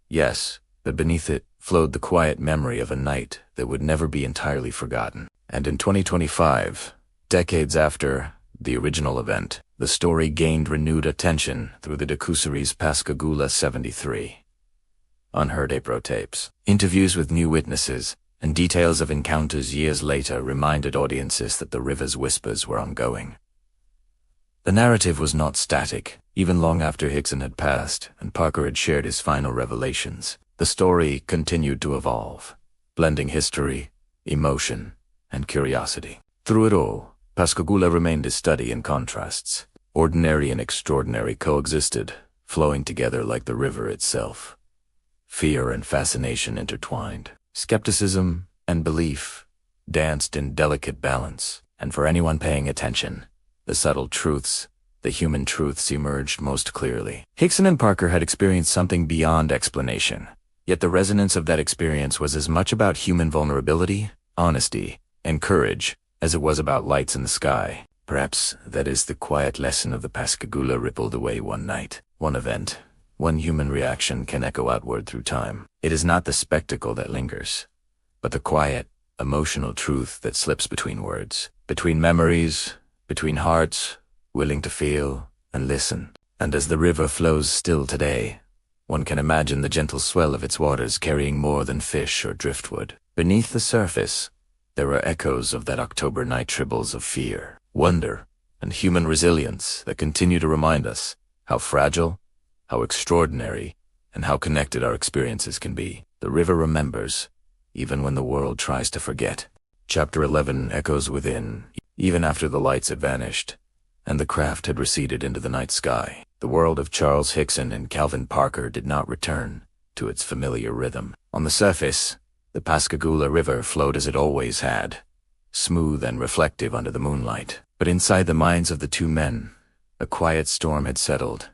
Yes, but beneath it flowed the quiet memory of a night that would never be entirely forgotten. And in 2025, decades after the original event, the story gained renewed attention through the docuseries Pascagoula 73. Unheard APRO tapes, interviews with new witnesses, and details of encounters years later reminded audiences that the river's whispers were ongoing. The narrative was not static. Even long after Hickson had passed and Parker had shared his final revelations, the story continued to evolve, blending history, emotion, and curiosity. Through it all, Pascagoula remained a study in contrasts. Ordinary and extraordinary coexisted, flowing together like the river itself. Fear and fascination intertwined. Skepticism and belief danced in delicate balance, and for anyone paying attention, the subtle truths, the human truths emerged most clearly. Hickson and Parker had experienced something beyond explanation, yet the resonance of that experience was as much about human vulnerability, honesty, and courage as it was about lights in the sky. Perhaps that is the quiet lesson of the Pascagoula rippled away one night. One event, one human reaction can echo outward through time. It is not the spectacle that lingers, but the quiet, emotional truth that slips between words, between memories, between hearts, willing to feel and listen. And as the river flows still today, one can imagine the gentle swell of its waters carrying more than fish or driftwood. Beneath the surface, there are echoes of that October night, tribbles of fear, wonder, and human resilience that continue to remind us how fragile, how extraordinary, and how connected our experiences can be. The river remembers, even when the world tries to forget. Chapter 11 echoes within, even after the lights had vanished, and the craft had receded into the night sky. The world of Charles Hickson and Calvin Parker did not return to its familiar rhythm. On the surface, the Pascagoula River flowed as it always had, smooth and reflective under the moonlight. But inside the minds of the two men, a quiet storm had settled,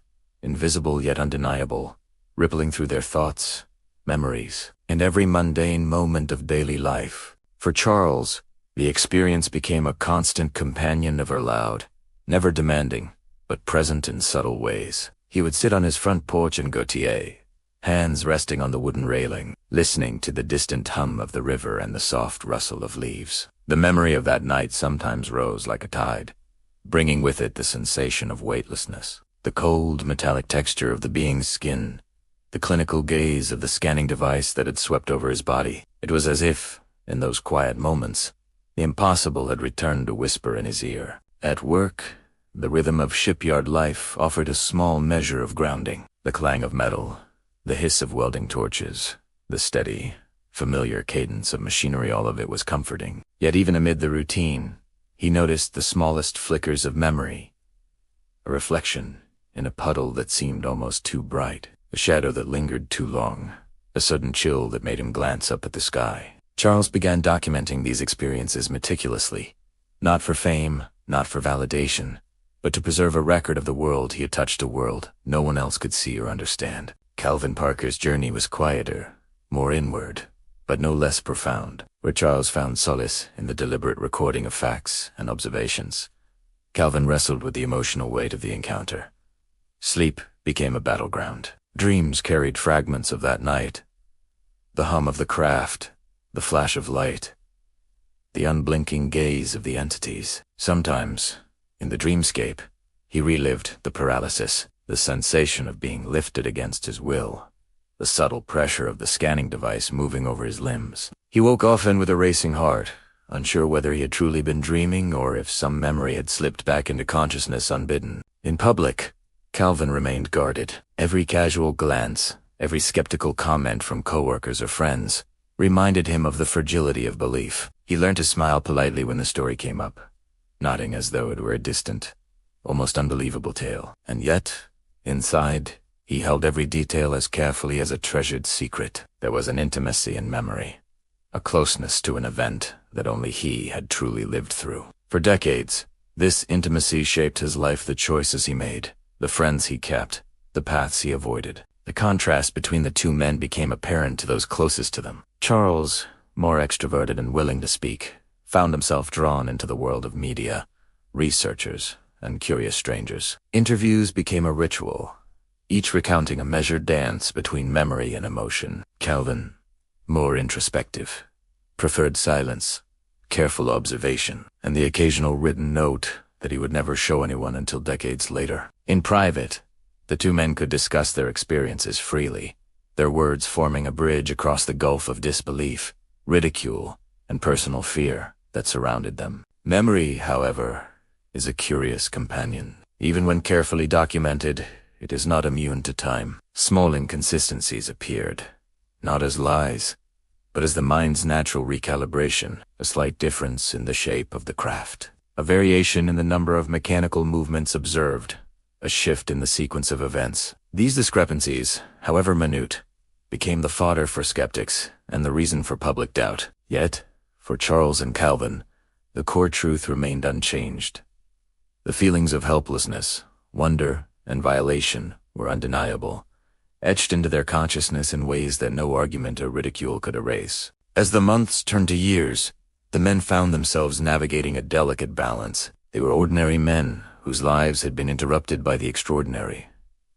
invisible yet undeniable, rippling through their thoughts, memories, and every mundane moment of daily life. For Charles, the experience became a constant companion, never loud, never demanding, but present in subtle ways. He would sit on his front porch in Gautier, hands resting on the wooden railing, listening to the distant hum of the river and the soft rustle of leaves. The memory of that night sometimes rose like a tide, bringing with it the sensation of weightlessness, the cold, metallic texture of the being's skin, the clinical gaze of the scanning device that had swept over his body. It was as if, in those quiet moments, the impossible had returned to whisper in his ear. At work, the rhythm of shipyard life offered a small measure of grounding. The clang of metal, the hiss of welding torches, the steady, familiar cadence of machinery, all of it was comforting. Yet even amid the routine, he noticed the smallest flickers of memory, a reflection in a puddle that seemed almost too bright, a shadow that lingered too long, a sudden chill that made him glance up at the sky. Charles began documenting these experiences meticulously, not for fame, not for validation, but to preserve a record of the world he had touched, a world no one else could see or understand. Calvin Parker's journey was quieter, more inward, but no less profound. Where Charles found solace in the deliberate recording of facts and observations, Calvin wrestled with the emotional weight of the encounter. Sleep became a battleground. Dreams carried fragments of that night, the hum of the craft, the flash of light, the unblinking gaze of the entities. Sometimes, in the dreamscape, he relived the paralysis, the sensation of being lifted against his will, the subtle pressure of the scanning device moving over his limbs. He woke often with a racing heart, unsure whether he had truly been dreaming or if some memory had slipped back into consciousness unbidden. In public, Calvin remained guarded. Every casual glance, every skeptical comment from coworkers or friends, reminded him of the fragility of belief. He learned to smile politely when the story came up, nodding as though it were a distant, almost unbelievable tale. And yet, inside, he held every detail as carefully as a treasured secret. There was an intimacy in memory, a closeness to an event that only he had truly lived through. For decades, this intimacy shaped his life, the choices he made, the friends he kept, the paths he avoided. The contrast between the two men became apparent to those closest to them. Charles, more extroverted and willing to speak, found himself drawn into the world of media, researchers, and curious strangers. Interviews became a ritual, each recounting a measured dance between memory and emotion. Calvin, more introspective, preferred silence, careful observation, and the occasional written note that he would never show anyone until decades later. In private, the two men could discuss their experiences freely, their words forming a bridge across the gulf of disbelief, ridicule, and personal fear that surrounded them. Memory, however, is a curious companion. Even when carefully documented, it is not immune to time. Small inconsistencies appeared, not as lies, but as the mind's natural recalibration, a slight difference in the shape of the craft, a variation in the number of mechanical movements observed, a shift in the sequence of events. These discrepancies, however minute, became the fodder for skeptics, and the reason for public doubt. Yet, for Charles and Calvin, the core truth remained unchanged. The feelings of helplessness, wonder, and violation were undeniable, etched into their consciousness in ways that no argument or ridicule could erase. As the months turned to years, the men found themselves navigating a delicate balance. They were ordinary men whose lives had been interrupted by the extraordinary,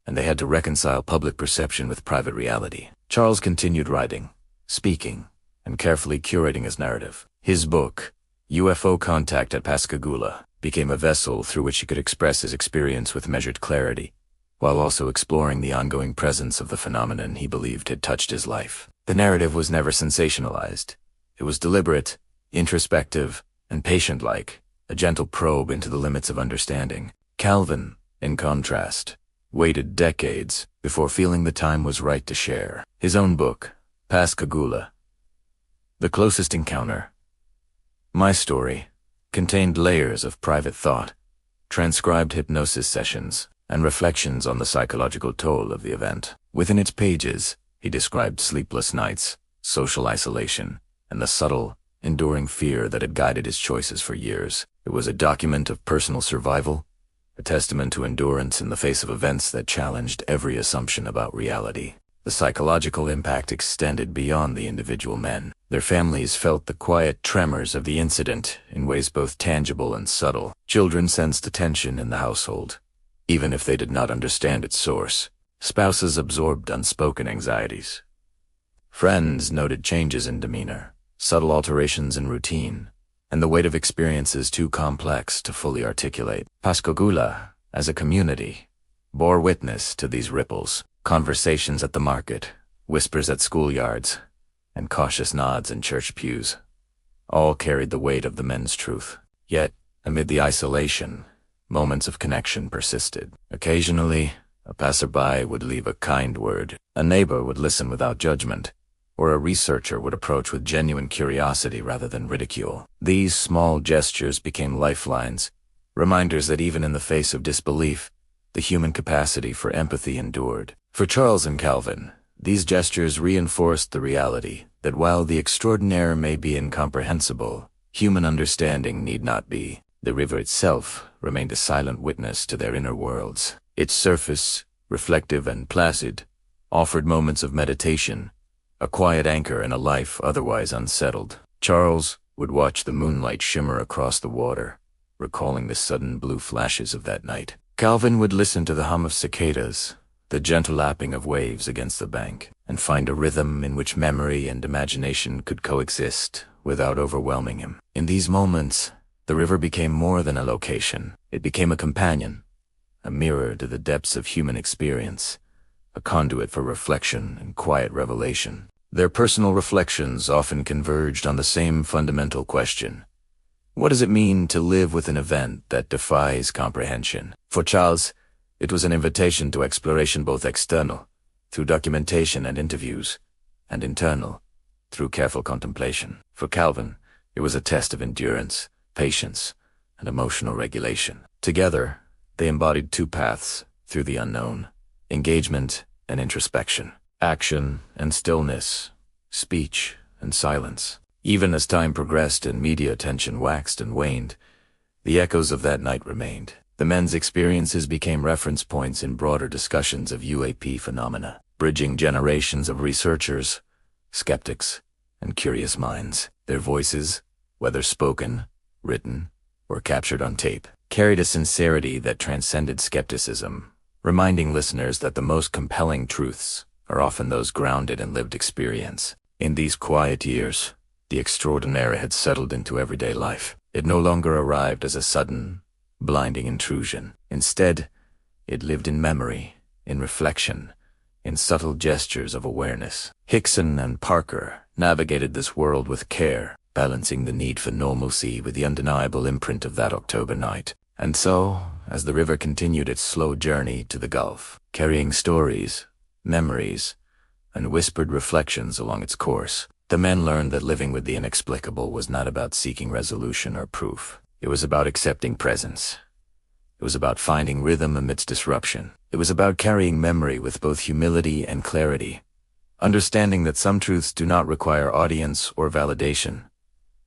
and they had to reconcile public perception with private reality. Charles continued writing, speaking, and carefully curating his narrative. His book, UFO Contact at Pascagoula, became a vessel through which he could express his experience with measured clarity, while also exploring the ongoing presence of the phenomenon he believed had touched his life. The narrative was never sensationalized. It was deliberate, introspective, and patient-like, a gentle probe into the limits of understanding. Calvin, in contrast, waited decades before feeling the time was right to share. His own book, Pascagoula, The Closest Encounter, My Story, contained layers of private thought, transcribed hypnosis sessions, and reflections on the psychological toll of the event. Within its pages, he described sleepless nights, social isolation, and the subtle, enduring fear that had guided his choices for years. It was a document of personal survival, a testament to endurance in the face of events that challenged every assumption about reality. The psychological impact extended beyond the individual men. Their families felt the quiet tremors of the incident in ways both tangible and subtle. Children sensed a tension in the household, even if they did not understand its source. Spouses absorbed unspoken anxieties. Friends noted changes in demeanor, subtle alterations in routine, and the weight of experiences too complex to fully articulate. Pascagoula, as a community, bore witness to these ripples. Conversations at the market, whispers at schoolyards, and cautious nods in church pews, all carried the weight of the men's truth. Yet, amid the isolation, moments of connection persisted. Occasionally, a passerby would leave a kind word, a neighbor would listen without judgment, or a researcher would approach with genuine curiosity rather than ridicule. These small gestures became lifelines, reminders that even in the face of disbelief, the human capacity for empathy endured. For Charles and Calvin, these gestures reinforced the reality that while the extraordinary may be incomprehensible, human understanding need not be. The river itself remained a silent witness to their inner worlds. Its surface, reflective and placid, offered moments of meditation, a quiet anchor in a life otherwise unsettled. Charles would watch the moonlight shimmer across the water, recalling the sudden blue flashes of that night. Calvin would listen to the hum of cicadas, the gentle lapping of waves against the bank, and find a rhythm in which memory and imagination could coexist without overwhelming him. In these moments, the river became more than a location. It became a companion, a mirror to the depths of human experience, a conduit for reflection and quiet revelation. Their personal reflections often converged on the same fundamental question: what does it mean to live with an event that defies comprehension? For Charles, it was an invitation to exploration, both external, through documentation and interviews, and internal, through careful contemplation. For Calvin, it was a test of endurance, patience, and emotional regulation. Together, they embodied two paths through the unknown: engagement and introspection, action and stillness, speech and silence. Even as time progressed and media attention waxed and waned, the echoes of that night remained. The men's experiences became reference points in broader discussions of UAP phenomena, bridging generations of researchers, skeptics, and curious minds. Their voices, whether spoken, written, or captured on tape, carried a sincerity that transcended skepticism, reminding listeners that the most compelling truths are often those grounded in lived experience. In these quiet years, the extraordinary had settled into everyday life. It no longer arrived as a sudden, blinding intrusion. Instead, it lived in memory, in reflection, in subtle gestures of awareness. Hickson and Parker navigated this world with care, balancing the need for normalcy with the undeniable imprint of that October night. And so, as the river continued its slow journey to the Gulf, carrying stories, memories, and whispered reflections along its course, the men learned that living with the inexplicable was not about seeking resolution or proof. It was about accepting presence. It was about finding rhythm amidst disruption. It was about carrying memory with both humility and clarity, understanding that some truths do not require audience or validation.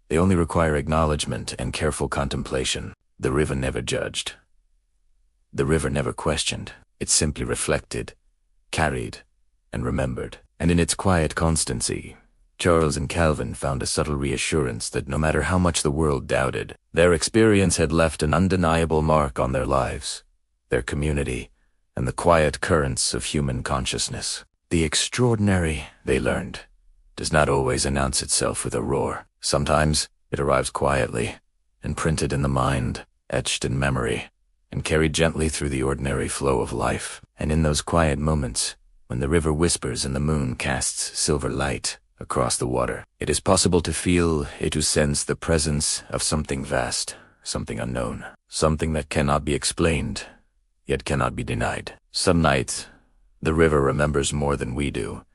They only require acknowledgement and careful contemplation. The river never judged. The river never questioned. It simply reflected, carried, and remembered. And in its quiet constancy, Charles and Calvin found a subtle reassurance that no matter how much the world doubted, their experience had left an undeniable mark on their lives, their community, and the quiet currents of human consciousness. The extraordinary, they learned, does not always announce itself with a roar. Sometimes it arrives quietly, imprinted in the mind, etched in memory, and carried gently through the ordinary flow of life. And in those quiet moments, when the river whispers and the moon casts silver light across the water, it is possible to feel, to sense the presence of something vast, something unknown, something that cannot be explained, yet cannot be denied. Some nights, the river remembers more than we do,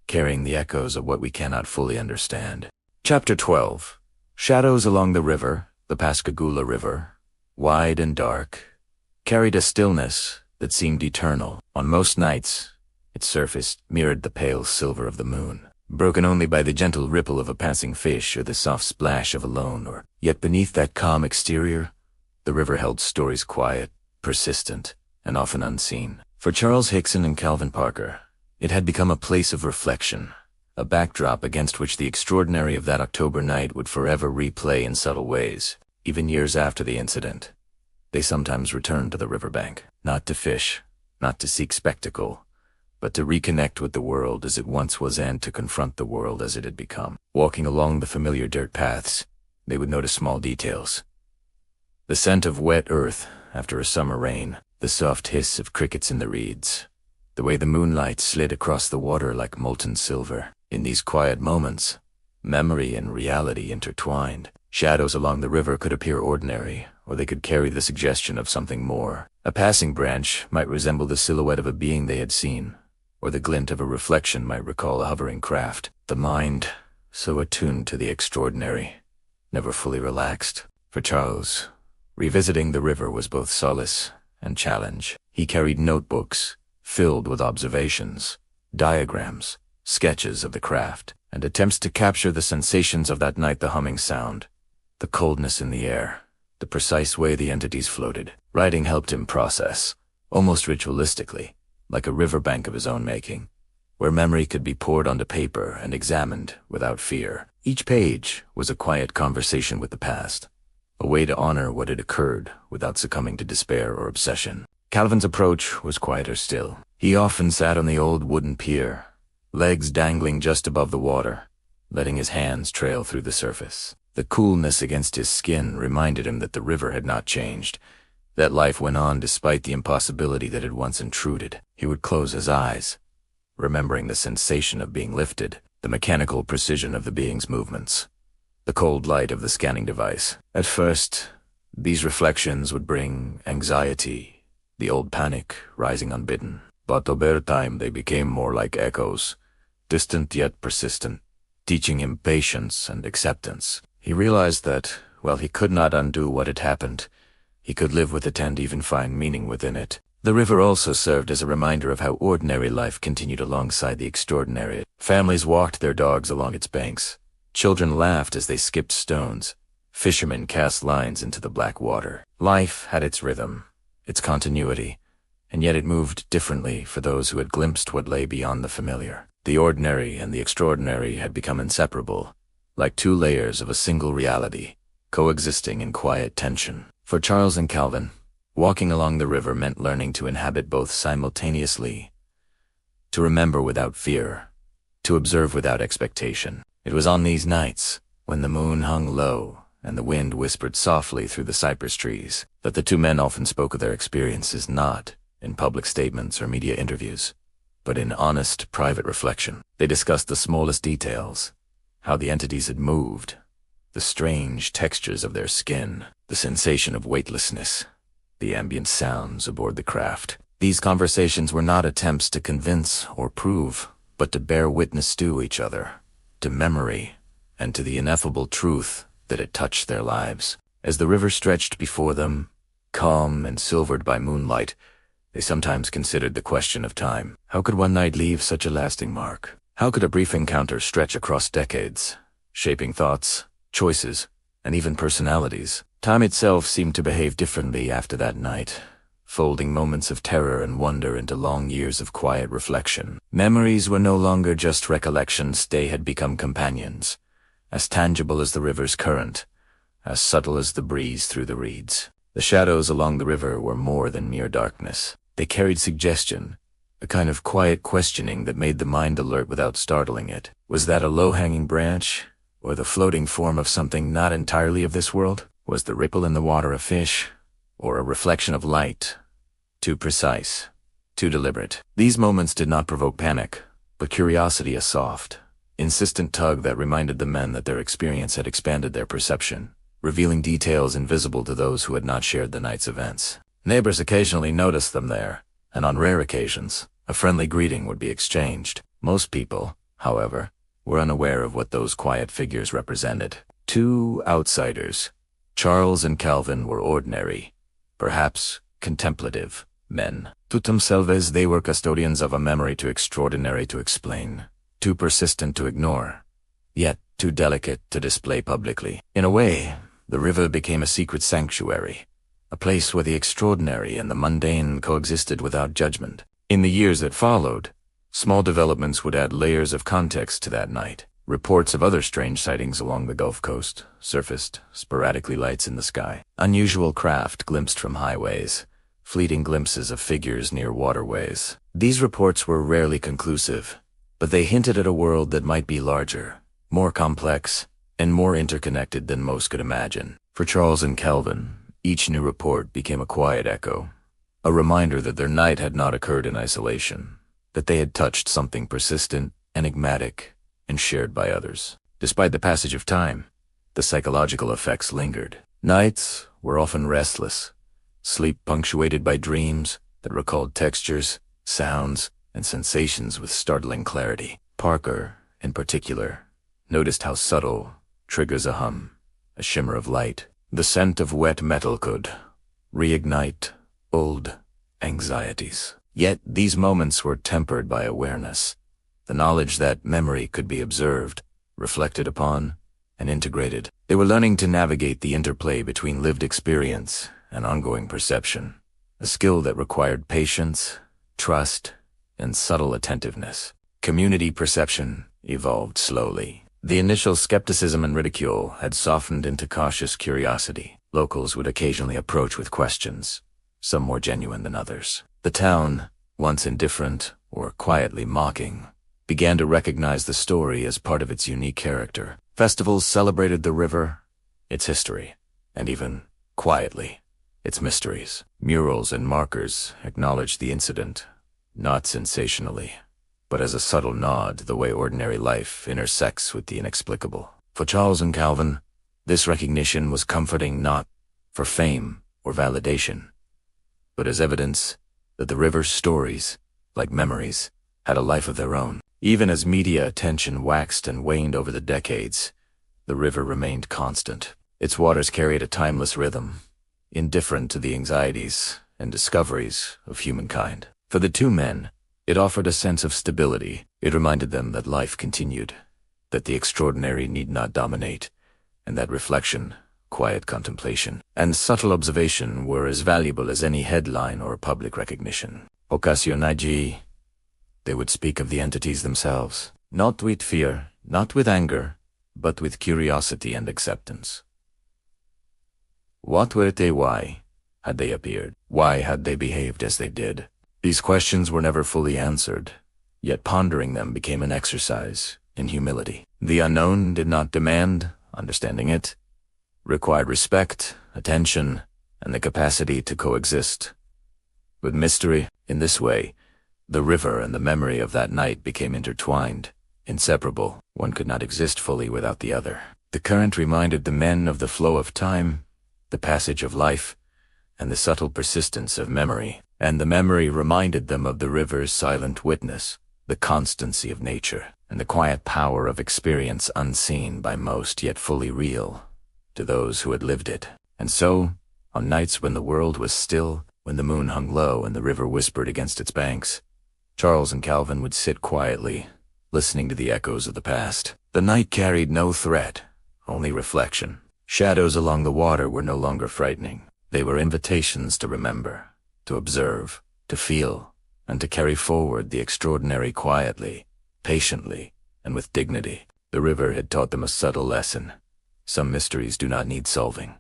carrying the echoes of what we cannot fully understand. Chapter 12. Shadows along the river, the Pascagoula River, wide and dark, carried a stillness that seemed eternal. On most nights, its surface mirrored the pale silver of the moon, broken only by the gentle ripple of a passing fish or the soft splash of a lone oar. Yet beneath that calm exterior, the river held stories quiet, persistent, and often unseen. For Charles Hickson and Calvin Parker, it had become a place of reflection, a backdrop against which the extraordinary of that October night would forever replay in subtle ways. Even years after the incident, they sometimes returned to the riverbank, not to fish, not to seek spectacle, but to reconnect with the world as it once was and to confront the world as it had become. Walking along the familiar dirt paths, they would notice small details. The scent of wet earth after a summer rain, the soft hiss of crickets in the reeds, the way the moonlight slid across the water like molten silver. In these quiet moments, memory and reality intertwined. Shadows along the river could appear ordinary, or they could carry the suggestion of something more. A passing branch might resemble the silhouette of a being they had seen, or the glint of a reflection might recall a hovering craft. The mind, so attuned to the extraordinary, never fully relaxed. For Charles, revisiting the river was both solace and challenge. He carried notebooks filled with observations, diagrams, sketches of the craft, and attempts to capture the sensations of that night. The humming sound, the coldness in the air, the precise way the entities floated. Writing helped him process, almost ritualistically, like a riverbank of his own making, where memory could be poured onto paper and examined without fear. Each page was a quiet conversation with the past, a way to honor what had occurred without succumbing to despair or obsession. Calvin's approach was quieter still. He often sat on the old wooden pier, legs dangling just above the water, letting his hands trail through the surface. The coolness against his skin reminded him that the river had not changed, that life went on despite the impossibility that had once intruded. He would close his eyes, remembering the sensation of being lifted, the mechanical precision of the being's movements, the cold light of the scanning device. At first, these reflections would bring anxiety, the old panic rising unbidden. But over time they became more like echoes, distant yet persistent, teaching him patience and acceptance. He realized that, while he could not undo what had happened, he could live with it and even find meaning within it. The river also served as a reminder of how ordinary life continued alongside the extraordinary. Families walked their dogs along its banks. Children laughed as they skipped stones. Fishermen cast lines into the black water. Life had its rhythm, its continuity, and yet it moved differently for those who had glimpsed what lay beyond the familiar. The ordinary and the extraordinary had become inseparable, like two layers of a single reality, coexisting in quiet tension. For Charles and Calvin, walking along the river meant learning to inhabit both simultaneously, to remember without fear, to observe without expectation. It was on these nights, when the moon hung low and the wind whispered softly through the cypress trees, that the two men often spoke of their experiences, not in public statements or media interviews, but in honest, private reflection. They discussed the smallest details, how the entities had moved, the strange textures of their skin, the sensation of weightlessness, the ambient sounds aboard the craft. These conversations were not attempts to convince or prove, but to bear witness to each other, to memory, and to the ineffable truth that had touched their lives. As the river stretched before them, calm and silvered by moonlight, they sometimes considered the question of time. How could one night leave such a lasting mark? How could a brief encounter stretch across decades, shaping thoughts, choices, and even personalities? Time itself seemed to behave differently after that night, folding moments of terror and wonder into long years of quiet reflection. Memories were no longer just recollections, they had become companions, as tangible as the river's current, as subtle as the breeze through the reeds. The shadows along the river were more than mere darkness. They carried suggestion, a kind of quiet questioning that made the mind alert without startling it. Was that a low-hanging branch, or the floating form of something not entirely of this world? Was the ripple in the water a fish, or a reflection of light? Too precise, too deliberate. These moments did not provoke panic, but curiosity, a soft, insistent tug that reminded the men that their experience had expanded their perception, revealing details invisible to those who had not shared the night's events. Neighbors occasionally noticed them there, and on rare occasions, a friendly greeting would be exchanged. Most people, however, were unaware of what those quiet figures represented. Two outsiders, Charles and Calvin, were ordinary, perhaps contemplative, men. To themselves they were custodians of a memory too extraordinary to explain, too persistent to ignore, yet too delicate to display publicly. In a way, the river became a secret sanctuary, a place where the extraordinary and the mundane coexisted without judgment. In the years that followed, small developments would add layers of context to that night. Reports of other strange sightings along the Gulf Coast surfaced, sporadically lights in the sky, unusual craft glimpsed from highways, fleeting glimpses of figures near waterways. These reports were rarely conclusive, but they hinted at a world that might be larger, more complex, and more interconnected than most could imagine. For Charles and Calvin, each new report became a quiet echo, a reminder that their night had not occurred in isolation, that they had touched something persistent, enigmatic, and shared by others. Despite the passage of time, the psychological effects lingered. Nights were often restless, sleep punctuated by dreams that recalled textures, sounds, and sensations with startling clarity. Parker, in particular, noticed how subtle triggers a hum, a shimmer of light, the scent of wet metal could reignite old anxieties. Yet these moments were tempered by awareness, the knowledge that memory could be observed, reflected upon, and integrated. They were learning to navigate the interplay between lived experience and ongoing perception, a skill that required patience, trust, and subtle attentiveness. Community perception evolved slowly. The initial skepticism and ridicule had softened into cautious curiosity. Locals would occasionally approach with questions, some more genuine than others. The town, once indifferent or quietly mocking, began to recognize the story as part of its unique character. Festivals celebrated the river, its history, and even, quietly, its mysteries. Murals and markers acknowledged the incident, not sensationally, but as a subtle nod to the way ordinary life intersects with the inexplicable. For Charles and Calvin, this recognition was comforting, not for fame or validation, but as evidence that the river's stories, like memories, had a life of their own. Even as media attention waxed and waned over the decades, the river remained constant. Its waters carried a timeless rhythm, indifferent to the anxieties and discoveries of humankind. For the two men, it offered a sense of stability. It reminded them that life continued, that the extraordinary need not dominate, and that reflection, quiet contemplation, and subtle observation were as valuable as any headline or public recognition. Occasionally, they would speak of the entities themselves, not with fear, not with anger, but with curiosity and acceptance. What were they? Why had they appeared? Why had they behaved as they did? These questions were never fully answered, yet pondering them became an exercise in humility. The unknown did not demand understanding it, required respect, attention, and the capacity to coexist with mystery. In this way, the river and the memory of that night became intertwined, inseparable. One could not exist fully without the other. The current reminded the men of the flow of time, the passage of life, and the subtle persistence of memory. And the memory reminded them of the river's silent witness, the constancy of nature, and the quiet power of experience unseen by most yet fully real to those who had lived it. And so, on nights when the world was still, when the moon hung low and the river whispered against its banks, Charles and Calvin would sit quietly, listening to the echoes of the past. The night carried no threat, only reflection. Shadows along the water were no longer frightening. They were invitations to remember, to observe, to feel, and to carry forward the extraordinary quietly, patiently, and with dignity. The river had taught them a subtle lesson. Some mysteries do not need solving.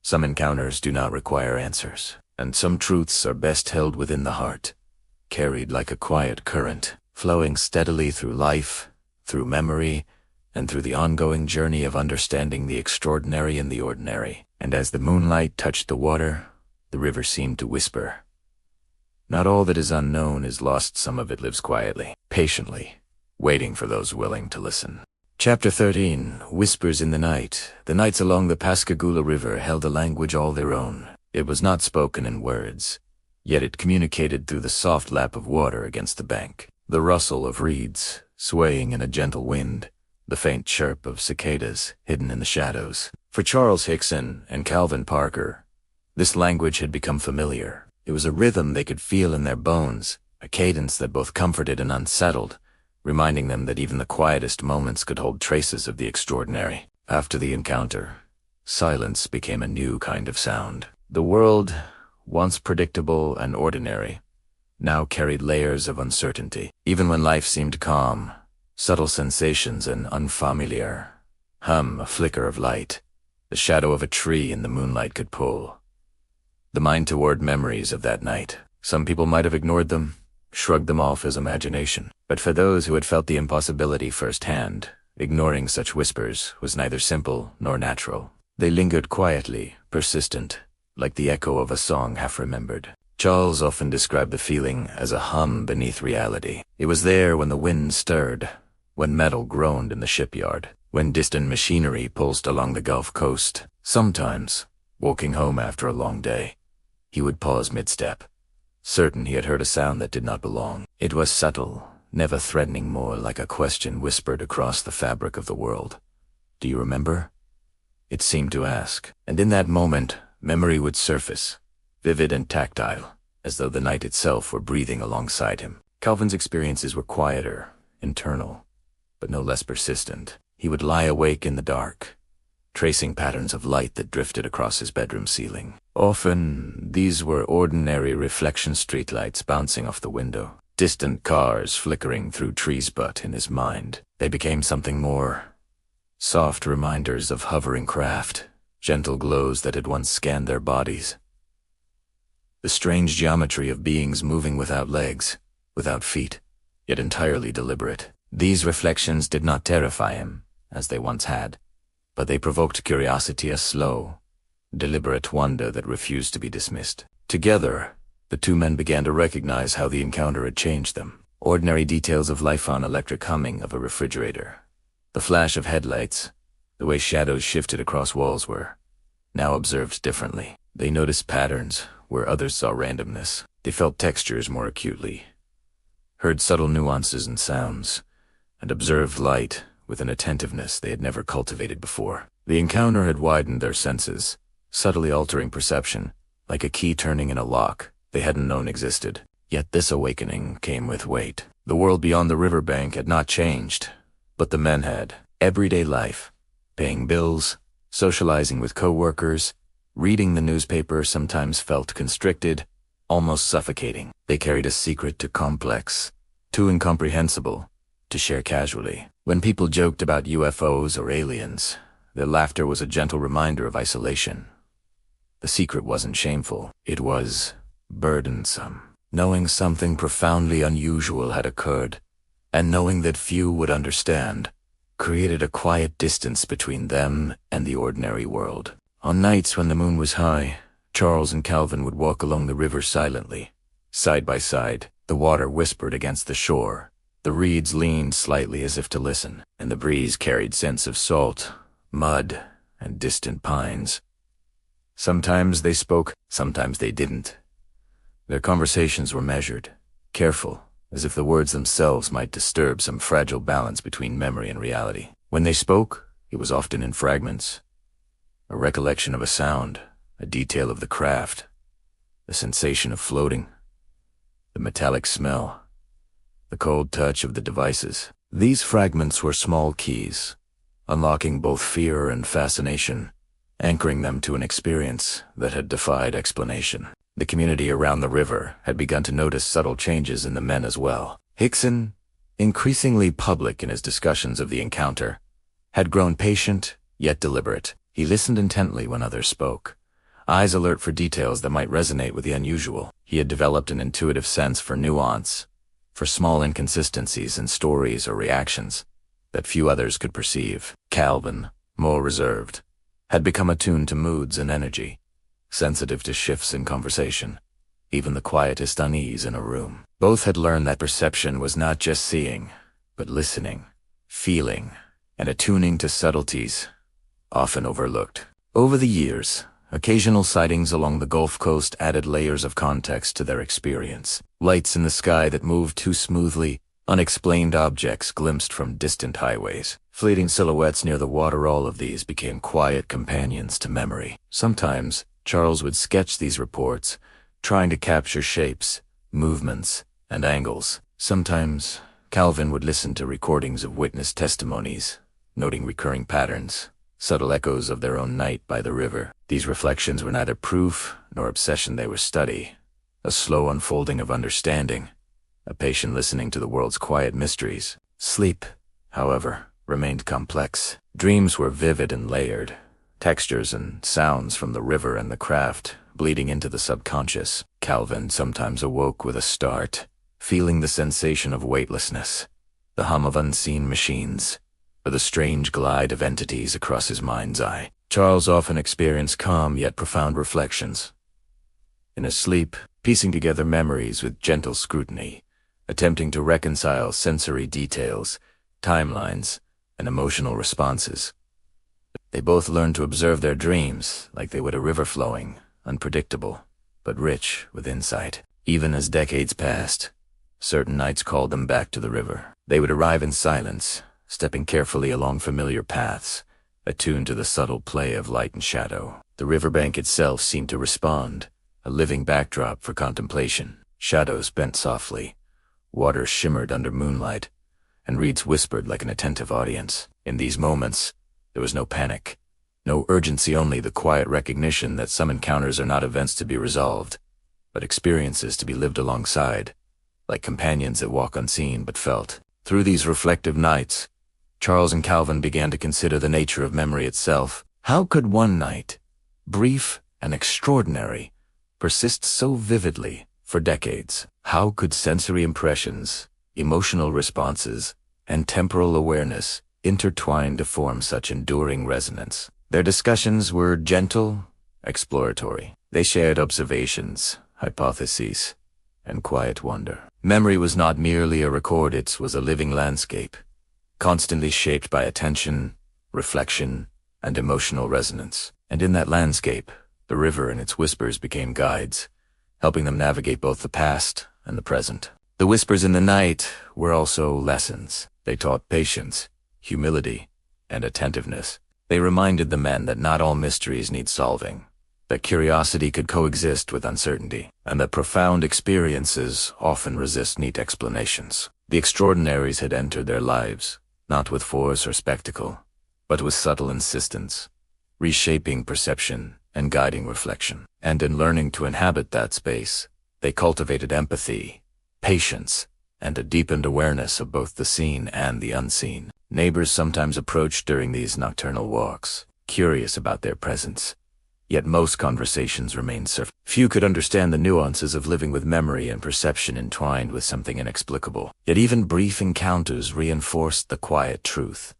Some encounters do not require answers. And some truths are best held within the heart, carried like a quiet current, flowing steadily through life, through memory, and through the ongoing journey of understanding the extraordinary in the ordinary. And as the moonlight touched the water, the river seemed to whisper, "Not all that is unknown is lost, some of it lives quietly, patiently, waiting for those willing to listen." Chapter 13, Whispers in the Night. The nights along the Pascagoula River held a language all their own. It was not spoken in words, yet it communicated through the soft lap of water against the bank, the rustle of reeds swaying in a gentle wind, the faint chirp of cicadas hidden in the shadows. For Charles Hickson and Calvin Parker, this language had become familiar. It was a rhythm they could feel in their bones, a cadence that both comforted and unsettled, reminding them that even the quietest moments could hold traces of the extraordinary. After the encounter, silence became a new kind of sound. The world, once predictable and ordinary, now carried layers of uncertainty. Even when life seemed calm, subtle sensations and unfamiliar hum, a flicker of light, the shadow of a tree in the moonlight could pull the mind toward memories of that night. Some people might have ignored them, shrugged them off as imagination. But for those who had felt the impossibility firsthand, ignoring such whispers was neither simple nor natural. They lingered quietly, persistent, like the echo of a song half-remembered. Charles often described the feeling as a hum beneath reality. It was there when the wind stirred, when metal groaned in the shipyard, when distant machinery pulsed along the Gulf Coast. Sometimes, walking home after a long day, he would pause mid-step, certain he had heard a sound that did not belong. It was subtle, never threatening, more like a question whispered across the fabric of the world. "Do you remember?" It seemed to ask, and in that moment, memory would surface, vivid and tactile, as though the night itself were breathing alongside him. Calvin's experiences were quieter, internal, but no less persistent. He would lie awake in the dark, tracing patterns of light that drifted across his bedroom ceiling. Often, these were ordinary reflection streetlights bouncing off the window, distant cars flickering through trees, but in his mind, they became something more. Soft reminders of hovering craft, gentle glows that had once scanned their bodies. The strange geometry of beings moving without legs, without feet, yet entirely deliberate. These reflections did not terrify him, as they once had, but they provoked curiosity, a slow, deliberate wonder that refused to be dismissed. Together, the two men began to recognize how the encounter had changed them. Ordinary details of life, on electric humming of a refrigerator, the flash of headlights, the way shadows shifted across walls were now observed differently. They noticed patterns where others saw randomness. They felt textures more acutely, heard subtle nuances and sounds, and observed light with an attentiveness they had never cultivated before. The encounter had widened their senses, subtly altering perception, like a key turning in a lock they hadn't known existed. Yet this awakening came with weight. The world beyond the riverbank had not changed, but the men had. Everyday life, paying bills, socializing with co-workers, reading the newspaper sometimes felt constricted, almost suffocating. They carried a secret too complex, too incomprehensible, to share casually. When people joked about UFOs or aliens, their laughter was a gentle reminder of isolation. The secret wasn't shameful, it was burdensome. Knowing something profoundly unusual had occurred, and knowing that few would understand, created a quiet distance between them and the ordinary world. On nights when the moon was high, Charles and Calvin would walk along the river silently, side by side. The water whispered against the shore, the reeds leaned slightly as if to listen, and the breeze carried scents of salt, mud, and distant pines. Sometimes they spoke, sometimes they didn't. Their conversations were measured, careful, as if the words themselves might disturb some fragile balance between memory and reality. When they spoke, it was often in fragments. A recollection of a sound, a detail of the craft, the sensation of floating, the metallic smell, the cold touch of the devices. These fragments were small keys, unlocking both fear and fascination, anchoring them to an experience that had defied explanation. The community around the river had begun to notice subtle changes in the men as well. Hickson, increasingly public in his discussions of the encounter, had grown patient yet deliberate. He listened intently when others spoke, eyes alert for details that might resonate with the unusual. He had developed an intuitive sense for nuance, for small inconsistencies in stories or reactions that few others could perceive. Calvin, more reserved, had become attuned to moods and energy, sensitive to shifts in conversation, even the quietest unease in a room. Both had learned that perception was not just seeing, but listening, feeling, and attuning to subtleties often overlooked. Over the years, occasional sightings along the Gulf Coast added layers of context to their experience. Lights in the sky that moved too smoothly, unexplained objects glimpsed from distant highways, fleeting silhouettes near the water. All of these became quiet companions to memory. Sometimes, Charles would sketch these reports, trying to capture shapes, movements, and angles. Sometimes, Calvin would listen to recordings of witness testimonies, noting recurring patterns, subtle echoes of their own night by the river. These reflections were neither proof nor obsession, they were study, a slow unfolding of understanding, a patient listening to the world's quiet mysteries. Sleep, however, remained complex. Dreams were vivid and layered, textures and sounds from the river and the craft bleeding into the subconscious. Calvin sometimes awoke with a start, feeling the sensation of weightlessness, the hum of unseen machines, or the strange glide of entities across his mind's eye. Charles often experienced calm yet profound reflections. In his sleep, piecing together memories with gentle scrutiny, attempting to reconcile sensory details, timelines, and emotional responses. They both learned to observe their dreams like they would a river flowing, unpredictable, but rich with insight. Even as decades passed, certain nights called them back to the river. They would arrive in silence, stepping carefully along familiar paths, attuned to the subtle play of light and shadow. The riverbank itself seemed to respond, a living backdrop for contemplation. Shadows bent softly, water shimmered under moonlight, and reeds whispered like an attentive audience. In these moments, there was no panic, no urgency, only the quiet recognition that some encounters are not events to be resolved, but experiences to be lived alongside, like companions that walk unseen but felt. Through these reflective nights, Charles and Calvin began to consider the nature of memory itself. How could one night, brief and extraordinary, persist so vividly for decades? How could sensory impressions, emotional responses, and temporal awareness intertwine to form such enduring resonance? Their discussions were gentle, exploratory. They shared observations, hypotheses, and quiet wonder. Memory was not merely a record, it was a living landscape, constantly shaped by attention, reflection, and emotional resonance. And in that landscape, the river and its whispers became guides, helping them navigate both the past and the present. The whispers in the night were also lessons. They taught patience, humility, and attentiveness. They reminded the men that not all mysteries need solving, that curiosity could coexist with uncertainty, and that profound experiences often resist neat explanations. The extraordinaries had entered their lives, not with force or spectacle, but with subtle insistence, reshaping perception and guiding reflection. And in learning to inhabit that space, they cultivated empathy, patience, and a deepened awareness of both the seen and the unseen. Neighbors sometimes approached during these nocturnal walks, curious about their presence, yet most conversations remained surface. Few could understand the nuances of living with memory and perception entwined with something inexplicable. Yet even brief encounters reinforced the quiet truth.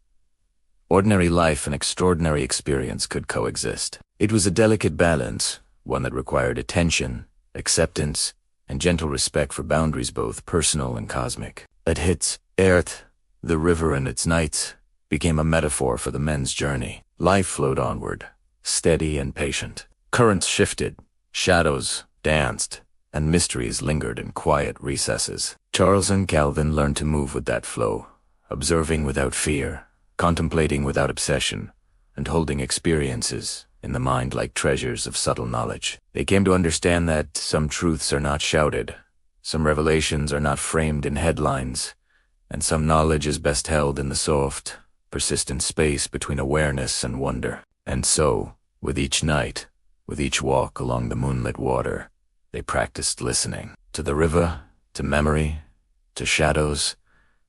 Ordinary life and extraordinary experience could coexist. It was a delicate balance, one that required attention, acceptance, and gentle respect for boundaries both personal and cosmic. At Hitz, Earth, the river and its nights became a metaphor for the men's journey. Life flowed onward, steady and patient. Currents shifted, shadows danced, and mysteries lingered in quiet recesses. Charles and Calvin learned to move with that flow, observing without fear, contemplating without obsession, and holding experiences in the mind like treasures of subtle knowledge. They came to understand that some truths are not shouted, some revelations are not framed in headlines, and some knowledge is best held in the soft, persistent space between awareness and wonder. And so, with each night, with each walk along the moonlit water, they practiced listening. To the river, to memory, to shadows,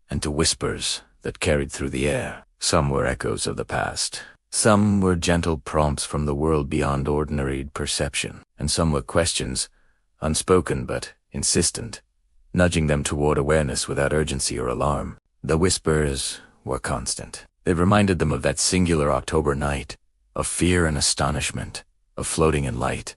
and to whispers that carried through the air. Some were echoes of the past. Some were gentle prompts from the world beyond ordinary perception. And some were questions, unspoken but insistent, nudging them toward awareness without urgency or alarm. The whispers were constant. They reminded them of that singular October night, of fear and astonishment, of floating in light,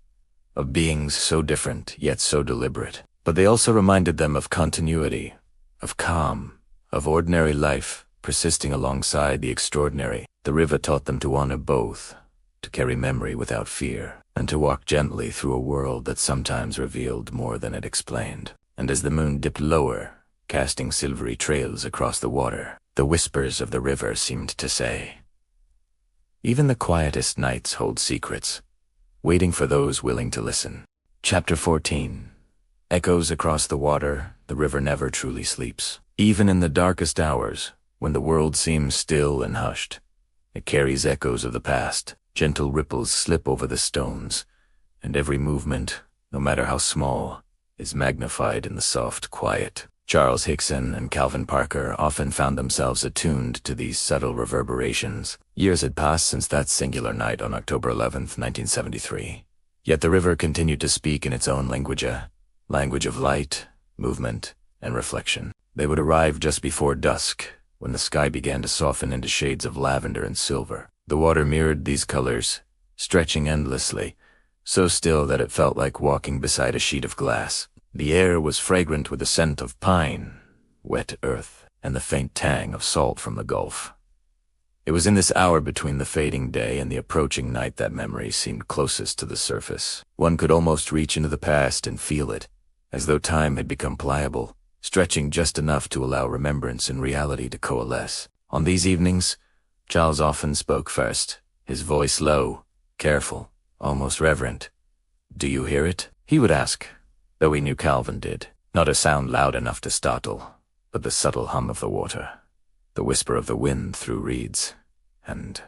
of beings so different yet so deliberate. But they also reminded them of continuity, of calm, of ordinary life persisting alongside the extraordinary. The river taught them to honor both, to carry memory without fear, and to walk gently through a world that sometimes revealed more than it explained. And as the moon dipped lower, casting silvery trails across the water, the whispers of the river seemed to say, "Even the quietest nights hold secrets, waiting for those willing to listen." Chapter 14. Echoes across the water, the river never truly sleeps. Even in the darkest hours, when the world seems still and hushed, it carries echoes of the past. Gentle ripples slip over the stones, and every movement, no matter how small, is magnified in the soft quiet. Charles Hickson and Calvin Parker often found themselves attuned to these subtle reverberations. Years had passed since that singular night on October 11th, 1973. Yet the river continued to speak in its own language, a language of light, movement, and reflection. They would arrive just before dusk, when the sky began to soften into shades of lavender and silver. The water mirrored these colors, stretching endlessly, so still that it felt like walking beside a sheet of glass. The air was fragrant with the scent of pine, wet earth, and the faint tang of salt from the Gulf. It was in this hour between the fading day and the approaching night that memory seemed closest to the surface. One could almost reach into the past and feel it, as though time had become pliable, stretching just enough to allow remembrance and reality to coalesce. On these evenings, Charles often spoke first, his voice low, careful, almost reverent. "Do you hear it?" he would ask, though he knew Calvin did. Not a sound loud enough to startle, but the subtle hum of the water, the whisper of the wind through reeds, and,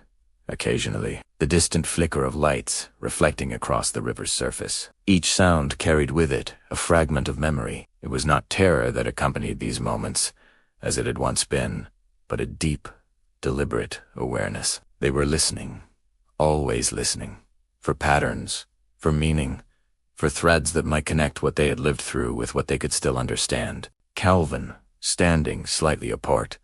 occasionally, the distant flicker of lights reflecting across the river's surface. Each sound carried with it a fragment of memory. It was not terror that accompanied these moments, as it had once been, but a deep, deliberate awareness. They were listening, always listening, for patterns, for meaning, for threads that might connect what they had lived through with what they could still understand. Calvin, standing slightly apart,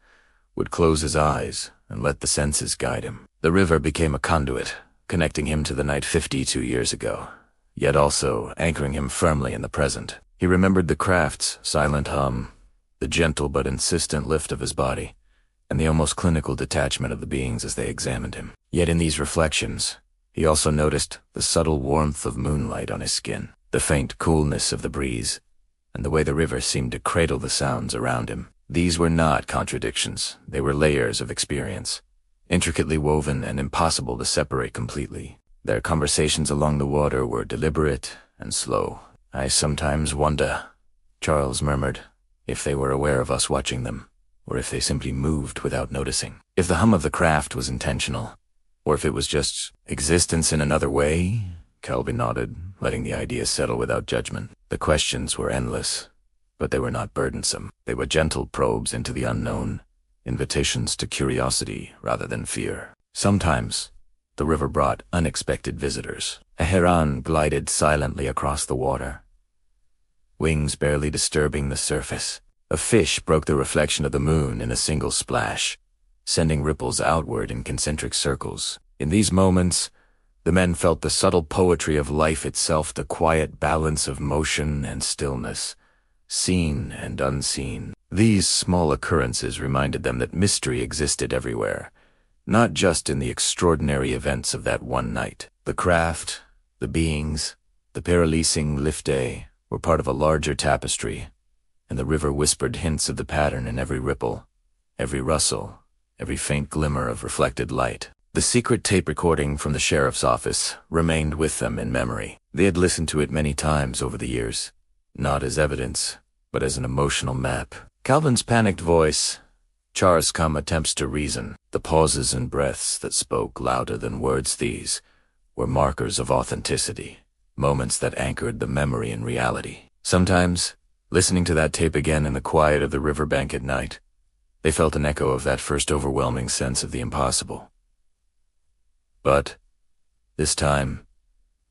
would close his eyes and let the senses guide him. The river became a conduit, connecting him to the night 52 years ago, yet also anchoring him firmly in the present. He remembered the craft's silent hum, the gentle but insistent lift of his body, and the almost clinical detachment of the beings as they examined him. Yet in these reflections, he also noticed the subtle warmth of moonlight on his skin, the faint coolness of the breeze, and the way the river seemed to cradle the sounds around him. These were not contradictions, they were layers of experience, intricately woven and impossible to separate completely. Their conversations along the water were deliberate and slow. "I sometimes wonder," Charles murmured, "if they were aware of us watching them, or if they simply moved without noticing. If the hum of the craft was intentional, or if it was just existence in another way." Calvin nodded, letting the idea settle without judgment. The questions were endless, but they were not burdensome. They were gentle probes into the unknown, invitations to curiosity rather than fear. Sometimes, the river brought unexpected visitors. A heron glided silently across the water, wings barely disturbing the surface. A fish broke the reflection of the moon in a single splash, sending ripples outward in concentric circles. In these moments, the men felt the subtle poetry of life itself, the quiet balance of motion and stillness, seen and unseen. These small occurrences reminded them that mystery existed everywhere, not just in the extraordinary events of that one night. The craft, the beings, the paralysing lifte were part of a larger tapestry, and the river whispered hints of the pattern in every ripple, every rustle, every faint glimmer of reflected light. The secret tape recording from the sheriff's office remained with them in memory. They had listened to it many times over the years, not as evidence, but as an emotional map. Calvin's panicked voice, Char's come attempts to reason. The pauses and breaths that spoke louder than words, these were markers of authenticity, moments that anchored the memory in reality. Sometimes, listening to that tape again in the quiet of the riverbank at night, they felt an echo of that first overwhelming sense of the impossible. But this time,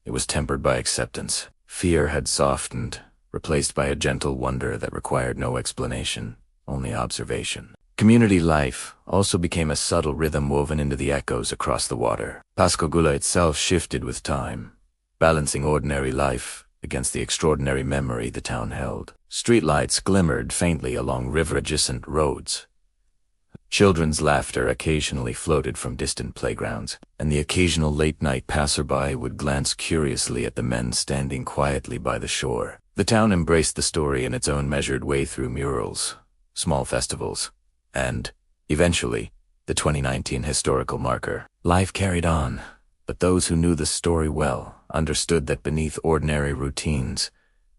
it was tempered by acceptance. Fear had softened, replaced by a gentle wonder that required no explanation, only observation. Community life also became a subtle rhythm woven into the echoes across the water. Pascagoula itself shifted with time, balancing ordinary life against the extraordinary memory the town held. Streetlights glimmered faintly along river-adjacent roads. Children's laughter occasionally floated from distant playgrounds, and the occasional late-night passerby would glance curiously at the men standing quietly by the shore. The town embraced the story in its own measured way through murals, small festivals, and, eventually, the 2019 historical marker. Life carried on, but those who knew the story well understood that beneath ordinary routines,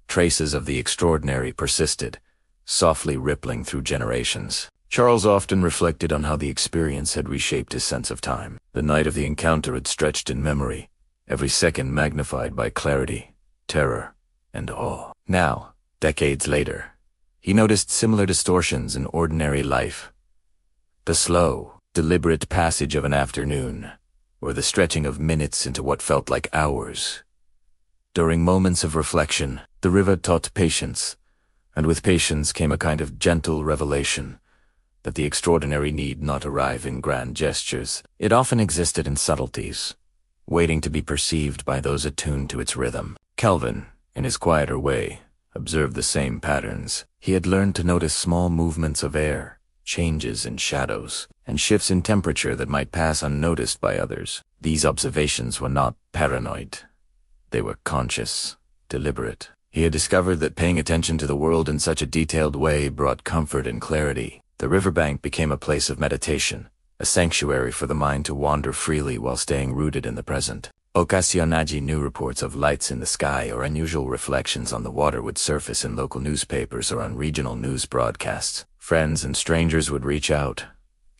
traces of the extraordinary persisted, softly rippling through generations. Charles often reflected on how the experience had reshaped his sense of time. The night of the encounter had stretched in memory, every second magnified by clarity, terror, and awe. Now, decades later, he noticed similar distortions in ordinary life. The slow, deliberate passage of an afternoon, or the stretching of minutes into what felt like hours. During moments of reflection, the river taught patience, and with patience came a kind of gentle revelation that the extraordinary need not arrive in grand gestures. It often existed in subtleties, waiting to be perceived by those attuned to its rhythm. Calvin, in his quieter way, observed the same patterns. He had learned to notice small movements of air, changes in shadows, and shifts in temperature that might pass unnoticed by others. These observations were not paranoid. They were conscious, deliberate. He had discovered that paying attention to the world in such a detailed way brought comfort and clarity. The riverbank became a place of meditation, a sanctuary for the mind to wander freely while staying rooted in the present. Occasionally, new reports of lights in the sky or unusual reflections on the water would surface in local newspapers or on regional news broadcasts. Friends and strangers would reach out,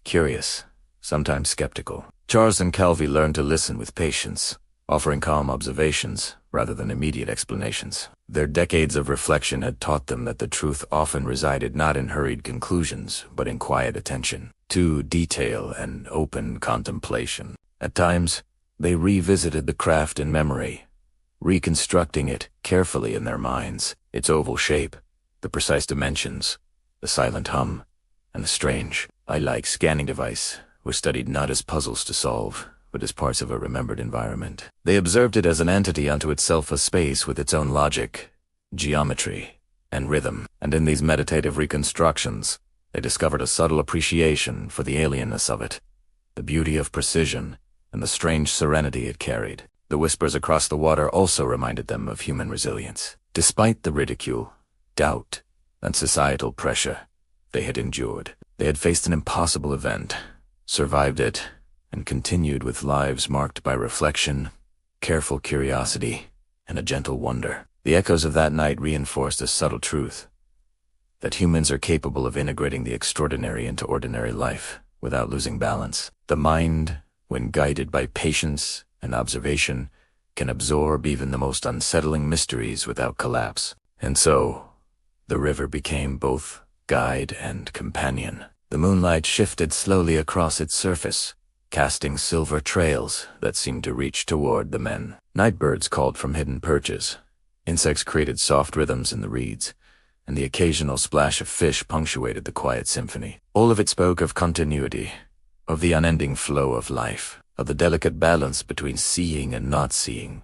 curious, sometimes skeptical. Charles and Calvi learned to listen with patience, offering calm observations rather than immediate explanations. Their decades of reflection had taught them that the truth often resided not in hurried conclusions, but in quiet attention to detail and open contemplation. At times, they revisited the craft in memory, reconstructing it carefully in their minds, its oval shape, the precise dimensions, the silent hum, and the strange, eye-like scanning device was studied not as puzzles to solve, but as parts of a remembered environment. They observed it as an entity unto itself, a space with its own logic, geometry, and rhythm. And in these meditative reconstructions, they discovered a subtle appreciation for the alienness of it, the beauty of precision, and the strange serenity it carried. The whispers across the water also reminded them of human resilience. Despite the ridicule, doubt, and societal pressure they had endured, they had faced an impossible event, survived it, and continued with lives marked by reflection, careful curiosity, and a gentle wonder. The echoes of that night reinforced a subtle truth, that humans are capable of integrating the extraordinary into ordinary life without losing balance. The mind, when guided by patience and observation, can absorb even the most unsettling mysteries without collapse. And so, the river became both guide and companion. The moonlight shifted slowly across its surface, casting silver trails that seemed to reach toward the men. Nightbirds called from hidden perches. Insects created soft rhythms in the reeds, and the occasional splash of fish punctuated the quiet symphony. All of it spoke of continuity, of the unending flow of life, of the delicate balance between seeing and not seeing,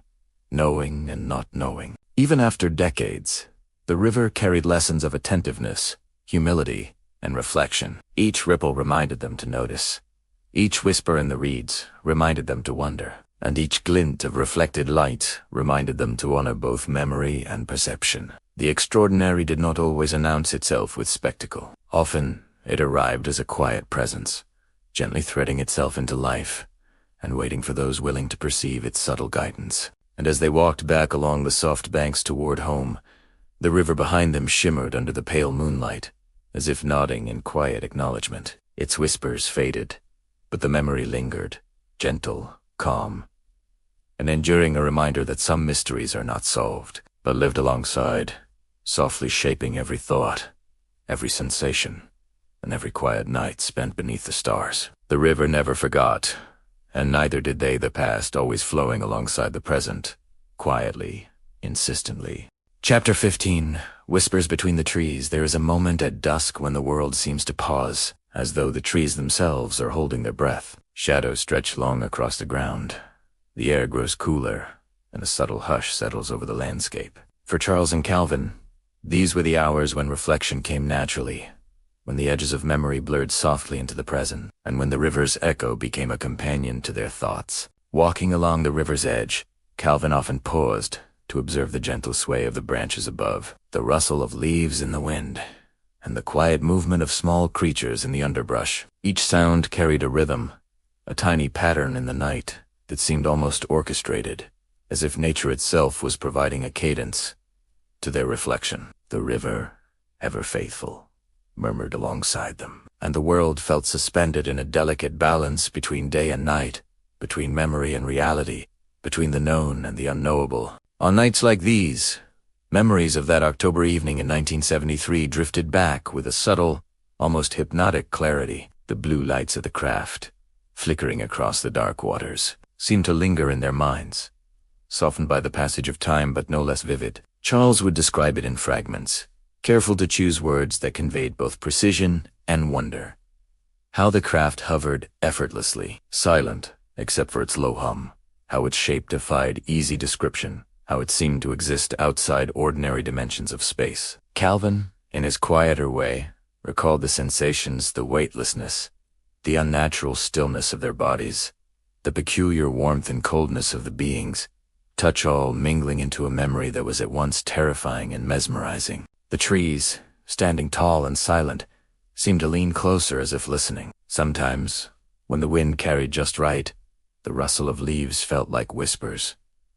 knowing and not knowing. Even after decades, the river carried lessons of attentiveness, humility, and reflection. Each ripple reminded them to notice. Each whisper in the reeds reminded them to wonder, and each glint of reflected light reminded them to honor both memory and perception. The extraordinary did not always announce itself with spectacle. Often, it arrived as a quiet presence, gently threading itself into life, and waiting for those willing to perceive its subtle guidance. And as they walked back along the soft banks toward home, the river behind them shimmered under the pale moonlight, as if nodding in quiet acknowledgement. Its whispers faded, but the memory lingered, gentle, calm, and enduring a reminder that some mysteries are not solved, but lived alongside, softly shaping every thought, every sensation, and every quiet night spent beneath the stars. The river never forgot, and neither did they, the past always flowing alongside the present, quietly, insistently. Chapter 15. Whispers between the trees. There is a moment at dusk when the world seems to pause, as though the trees themselves are holding their breath. Shadows stretch long across the ground. The air grows cooler, and a subtle hush settles over the landscape. For Charles and Calvin, these were the hours when reflection came naturally, when the edges of memory blurred softly into the present, and when the river's echo became a companion to their thoughts. Walking along the river's edge, Calvin often paused to observe the gentle sway of the branches above, the rustle of leaves in the wind, and the quiet movement of small creatures in the underbrush. Each sound carried a rhythm, a tiny pattern in the night that seemed almost orchestrated, as if nature itself was providing a cadence to their reflection. The river, ever faithful, murmured alongside them, and the world felt suspended in a delicate balance between day and night, between memory and reality, between the known and the unknowable. On nights like these, memories of that October evening in 1973 drifted back with a subtle, almost hypnotic clarity. The blue lights of the craft, flickering across the dark waters, seemed to linger in their minds, softened by the passage of time but no less vivid. Charles would describe it in fragments, careful to choose words that conveyed both precision and wonder. How the craft hovered effortlessly, silent except for its low hum. How its shape defied easy description. How it seemed to exist outside ordinary dimensions of space. Calvin, in his quieter way, recalled the sensations, the weightlessness, the unnatural stillness of their bodies, the peculiar warmth and coldness of the beings, touch all mingling into a memory that was at once terrifying and mesmerizing. The trees, standing tall and silent, seemed to lean closer as if listening. Sometimes, when the wind carried just right, the rustle of leaves felt like whispers,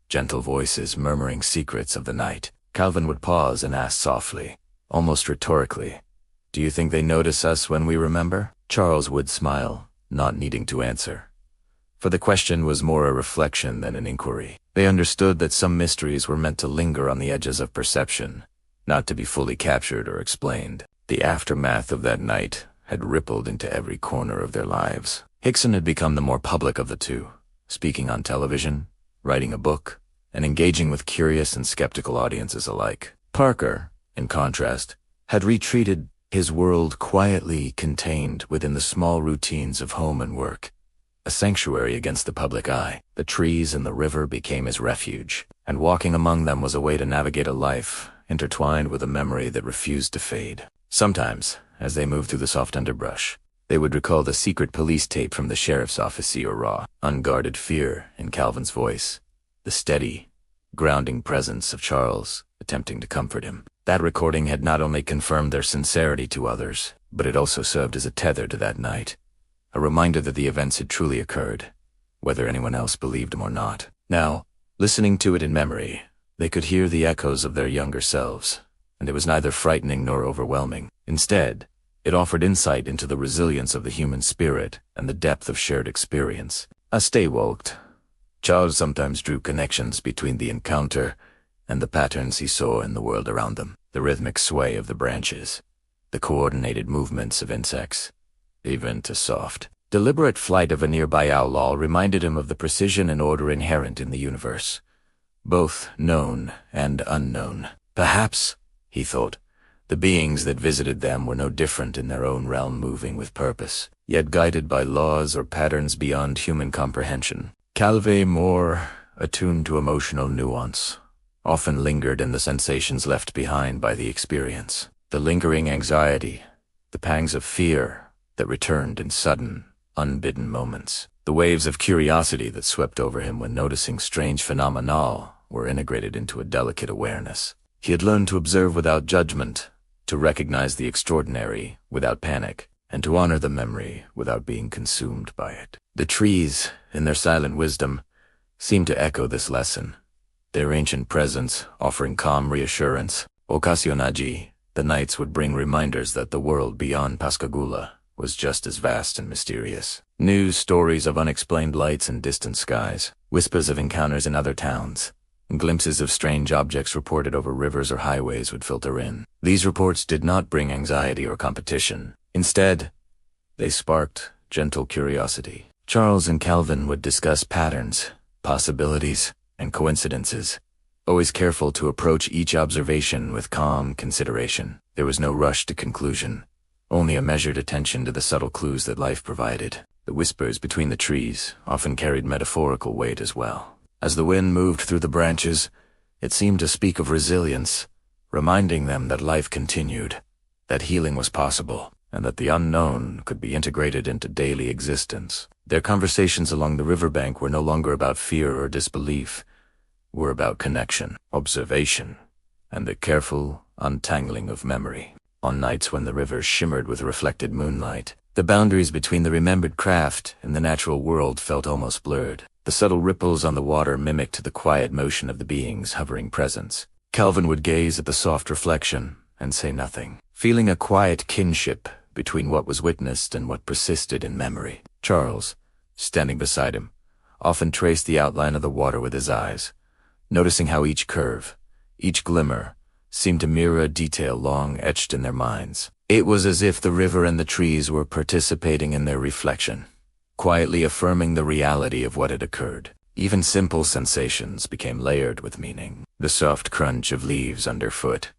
gentle voices murmuring secrets of the night. Calvin would pause and ask softly, almost rhetorically, "Do you think they notice us when we remember?" Charles would smile, not needing to answer, for the question was more a reflection than an inquiry. They understood that some mysteries were meant to linger on the edges of perception, not to be fully captured or explained. The aftermath of that night had rippled into every corner of their lives. Hickson had become the more public of the two, speaking on television, writing a book, and engaging with curious and skeptical audiences alike. Parker, in contrast, had retreated, his world quietly contained within the small routines of home and work, a sanctuary against the public eye. The trees and the river became his refuge, and walking among them was a way to navigate a life intertwined with a memory that refused to fade. Sometimes, as they moved through the soft underbrush, they would recall the secret police tape from the sheriff's office, see or raw, unguarded fear in Calvin's voice, the steady, grounding presence of Charles attempting to comfort him. That recording had not only confirmed their sincerity to others, but it also served as a tether to that night, a reminder that the events had truly occurred, whether anyone else believed them or not. Now, listening to it in memory, they could hear the echoes of their younger selves, and it was neither frightening nor overwhelming. Instead, it offered insight into the resilience of the human spirit and the depth of shared experience. As they walked, Charles sometimes drew connections between the encounter and the patterns he saw in the world around them. The rhythmic sway of the branches, the coordinated movements of insects, even to soft, deliberate flight of a nearby owl reminded him of the precision and order inherent in the universe, both known and unknown. Perhaps, he thought, the beings that visited them were no different in their own realm, moving with purpose, yet guided by laws or patterns beyond human comprehension. Calvin, more attuned to emotional nuance, often lingered in the sensations left behind by the experience, the lingering anxiety, the pangs of fear that returned in sudden, unbidden moments. The waves of curiosity that swept over him when noticing strange phenomena were integrated into a delicate awareness. He had learned to observe without judgment, to recognize the extraordinary without panic, and to honor the memory without being consumed by it. The trees, in their silent wisdom, seemed to echo this lesson, their ancient presence offering calm reassurance. Ocasionally, the nights would bring reminders that the world beyond Pascagoula was just as vast and mysterious. News stories of unexplained lights in distant skies, whispers of encounters in other towns, and glimpses of strange objects reported over rivers or highways would filter in. These reports did not bring anxiety or competition. Instead, they sparked gentle curiosity. Charles and Calvin would discuss patterns, possibilities, and coincidences, always careful to approach each observation with calm consideration. There was no rush to conclusion, only a measured attention to the subtle clues that life provided. The whispers between the trees often carried metaphorical weight as well. As the wind moved through the branches, it seemed to speak of resilience, reminding them that life continued, that healing was possible, and that the unknown could be integrated into daily existence. Their conversations along the riverbank were no longer about fear or disbelief, were about connection, observation, and the careful untangling of memory. On nights when the river shimmered with reflected moonlight, the boundaries between the remembered craft and the natural world felt almost blurred. The subtle ripples on the water mimicked the quiet motion of the being's hovering presence. Calvin would gaze at the soft reflection and say nothing, feeling a quiet kinship between what was witnessed and what persisted in memory. Charles, standing beside him, often traced the outline of the water with his eyes, noticing how each curve, each glimmer, seemed to mirror a detail long etched in their minds. It was as if the river and the trees were participating in their reflection, quietly affirming the reality of what had occurred. Even simple sensations became layered with meaning. The soft crunch of leaves underfoot,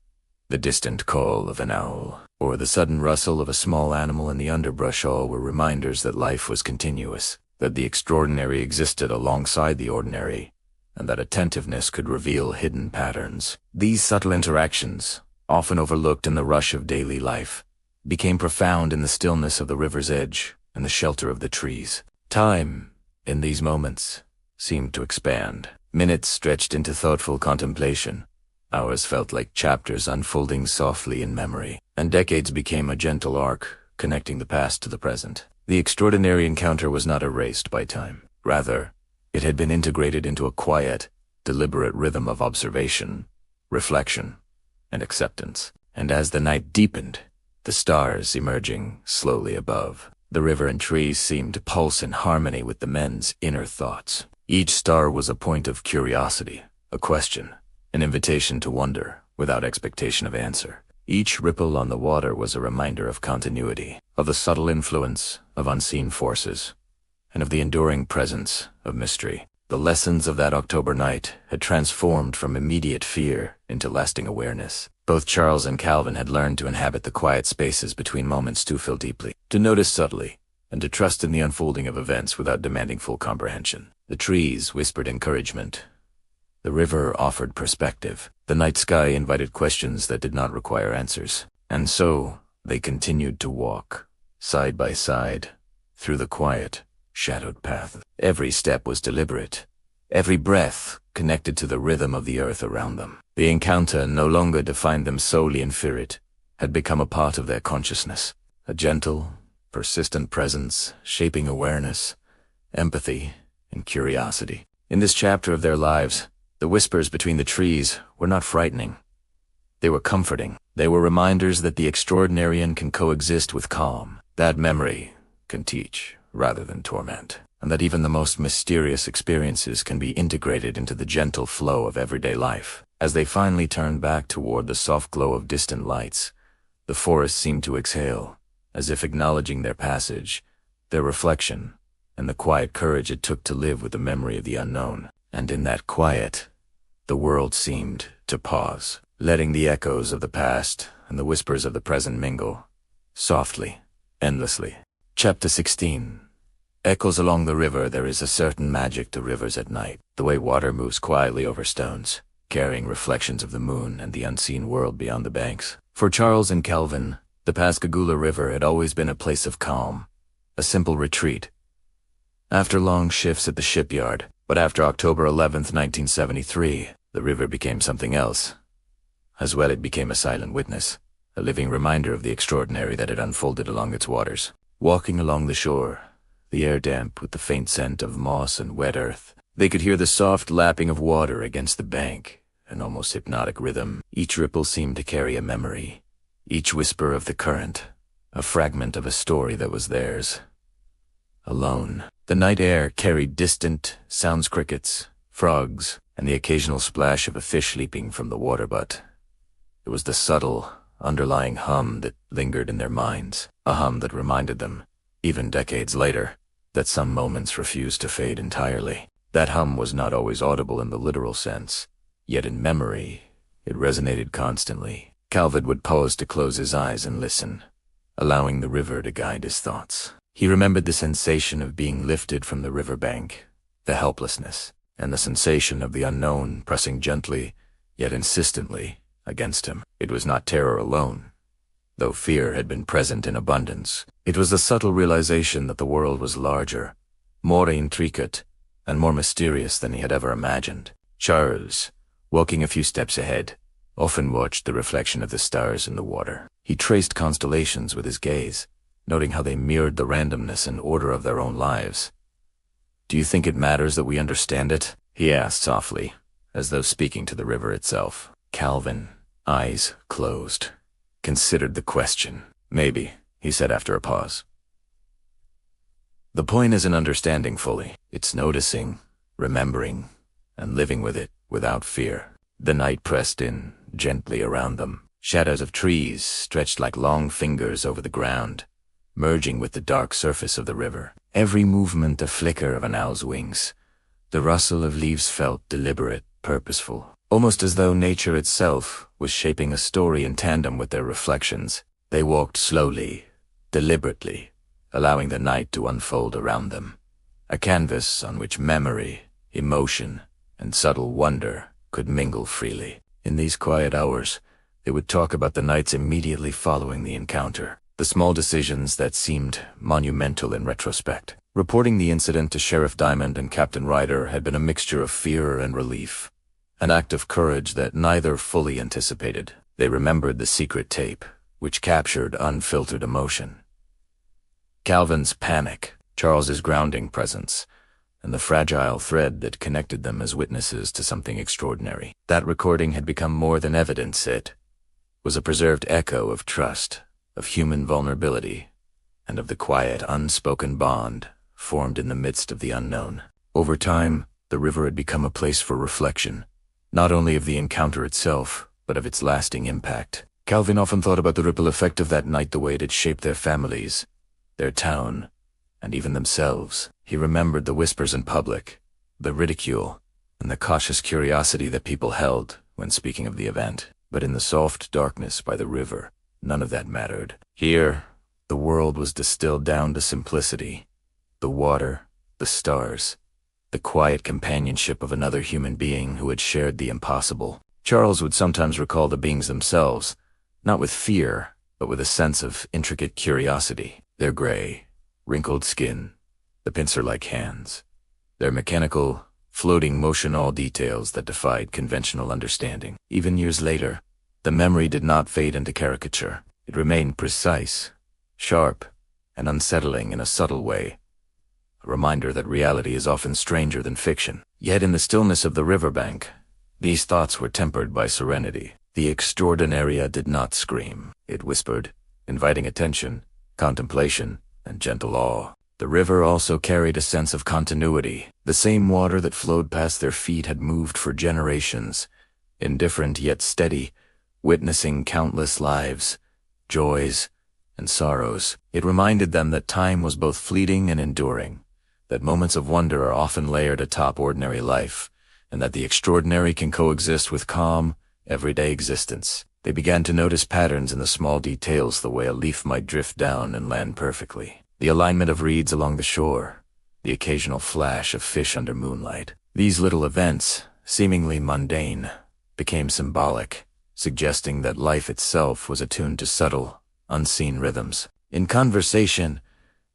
the distant call of an owl, or the sudden rustle of a small animal in the underbrush all were reminders that life was continuous, that the extraordinary existed alongside the ordinary, and that attentiveness could reveal hidden patterns. These subtle interactions, often overlooked in the rush of daily life, became profound in the stillness of the river's edge and the shelter of the trees. Time, in these moments, seemed to expand. Minutes stretched into thoughtful contemplation. Hours felt like chapters unfolding softly in memory, and decades became a gentle arc, connecting the past to the present. The extraordinary encounter was not erased by time. Rather, it had been integrated into a quiet, deliberate rhythm of observation, reflection, and acceptance. And as the night deepened, the stars emerging slowly above, the river and trees seemed to pulse in harmony with the men's inner thoughts. Each star was a point of curiosity, a question, an invitation to wonder without expectation of answer. Each ripple on the water was a reminder of continuity, of the subtle influence of unseen forces, and of the enduring presence of mystery. The lessons of that October night had transformed from immediate fear into lasting awareness. Both Charles and Calvin had learned to inhabit the quiet spaces between moments to feel deeply, to notice subtly, and to trust in the unfolding of events without demanding full comprehension. The trees whispered encouragement. The river offered perspective. The night sky invited questions that did not require answers. And so, they continued to walk, side by side, through the quiet, shadowed path. Every step was deliberate, every breath connected to the rhythm of the earth around them. The encounter no longer defined them solely in fear. It had become a part of their consciousness, a gentle, persistent presence shaping awareness, empathy, and curiosity. In this chapter of their lives, the whispers between the trees were not frightening. They were comforting. They were reminders that the extraordinary can coexist with calm, that memory can teach rather than torment, and that even the most mysterious experiences can be integrated into the gentle flow of everyday life. As they finally turned back toward the soft glow of distant lights, the forest seemed to exhale, as if acknowledging their passage, their reflection, and the quiet courage it took to live with the memory of the unknown. And in that quiet, the world seemed to pause, letting the echoes of the past and the whispers of the present mingle, softly, endlessly. Chapter 16. Echoes along the river. There is a certain magic to rivers at night, the way water moves quietly over stones, carrying reflections of the moon and the unseen world beyond the banks. For Charles and Calvin, the Pascagoula River had always been a place of calm, a simple retreat. After long shifts at the shipyard, but after October 11th, 1973, the river became something else. As well, it became a silent witness, a living reminder of the extraordinary that had unfolded along its waters. Walking along the shore, the air damp with the faint scent of moss and wet earth, they could hear the soft lapping of water against the bank, an almost hypnotic rhythm. Each ripple seemed to carry a memory, each whisper of the current, a fragment of a story that was theirs. Alone. The night air carried distant sounds, crickets, frogs, and the occasional splash of a fish leaping from the water, but it was the subtle, underlying hum that lingered in their minds, a hum that reminded them, even decades later, that some moments refused to fade entirely. That hum was not always audible in the literal sense, yet in memory, it resonated constantly. Calvin would pause to close his eyes and listen, allowing the river to guide his thoughts. He remembered the sensation of being lifted from the riverbank, the helplessness, and the sensation of the unknown pressing gently, yet insistently, against him. It was not terror alone, though fear had been present in abundance. It was the subtle realization that the world was larger, more intricate, and more mysterious than he had ever imagined. Charles, walking a few steps ahead, often watched the reflection of the stars in the water. He traced constellations with his gaze, noting how they mirrored the randomness and order of their own lives. "Do you think it matters that we understand it?" he asked softly, as though speaking to the river itself. Calvin, eyes closed, considered the question. "Maybe," he said after a pause. "The point isn't understanding fully. It's noticing, remembering, and living with it without fear." The night pressed in, gently around them. Shadows of trees stretched like long fingers over the ground, merging with the dark surface of the river. Every movement a flicker of an owl's wings. The rustle of leaves felt deliberate, purposeful, almost as though nature itself was shaping a story in tandem with their reflections. They walked slowly, deliberately, allowing the night to unfold around them, a canvas on which memory, emotion, and subtle wonder could mingle freely. In these quiet hours, they would talk about the nights immediately following the encounter, the small decisions that seemed monumental in retrospect. Reporting the incident to Sheriff Diamond and Captain Ryder had been a mixture of fear and relief, an act of courage that neither fully anticipated. They remembered the secret tape, which captured unfiltered emotion. Calvin's panic, Charles's grounding presence, and the fragile thread that connected them as witnesses to something extraordinary. That recording had become more than evidence. It was a preserved echo of trust, of human vulnerability, and of the quiet, unspoken bond formed in the midst of the unknown. Over time, the river had become a place for reflection, not only of the encounter itself, but of its lasting impact. Calvin often thought about the ripple effect of that night, the way it had shaped their families, their town, and even themselves. He remembered the whispers in public, the ridicule, and the cautious curiosity that people held when speaking of the event. But in the soft darkness by the river, none of that mattered. Here, the world was distilled down to simplicity. The water, the stars, the quiet companionship of another human being who had shared the impossible. Charles would sometimes recall the beings themselves, not with fear, but with a sense of intricate curiosity. Their gray, wrinkled skin, the pincer-like hands, their mechanical, floating motion, all details that defied conventional understanding. Even years later, the memory did not fade into caricature. It remained precise, sharp, and unsettling in a subtle way, a reminder that reality is often stranger than fiction. Yet in the stillness of the riverbank, these thoughts were tempered by serenity. The extraordinaria did not scream. It whispered, inviting attention, contemplation, and gentle awe. The river also carried a sense of continuity. The same water that flowed past their feet had moved for generations, indifferent yet steady, witnessing countless lives, joys, and sorrows. It reminded them that time was both fleeting and enduring, that moments of wonder are often layered atop ordinary life, and that the extraordinary can coexist with calm, everyday existence. They began to notice patterns in the small details, the way a leaf might drift down and land perfectly, the alignment of reeds along the shore, the occasional flash of fish under moonlight. These little events, seemingly mundane, became symbolic, suggesting that life itself was attuned to subtle, unseen rhythms. In conversation,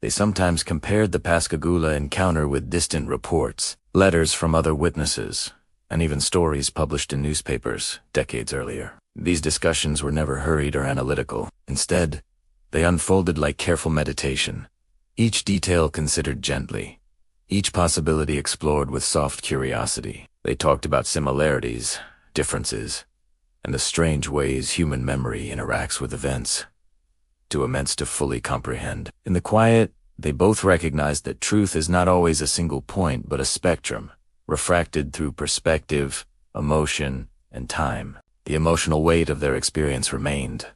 they sometimes compared the Pascagoula encounter with distant reports, letters from other witnesses, and even stories published in newspapers decades earlier. These discussions were never hurried or analytical. Instead, they unfolded like careful meditation, each detail considered gently, each possibility explored with soft curiosity. They talked about similarities, differences, and the strange ways human memory interacts with events. too immense to fully comprehend. In the quiet, they both recognized that truth is not always a single point but a spectrum, refracted through perspective, emotion, and time. The emotional weight of their experience remained,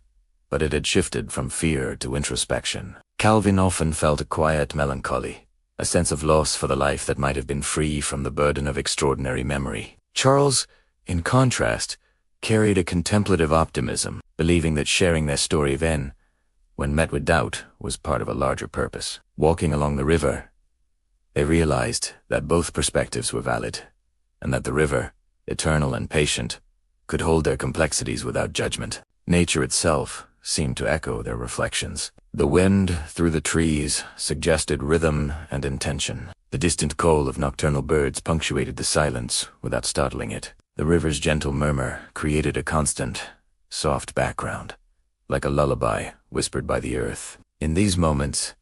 but it had shifted from fear to introspection. Calvin often felt a quiet melancholy, a sense of loss for the life that might have been free from the burden of extraordinary memory. Charles, in contrast, carried a contemplative optimism, believing that sharing their story then, when met with doubt, was part of a larger purpose. Walking along the river, they realized that both perspectives were valid, and that the river, eternal and patient, could hold their complexities without judgment. Nature itself seemed to echo their reflections. The wind through the trees suggested rhythm and intention. The distant call of nocturnal birds punctuated the silence without startling it. The river's gentle murmur created a constant, soft background, like a lullaby whispered by the earth. In these moments,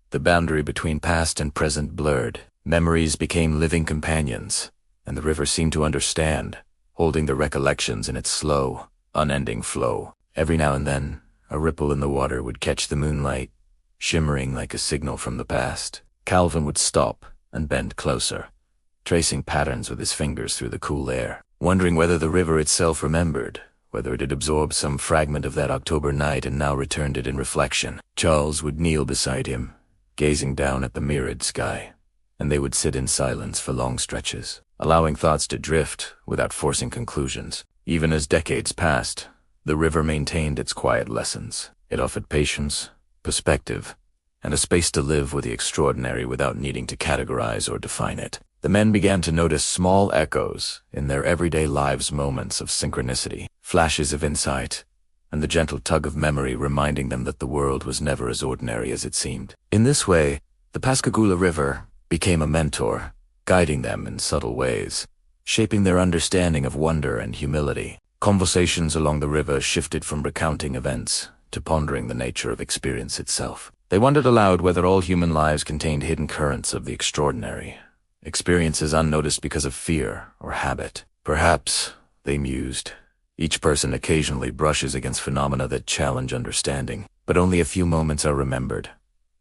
the boundary between past and present blurred. Memories became living companions, and the river seemed to understand, holding the recollections in its slow, unending flow. Every now and then, a ripple in the water would catch the moonlight, shimmering like a signal from the past. Calvin would stop and bend closer, tracing patterns with his fingers through the cool air, wondering whether the river itself remembered, whether it had absorbed some fragment of that October night and now returned it in reflection. Charles would kneel beside him, gazing down at the mirrored sky, and they would sit in silence for long stretches, allowing thoughts to drift without forcing conclusions. Even as decades passed, the river maintained its quiet lessons. It offered patience, perspective, and a space to live with the extraordinary without needing to categorize or define it. The men began to notice small echoes in their everyday lives, moments of synchronicity, flashes of insight, and the gentle tug of memory reminding them that the world was never as ordinary as it seemed. In this way, the Pascagoula River became a mentor, guiding them in subtle ways, shaping their understanding of wonder and humility. Conversations along the river shifted from recounting events to pondering the nature of experience itself. They wondered aloud whether all human lives contained hidden currents of the extraordinary, experiences unnoticed because of fear or habit. Perhaps, they mused, each person occasionally brushes against phenomena that challenge understanding, but only a few moments are remembered,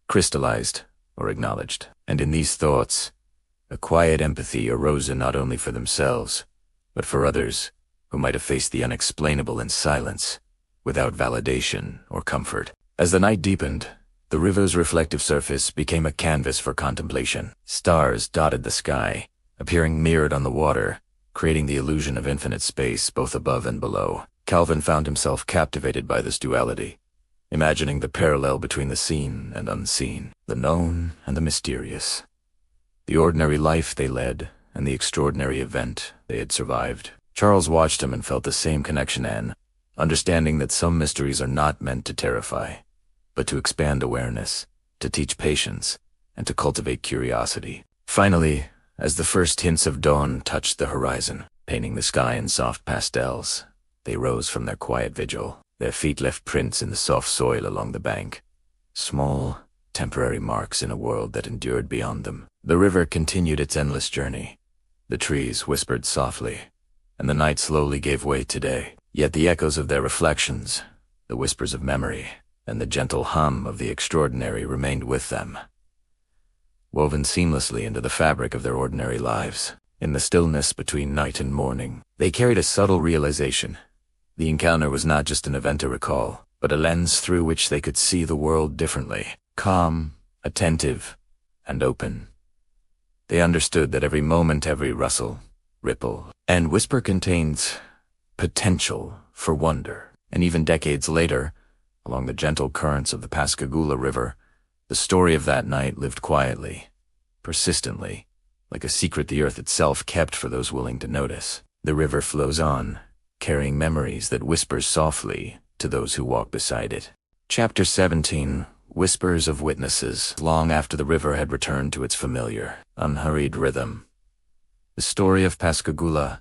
crystallized, or acknowledged. And in these thoughts, a quiet empathy arose not only for themselves, but for others who might have faced the unexplainable in silence, without validation or comfort. As the night deepened, the river's reflective surface became a canvas for contemplation. Stars dotted the sky, appearing mirrored on the water, creating the illusion of infinite space both above and below. Calvin found himself captivated by this duality, imagining the parallel between the seen and unseen, the known and the mysterious, the ordinary life they led and the extraordinary event they had survived. Charles watched him and felt the same connection, understanding that some mysteries are not meant to terrify, but to expand awareness, to teach patience, and to cultivate curiosity. Finally, as the first hints of dawn touched the horizon, painting the sky in soft pastels, they rose from their quiet vigil. Their feet left prints in the soft soil along the bank, small, temporary marks in a world that endured beyond them. The river continued its endless journey. The trees whispered softly, and the night slowly gave way to day. Yet the echoes of their reflections, the whispers of memory, and the gentle hum of the extraordinary remained with them, woven seamlessly into the fabric of their ordinary lives. In the stillness between night and morning, they carried a subtle realization. The encounter was not just an event to recall, but a lens through which they could see the world differently, calm, attentive, and open. They understood that every moment, every rustle, ripple, and whisper contains potential for wonder. And even decades later, along the gentle currents of the Pascagoula River, the story of that night lived quietly, persistently, like a secret the earth itself kept for those willing to notice. The river flows on, carrying memories that whisper softly to those who walk beside it. Chapter 17. Whispers of Witnesses. Long after the river had returned to its familiar, unhurried rhythm, the story of Pascagoula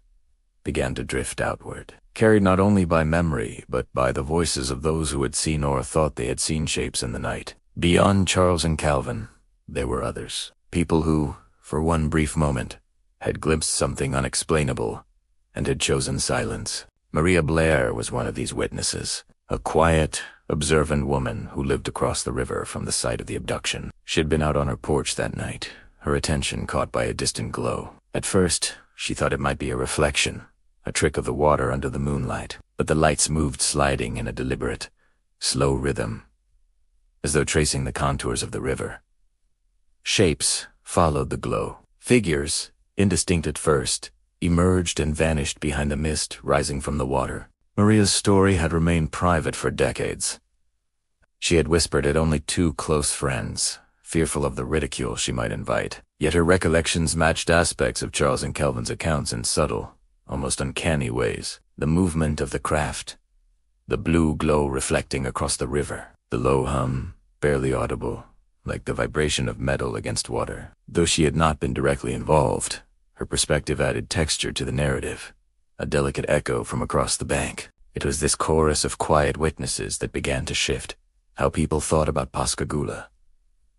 began to drift outward, carried not only by memory, but by the voices of those who had seen or thought they had seen shapes in the night. Beyond Charles and Calvin, there were others, people who, for one brief moment, had glimpsed something unexplainable and had chosen silence. Maria Blair was one of these witnesses. A quiet, observant woman who lived across the river from the site of the abduction. She had been out on her porch that night, her attention caught by a distant glow. At first, she thought it might be a reflection, a trick of the water under the moonlight, but the lights moved sliding in a deliberate, slow rhythm, as though tracing the contours of the river. Shapes followed the glow. Figures, indistinct at first, emerged and vanished behind the mist rising from the water. Maria's story had remained private for decades. She had whispered it only to close friends, fearful of the ridicule she might invite. Yet her recollections matched aspects of Charles and Calvin's accounts in subtle, almost uncanny ways. The movement of the craft, the blue glow reflecting across the river, the low hum, barely audible, like the vibration of metal against water. Though she had not been directly involved, her perspective added texture to the narrative, a delicate echo from across the bank. It was this chorus of quiet witnesses that began to shift how people thought about Pascagoula.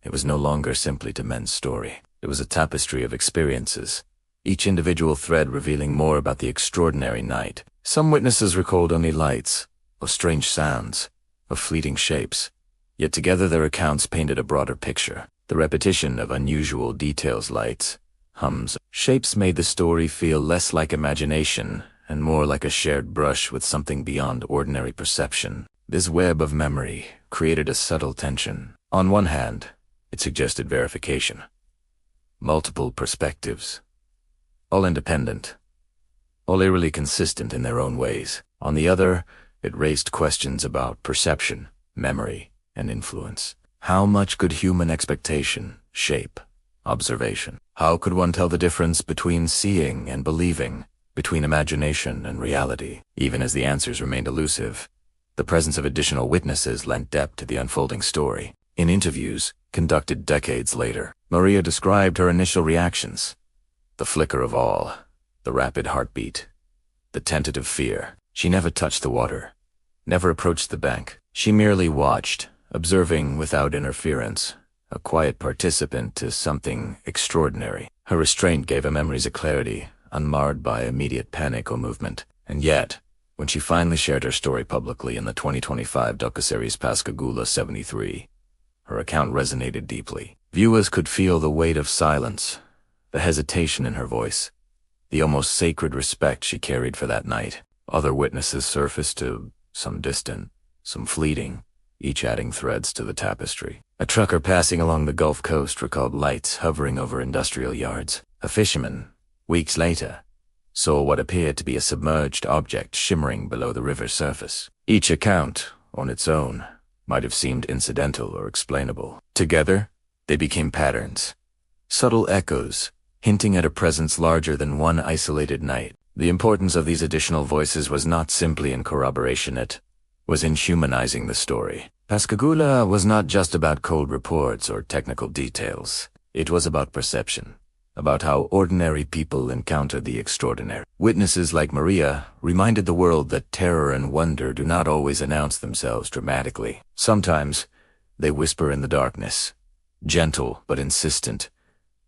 It was no longer simply two men's story. It was a tapestry of experiences, each individual thread revealing more about the extraordinary night. Some witnesses recalled only lights, of strange sounds, of fleeting shapes, yet together their accounts painted a broader picture. The repetition of unusual details, lights, hums, shapes made the story feel less like imagination and more like a shared brush with something beyond ordinary perception. This web of memory created a subtle tension. On one hand, it suggested verification. Multiple perspectives, all independent, all eerily consistent in their own ways. On the other, it raised questions about perception, memory, and influence. How much could human expectation shape observation? How could one tell the difference between seeing and believing, between imagination and reality? Even as the answers remained elusive, the presence of additional witnesses lent depth to the unfolding story. In interviews conducted decades later, Maria described her initial reactions: the flicker of awe, the rapid heartbeat, the tentative fear. She never touched the water, never approached the bank. She merely watched, observing without interference, a quiet participant to something extraordinary. Her restraint gave her memories a clarity, unmarred by immediate panic or movement. And yet, when she finally shared her story publicly in the 2025 docuseries Pascagoula 73, her account resonated deeply. Viewers could feel the weight of silence, the hesitation in her voice, the almost sacred respect she carried for that night. Other witnesses surfaced, to some distant, some fleeting, each adding threads to the tapestry. A trucker passing along the Gulf Coast recalled lights hovering over industrial yards. A fisherman, weeks later, saw what appeared to be a submerged object shimmering below the river's surface. Each account, on its own, might have seemed incidental or explainable. Together, they became patterns, subtle echoes, hinting at a presence larger than one isolated night. The importance of these additional voices was not simply in corroboration, it was in humanizing the story. Pascagoula was not just about cold reports or technical details. It was about perception, about how ordinary people encounter the extraordinary. Witnesses like Maria reminded the world that terror and wonder do not always announce themselves dramatically. Sometimes, they whisper in the darkness, gentle but insistent,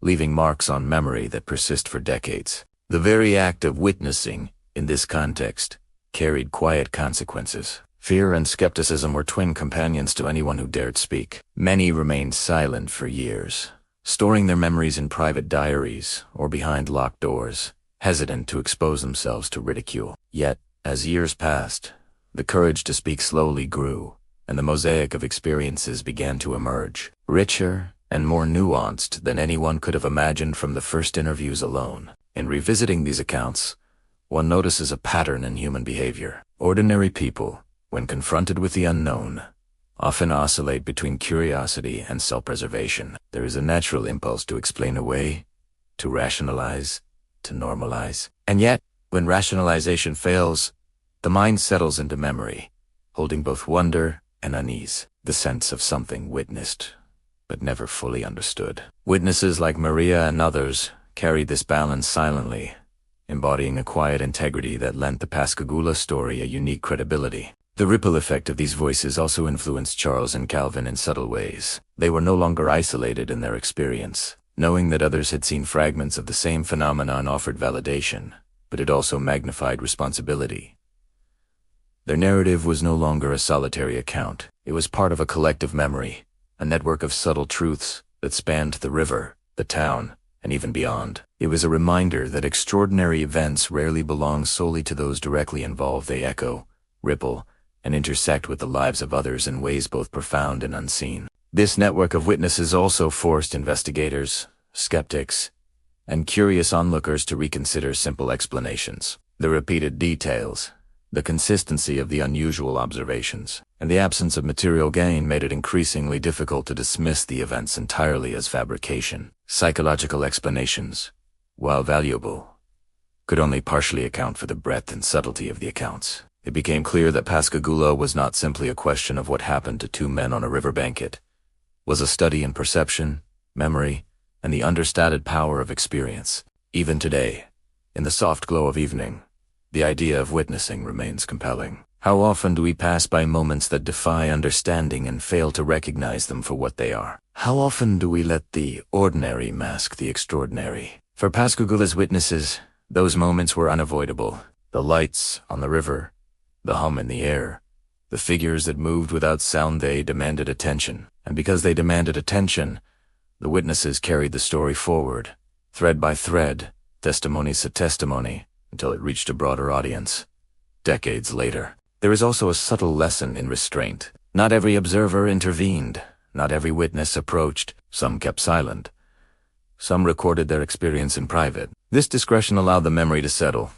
leaving marks on memory that persist for decades. The very act of witnessing, in this context, carried quiet consequences. Fear and skepticism were twin companions to anyone who dared speak. Many remained silent for years, storing their memories in private diaries or behind locked doors, hesitant to expose themselves to ridicule. Yet, as years passed, the courage to speak slowly grew, and the mosaic of experiences began to emerge, richer and more nuanced than anyone could have imagined from the first interviews alone. In revisiting these accounts, one notices a pattern in human behavior. Ordinary people, when confronted with the unknown, often oscillate between curiosity and self-preservation. There is a natural impulse to explain away, to rationalize, to normalize. And yet, when rationalization fails, the mind settles into memory, holding both wonder and unease, the sense of something witnessed, but never fully understood. Witnesses like Maria and others carried this balance silently, embodying a quiet integrity that lent the Pascagoula story a unique credibility. The ripple effect of these voices also influenced Charles and Calvin in subtle ways. They were no longer isolated in their experience. Knowing that others had seen fragments of the same phenomenon offered validation, but it also magnified responsibility. Their narrative was no longer a solitary account. It was part of a collective memory, a network of subtle truths that spanned the river, the town, and even beyond. It was a reminder that extraordinary events rarely belong solely to those directly involved. They echo, ripple, and intersect with the lives of others in ways both profound and unseen. This network of witnesses also forced investigators, skeptics, and curious onlookers to reconsider simple explanations. The repeated details, the consistency of the unusual observations, and the absence of material gain made it increasingly difficult to dismiss the events entirely as fabrication. Psychological explanations, while valuable, could only partially account for the breadth and subtlety of the accounts. It became clear that Pascagoula was not simply a question of what happened to two men on a riverbank. It was a study in perception, memory, and the understated power of experience. Even today, in the soft glow of evening, the idea of witnessing remains compelling. How often do we pass by moments that defy understanding and fail to recognize them for what they are? How often do we let the ordinary mask the extraordinary? For Pascagoula's witnesses, those moments were unavoidable. The lights on the river, the hum in the air, the figures that moved without sound, they demanded attention. And because they demanded attention, the witnesses carried the story forward, thread by thread, testimony to testimony, until it reached a broader audience. Decades later, there is also a subtle lesson in restraint. Not every observer intervened. Not every witness approached. Some kept silent. Some recorded their experience in private. This discretion allowed the memory to settle,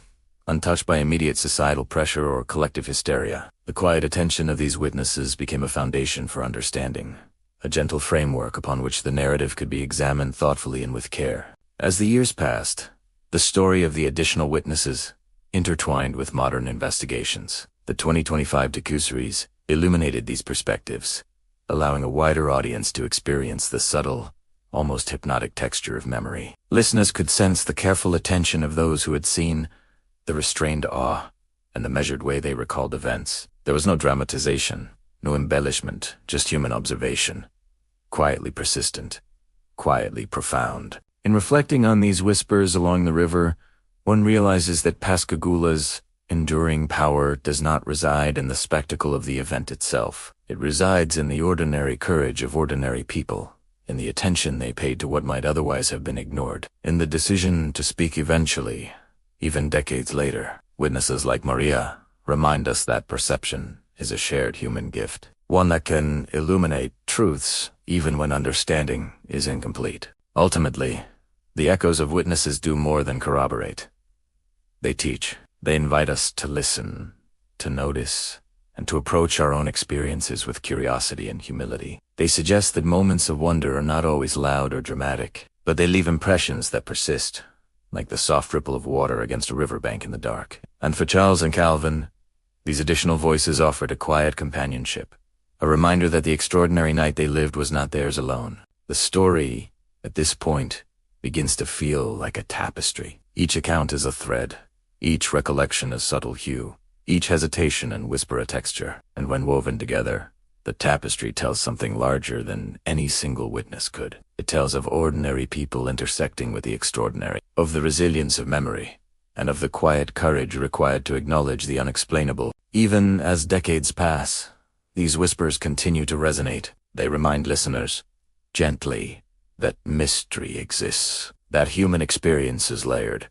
untouched by immediate societal pressure or collective hysteria. The quiet attention of these witnesses became a foundation for understanding, a gentle framework upon which the narrative could be examined thoughtfully and with care. As the years passed, the story of the additional witnesses intertwined with modern investigations. The 2025 documentaries illuminated these perspectives, allowing a wider audience to experience the subtle, almost hypnotic texture of memory. Listeners could sense the careful attention of those who had seen, the restrained awe, and the measured way they recalled events. There was no dramatization, no embellishment, just human observation, quietly persistent, quietly profound. In reflecting on these whispers along the river, one realizes that Pascagoula's enduring power does not reside in the spectacle of the event itself. It resides in the ordinary courage of ordinary people, in the attention they paid to what might otherwise have been ignored, in the decision to speak eventually, even decades later. Witnesses like Maria remind us that perception is a shared human gift, one that can illuminate truths even when understanding is incomplete. Ultimately, the echoes of witnesses do more than corroborate. They teach. They invite us to listen, to notice, and to approach our own experiences with curiosity and humility. They suggest that moments of wonder are not always loud or dramatic, but they leave impressions that persist, like the soft ripple of water against a riverbank in the dark. And for Charles and Calvin, these additional voices offered a quiet companionship, a reminder that the extraordinary night they lived was not theirs alone. The story, at this point, begins to feel like a tapestry. Each account is a thread, each recollection a subtle hue, each hesitation and whisper a texture, and when woven together, the tapestry tells something larger than any single witness could. It tells of ordinary people intersecting with the extraordinary, of the resilience of memory, and of the quiet courage required to acknowledge the unexplainable. Even as decades pass, these whispers continue to resonate. They remind listeners, gently, that mystery exists, that human experience is layered,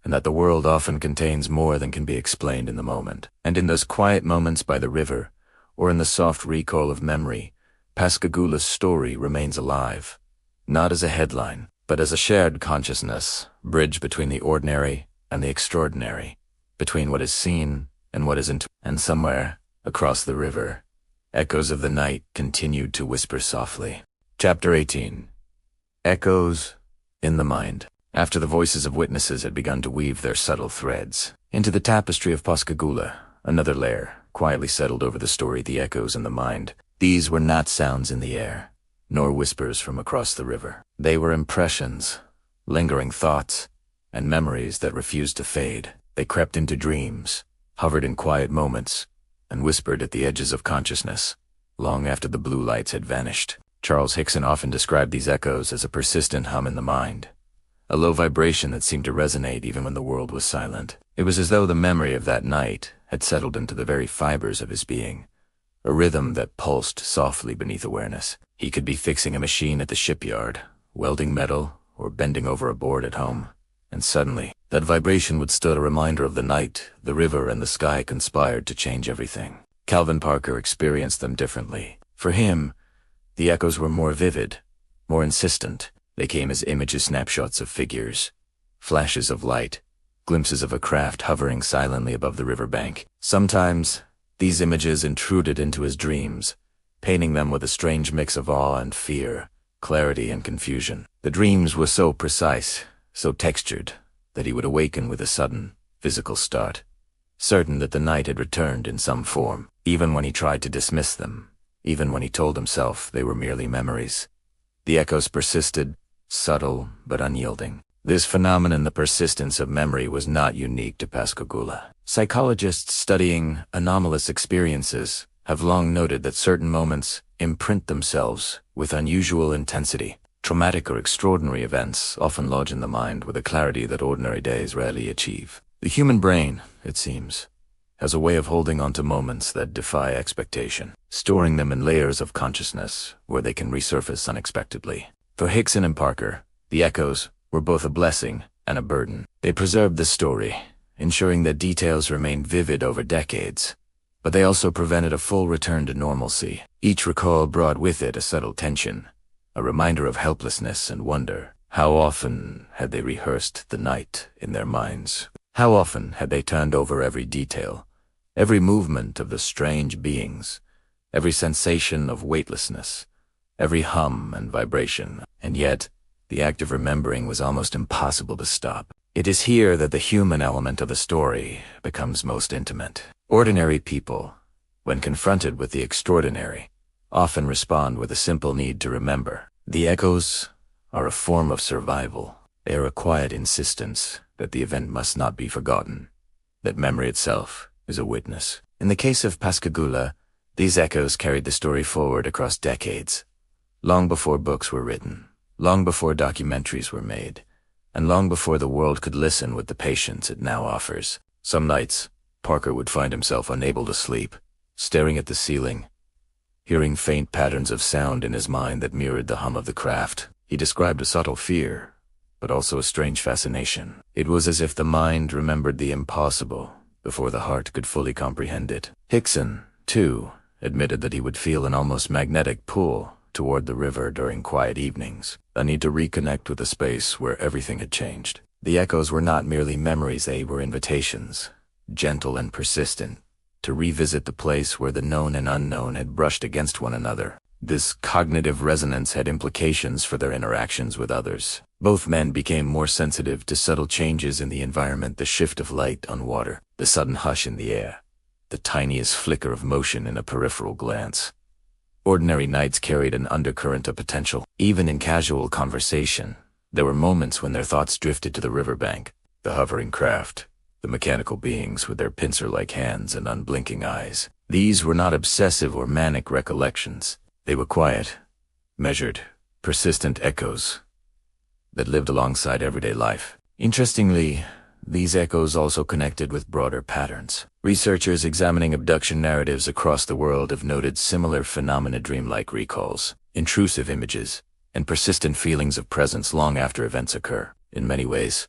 and that the world often contains more than can be explained in the moment. And in those quiet moments by the river, or in the soft recall of memory, Pascagoula's story remains alive, not as a headline, but as a shared consciousness, bridge between the ordinary and the extraordinary, between what is seen and what is and somewhere, across the river, echoes of the night continued to whisper softly. Chapter 18. Echoes in the Mind. After the voices of witnesses had begun to weave their subtle threads into the tapestry of Pascagoula, another layer quietly settled over the story, the echoes in the mind. These were not sounds in the air, nor whispers from across the river. They were impressions, lingering thoughts, and memories that refused to fade. They crept into dreams, hovered in quiet moments, and whispered at the edges of consciousness, long after the blue lights had vanished. Charles Hickson often described these echoes as a persistent hum in the mind, a low vibration that seemed to resonate even when the world was silent. It was as though the memory of that night had settled into the very fibers of his being, a rhythm that pulsed softly beneath awareness. He could be fixing a machine at the shipyard, welding metal, or bending over a board at home, and suddenly, that vibration would stir a reminder of the night, the river, and the sky conspired to change everything. Calvin Parker experienced them differently. For him, the echoes were more vivid, more insistent. They came as images, snapshots of figures, flashes of light, glimpses of a craft hovering silently above the riverbank. Sometimes, these images intruded into his dreams, painting them with a strange mix of awe and fear, clarity and confusion. The dreams were so precise, so textured, that he would awaken with a sudden, physical start, certain that the night had returned in some form, even when he tried to dismiss them, even when he told himself they were merely memories. The echoes persisted, subtle but unyielding. This phenomenon, the persistence of memory, was not unique to Pascagoula. Psychologists studying anomalous experiences have long noted that certain moments imprint themselves with unusual intensity. Traumatic or extraordinary events often lodge in the mind with a clarity that ordinary days rarely achieve. The human brain, it seems, has a way of holding on to moments that defy expectation, storing them in layers of consciousness where they can resurface unexpectedly. For Hickson and Parker, the echoes were both a blessing and a burden. They preserved the story, ensuring that details remained vivid over decades, but they also prevented a full return to normalcy. Each recall brought with it a subtle tension, a reminder of helplessness and wonder. How often had they rehearsed the night in their minds? How often had they turned over every detail, every movement of the strange beings, every sensation of weightlessness, every hum and vibration? And yet, the act of remembering was almost impossible to stop. It is here that the human element of the story becomes most intimate. Ordinary people, when confronted with the extraordinary, often respond with a simple need to remember. The echoes are a form of survival. They are a quiet insistence that the event must not be forgotten, that memory itself is a witness. In the case of Pascagoula, these echoes carried the story forward across decades, long before books were written, long before documentaries were made, and long before the world could listen with the patience it now offers. Some nights, Parker would find himself unable to sleep, staring at the ceiling, hearing faint patterns of sound in his mind that mirrored the hum of the craft. He described a subtle fear, but also a strange fascination. It was as if the mind remembered the impossible before the heart could fully comprehend it. Hickson, too, admitted that he would feel an almost magnetic pull toward the river during quiet evenings, a need to reconnect with a space where everything had changed. The echoes were not merely memories, they were invitations, gentle and persistent, to revisit the place where the known and unknown had brushed against one another. This cognitive resonance had implications for their interactions with others. Both men became more sensitive to subtle changes in the environment, the shift of light on water, the sudden hush in the air, the tiniest flicker of motion in a peripheral glance. Ordinary nights carried an undercurrent of potential. Even in casual conversation, there were moments when their thoughts drifted to the riverbank, the hovering craft, the mechanical beings with their pincer-like hands and unblinking eyes. These were not obsessive or manic recollections. They were quiet, measured, persistent echoes that lived alongside everyday life. Interestingly, these echoes also connected with broader patterns. Researchers examining abduction narratives across the world have noted similar phenomena: dreamlike recalls, intrusive images, and persistent feelings of presence long after events occur. In many ways,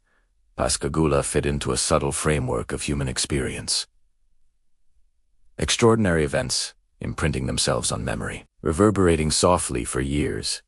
Pascagoula fit into a subtle framework of human experience. Extraordinary events imprinting themselves on memory, reverberating softly for years,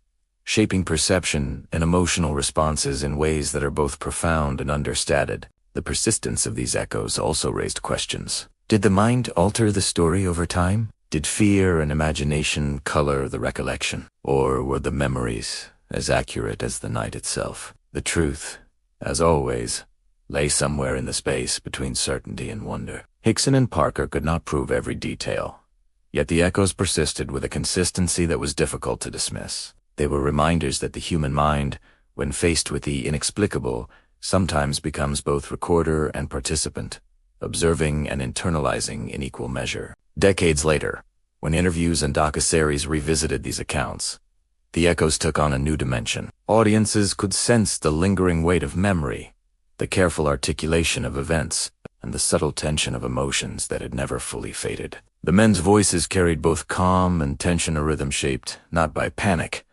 shaping perception and emotional responses in ways that are both profound and understated. The persistence of these echoes also raised questions. Did the mind alter the story over time? Did fear and imagination color the recollection? Or were the memories as accurate as the night itself? The truth, as always, lay somewhere in the space between certainty and wonder. Hickson and Parker could not prove every detail, yet the echoes persisted with a consistency that was difficult to dismiss. They were reminders that the human mind, when faced with the inexplicable, sometimes becomes both recorder and participant, observing and internalizing in equal measure. Decades later, when interviews and docuseries revisited these accounts, the echoes took on a new dimension. Audiences could sense the lingering weight of memory, the careful articulation of events, and the subtle tension of emotions that had never fully faded. The men's voices carried both calm and tension, a rhythm shaped not by panic,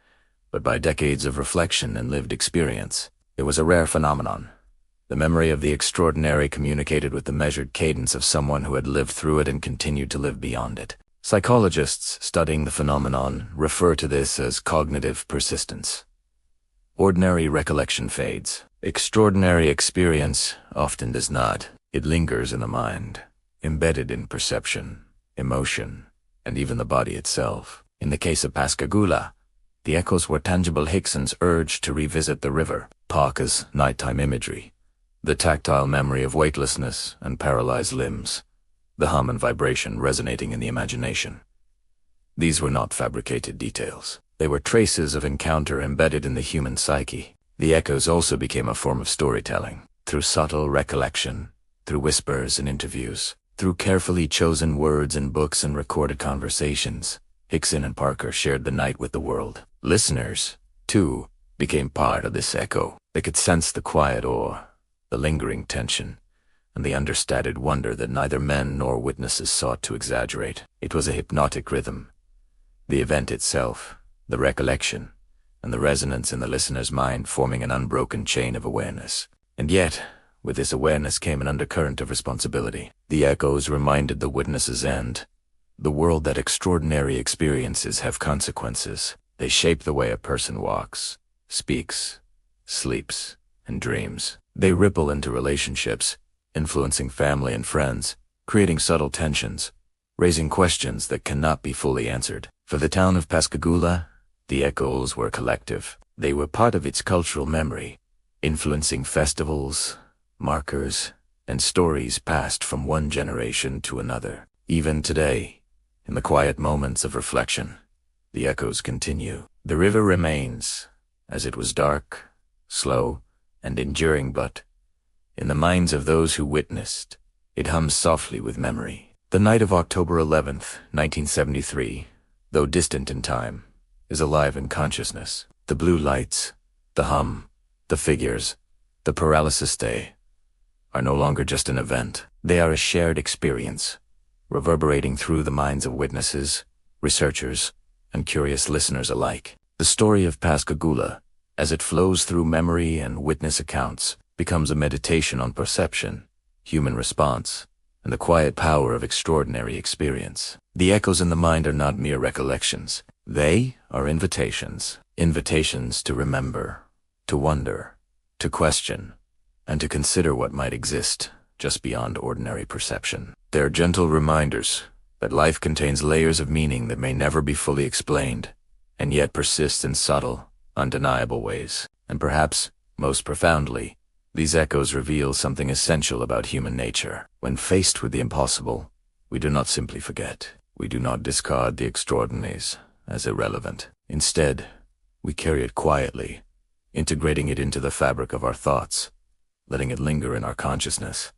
but by decades of reflection and lived experience. It was a rare phenomenon. The memory of the extraordinary communicated with the measured cadence of someone who had lived through it and continued to live beyond it. Psychologists studying the phenomenon refer to this as cognitive persistence. Ordinary recollection fades. Extraordinary experience often does not. It lingers in the mind, embedded in perception, emotion, and even the body itself. In the case of Pascagoula, the echoes were tangible. Hickson's urge to revisit the river, Parker's nighttime imagery, the tactile memory of weightlessness and paralyzed limbs, the hum and vibration resonating in the imagination. These were not fabricated details. They were traces of encounter embedded in the human psyche. The echoes also became a form of storytelling, through subtle recollection, through whispers and interviews, through carefully chosen words in books and recorded conversations. Hickson and Parker shared the night with the world. Listeners, too, became part of this echo. They could sense the quiet awe, the lingering tension, and the understated wonder that neither men nor witnesses sought to exaggerate. It was a hypnotic rhythm. The event itself, the recollection, and the resonance in the listener's mind forming an unbroken chain of awareness. And yet, with this awareness came an undercurrent of responsibility. The echoes reminded the witnesses and the world that extraordinary experiences have consequences. They shape the way a person walks, speaks, sleeps, and dreams. They ripple into relationships, influencing family and friends, creating subtle tensions, raising questions that cannot be fully answered. For the town of Pascagoula, the echoes were collective. They were part of its cultural memory, influencing festivals, markers, and stories passed from one generation to another. Even today, in the quiet moments of reflection, the echoes continue. The river remains, as it was dark, slow, and enduring, but in the minds of those who witnessed, it hums softly with memory. The night of October 11th, 1973, though distant in time, is alive in consciousness. The blue lights, the hum, the figures, the paralysis day, are no longer just an event. They are a shared experience, reverberating through the minds of witnesses, researchers, and curious listeners alike. The story of Pascagoula, as it flows through memory and witness accounts, becomes a meditation on perception, human response, and the quiet power of extraordinary experience. The echoes in the mind are not mere recollections. They are invitations. Invitations to remember, to wonder, to question, and to consider what might exist just beyond ordinary perception. They are gentle reminders that life contains layers of meaning that may never be fully explained, and yet persist in subtle, undeniable ways. And perhaps, most profoundly, these echoes reveal something essential about human nature. When faced with the impossible, we do not simply forget. We do not discard the extraordinaries as irrelevant. Instead, we carry it quietly, integrating it into the fabric of our thoughts, letting it linger in our consciousness,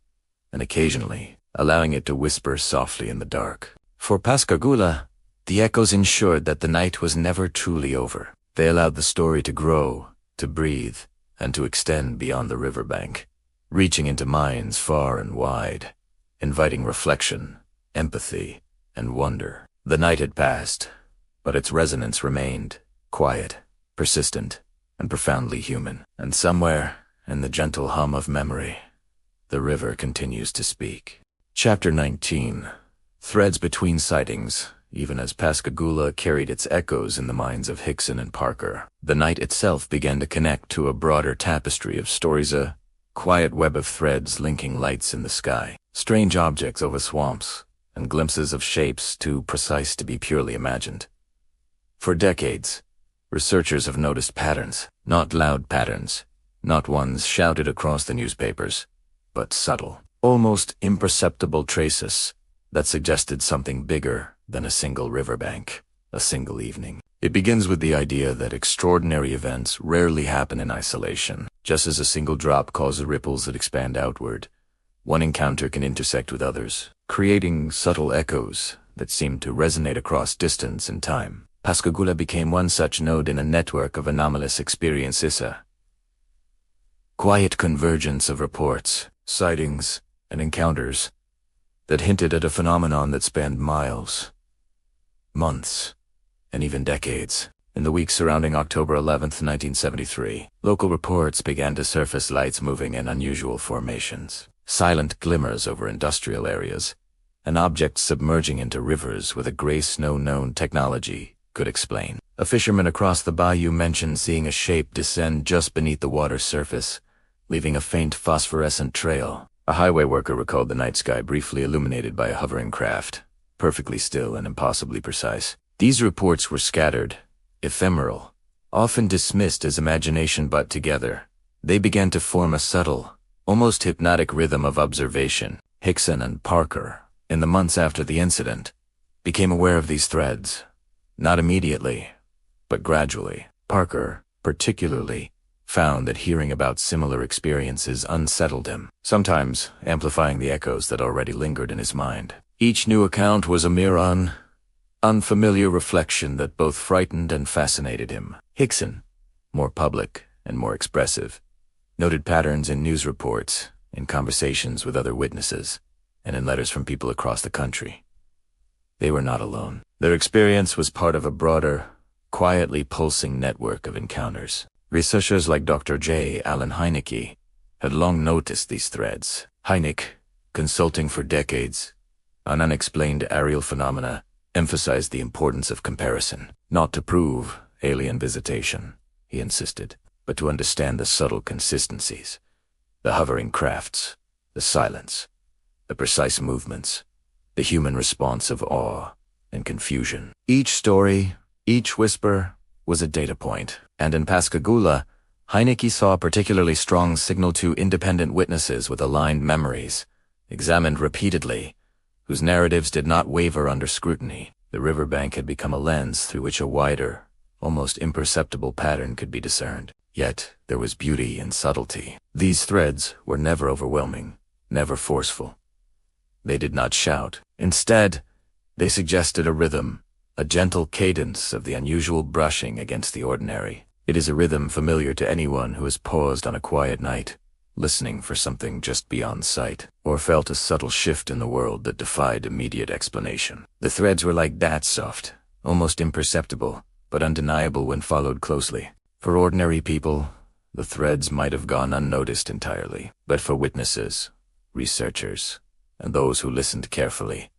and occasionally allowing it to whisper softly in the dark. For Pascagoula, the echoes ensured that the night was never truly over. They allowed the story to grow, to breathe, and to extend beyond the riverbank, reaching into minds far and wide, inviting reflection, empathy, and wonder. The night had passed, but its resonance remained, quiet, persistent, and profoundly human. And somewhere, in the gentle hum of memory, the river continues to speak. Chapter 19. Threads between sightings. Even as Pascagoula carried its echoes in the minds of Hickson and Parker, the night itself began to connect to a broader tapestry of stories, a quiet web of threads linking lights in the sky, strange objects over swamps, and glimpses of shapes too precise to be purely imagined. For decades, researchers have noticed patterns, not loud patterns, not ones shouted across the newspapers, but subtle, almost imperceptible traces that suggested something bigger than a single riverbank, a single evening. It begins with the idea that extraordinary events rarely happen in isolation. Just as a single drop causes ripples that expand outward, one encounter can intersect with others, creating subtle echoes that seem to resonate across distance and time. Pascagoula became one such node in a network of anomalous experiences, a quiet convergence of reports, sightings, and encounters that hinted at a phenomenon that spanned miles, months, and even decades. In the weeks surrounding October 11th, 1973, local reports began to surface lights moving in unusual formations, silent glimmers over industrial areas, and objects submerging into rivers with a grace no known technology could explain. A fisherman across the bayou mentioned seeing a shape descend just beneath the water's surface, leaving a faint phosphorescent trail. A highway worker recalled the night sky briefly illuminated by a hovering craft, perfectly still and impossibly precise. These reports were scattered, ephemeral, often dismissed as imagination, but together, they began to form a subtle, almost hypnotic rhythm of observation. Hickson and Parker, in the months after the incident, became aware of these threads. Not immediately, but gradually. Parker, particularly, found that hearing about similar experiences unsettled him, sometimes amplifying the echoes that already lingered in his mind. Each new account was a mere unfamiliar reflection that both frightened and fascinated him. Hickson, more public and more expressive, noted patterns in news reports, in conversations with other witnesses, and in letters from people across the country. They were not alone. Their experience was part of a broader, quietly pulsing network of encounters. Researchers like Dr. J. Allen Hynek had long noticed these threads. Hynek, consulting for decades on unexplained aerial phenomena, emphasized the importance of comparison, not to prove alien visitation, he insisted, but to understand the subtle consistencies, the hovering crafts, the silence, the precise movements, the human response of awe and confusion. Each story, each whisper, was a data point, and in Pascagoula, Hynek saw a particularly strong signal to independent witnesses with aligned memories, examined repeatedly, whose narratives did not waver under scrutiny. The riverbank had become a lens through which a wider, almost imperceptible pattern could be discerned. Yet there was beauty in subtlety. These threads were never overwhelming, never forceful. They did not shout. Instead, they suggested a rhythm, a gentle cadence of the unusual brushing against the ordinary. It is a rhythm familiar to anyone who has paused on a quiet night, listening for something just beyond sight, or felt a subtle shift in the world that defied immediate explanation. The threads were like that, soft, almost imperceptible, but undeniable when followed closely. For ordinary people, the threads might have gone unnoticed entirely, but for witnesses, researchers, and those who listened carefully,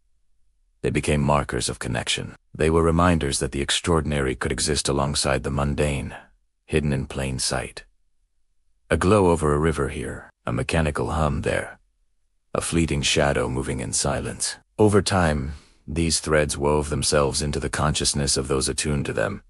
they became markers of connection. They were reminders that the extraordinary could exist alongside the mundane, hidden in plain sight. A glow over a river here, a mechanical hum there, a fleeting shadow moving in silence. Over time, these threads wove themselves into the consciousness of those attuned to them,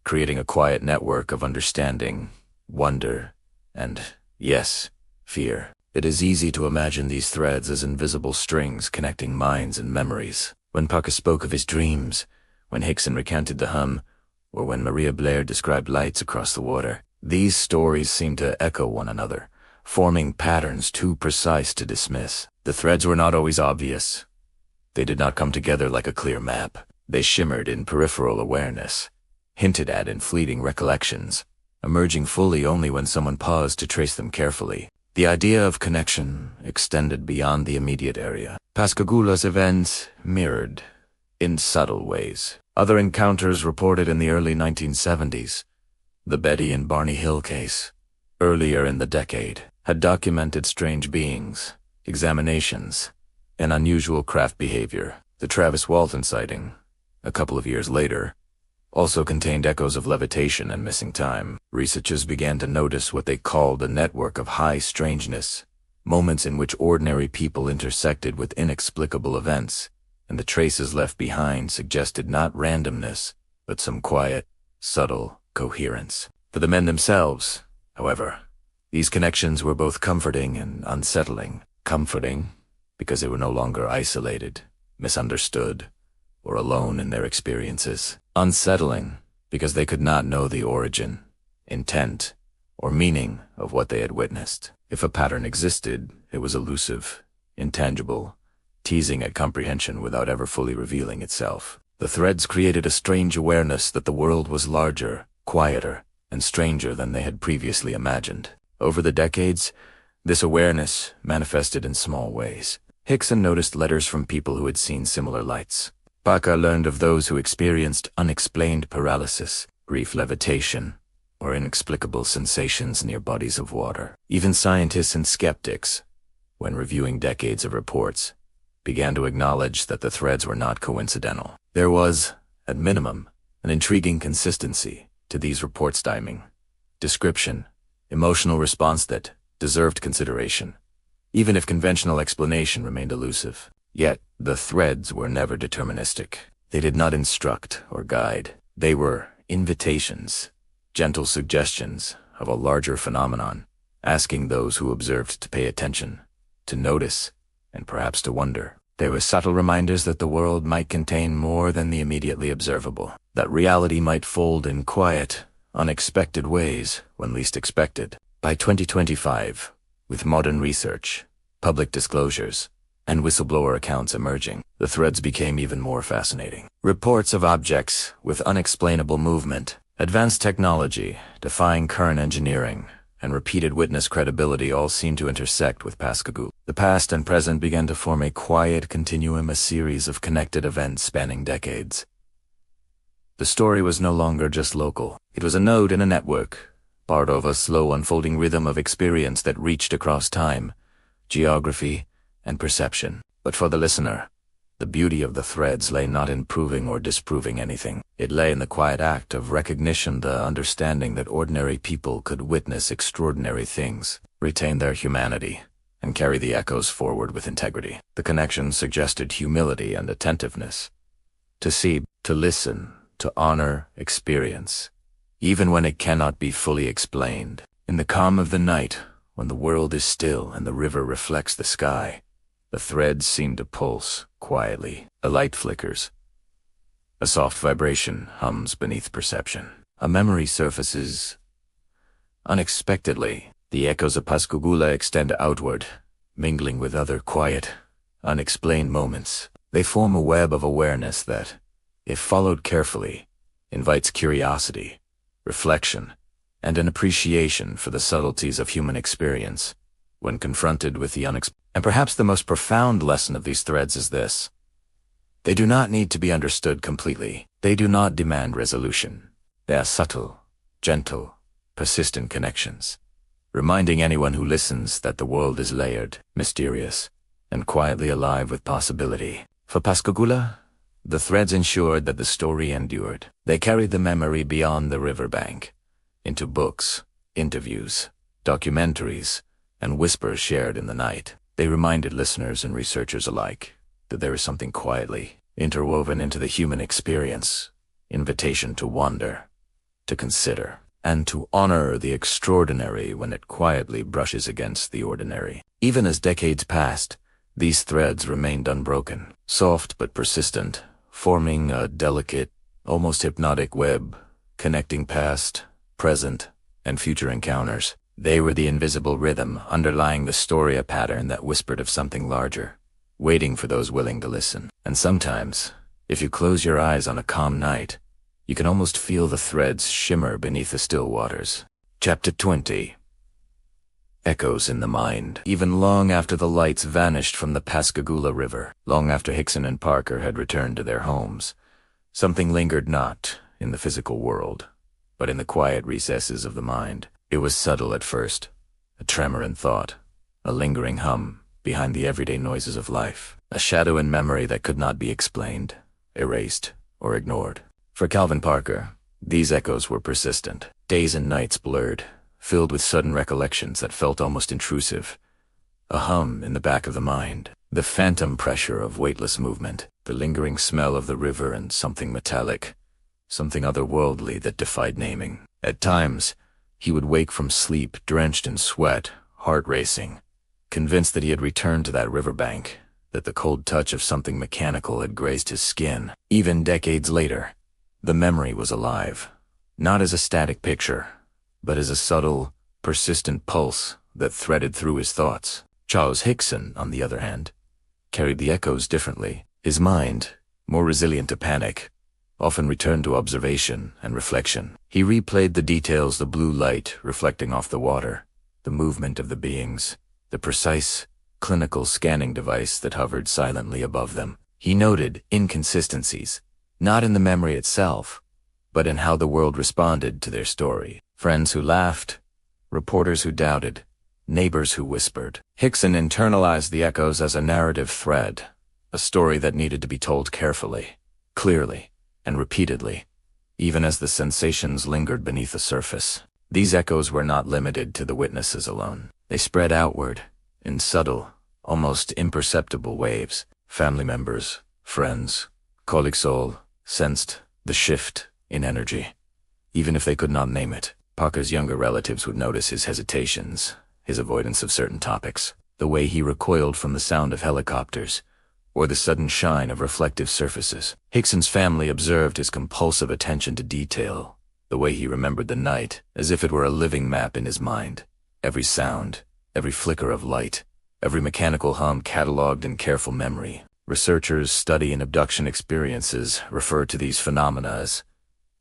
creating a quiet network of understanding, wonder, and, yes, fear. It is easy to imagine these threads as invisible strings connecting minds and memories. When Parker spoke of his dreams, when Hickson recounted the hum, or when Maria Blair described lights across the water, these stories seemed to echo one another, forming patterns too precise to dismiss. The threads were not always obvious. They did not come together like a clear map. They shimmered in peripheral awareness, hinted at in fleeting recollections, emerging fully only when someone paused to trace them carefully. The idea of connection extended beyond the immediate area. Pascagoula's events mirrored, in subtle ways, other encounters reported in the early 1970s. The Betty and Barney Hill case, earlier in the decade, had documented strange beings, examinations, and unusual craft behavior. The Travis Walton sighting, a couple of years later, also contained echoes of levitation and missing time. Researchers began to notice what they called a network of high strangeness, moments in which ordinary people intersected with inexplicable events, and the traces left behind suggested not randomness, but some quiet, subtle coherence. For the men themselves, however, these connections were both comforting and unsettling. Comforting, because they were no longer isolated, misunderstood, or alone in their experiences. Unsettling, because they could not know the origin, intent, or meaning of what they had witnessed. If a pattern existed, it was elusive, intangible, teasing at comprehension without ever fully revealing itself. The threads created a strange awareness that the world was larger, quieter, and stranger than they had previously imagined. Over the decades, this awareness manifested in small ways. Hickson noticed letters from people who had seen similar lights. Parker learned of those who experienced unexplained paralysis, brief levitation, or inexplicable sensations near bodies of water. Even scientists and skeptics, when reviewing decades of reports, began to acknowledge that the threads were not coincidental. There was, at minimum, an intriguing consistency to these reports' timing, description, emotional response that deserved consideration, even if conventional explanation remained elusive. Yet, the threads were never deterministic. They did not instruct or guide. They were invitations, gentle suggestions of a larger phenomenon, asking those who observed to pay attention, to notice, and perhaps to wonder. They were subtle reminders that the world might contain more than the immediately observable, that reality might fold in quiet, unexpected ways when least expected. By 2025, with modern research, public disclosures, and whistleblower accounts emerging, the threads became even more fascinating. Reports of objects with unexplainable movement, advanced technology, defying current engineering, and repeated witness credibility all seemed to intersect with Pascagoula. The past and present began to form a quiet continuum, a series of connected events spanning decades. The story was no longer just local. It was a node in a network, part of a slow unfolding rhythm of experience that reached across time, geography, and perception. But for the listener, the beauty of the threads lay not in proving or disproving anything. It lay in the quiet act of recognition, the understanding that ordinary people could witness extraordinary things, retain their humanity, and carry the echoes forward with integrity. The connection suggested humility and attentiveness. To see, to listen, to honor experience, even when it cannot be fully explained. In the calm of the night, when the world is still and the river reflects the sky, the threads seem to pulse quietly. A light flickers. A soft vibration hums beneath perception. A memory surfaces. Unexpectedly, the echoes of Pascagoula extend outward, mingling with other quiet, unexplained moments. They form a web of awareness that, if followed carefully, invites curiosity, reflection, and an appreciation for the subtleties of human experience when confronted with the unexplained. And perhaps the most profound lesson of these threads is this: they do not need to be understood completely. They do not demand resolution. They are subtle, gentle, persistent connections, reminding anyone who listens that the world is layered, mysterious, and quietly alive with possibility. For Pascagoula, the threads ensured that the story endured. They carried the memory beyond the riverbank, into books, interviews, documentaries, and whispers shared in the night. They reminded listeners and researchers alike that there is something quietly interwoven into the human experience, invitation to wonder, to consider, and to honor the extraordinary when it quietly brushes against the ordinary. Even as decades passed, these threads remained unbroken, soft but persistent, forming a delicate, almost hypnotic web, connecting past, present, and future encounters. They were the invisible rhythm underlying the story, a pattern that whispered of something larger, waiting for those willing to listen. And sometimes, if you close your eyes on a calm night, you can almost feel the threads shimmer beneath the still waters. Chapter 20. Echoes in the Mind. Even long after the lights vanished from the Pascagoula River, long after Hickson and Parker had returned to their homes, something lingered not in the physical world, but in the quiet recesses of the mind. It was subtle at first, a tremor in thought, a lingering hum behind the everyday noises of life, a shadow in memory that could not be explained, erased, or ignored. For Calvin Parker, these echoes were persistent. Days and nights blurred, filled with sudden recollections that felt almost intrusive, a hum in the back of the mind, the phantom pressure of weightless movement, the lingering smell of the river, and something metallic, something otherworldly that defied naming. At times, he would wake from sleep drenched in sweat, heart racing, convinced that he had returned to that riverbank, that the cold touch of something mechanical had grazed his skin. Even decades later, the memory was alive, not as a static picture, but as a subtle, persistent pulse that threaded through his thoughts. Charles Hickson, on the other hand, carried the echoes differently. His mind, more resilient to panic, often returned to observation and reflection. He replayed the details, the blue light reflecting off the water, the movement of the beings, the precise, clinical scanning device that hovered silently above them. He noted inconsistencies, not in the memory itself, but in how the world responded to their story. Friends who laughed, reporters who doubted, neighbors who whispered. Hickson internalized the echoes as a narrative thread, a story that needed to be told carefully, clearly, and repeatedly, even as the sensations lingered beneath the surface. These echoes were not limited to the witnesses alone. They spread outward, in subtle, almost imperceptible waves. Family members, friends, colleagues all sensed the shift in energy, even if they could not name it. Parker's younger relatives would notice his hesitations, his avoidance of certain topics, the way he recoiled from the sound of helicopters, or the sudden shine of reflective surfaces. Hickson's family observed his compulsive attention to detail, the way he remembered the night as if it were a living map in his mind. Every sound, every flicker of light, every mechanical hum catalogued in careful memory. Researchers studying abduction experiences refer to these phenomena as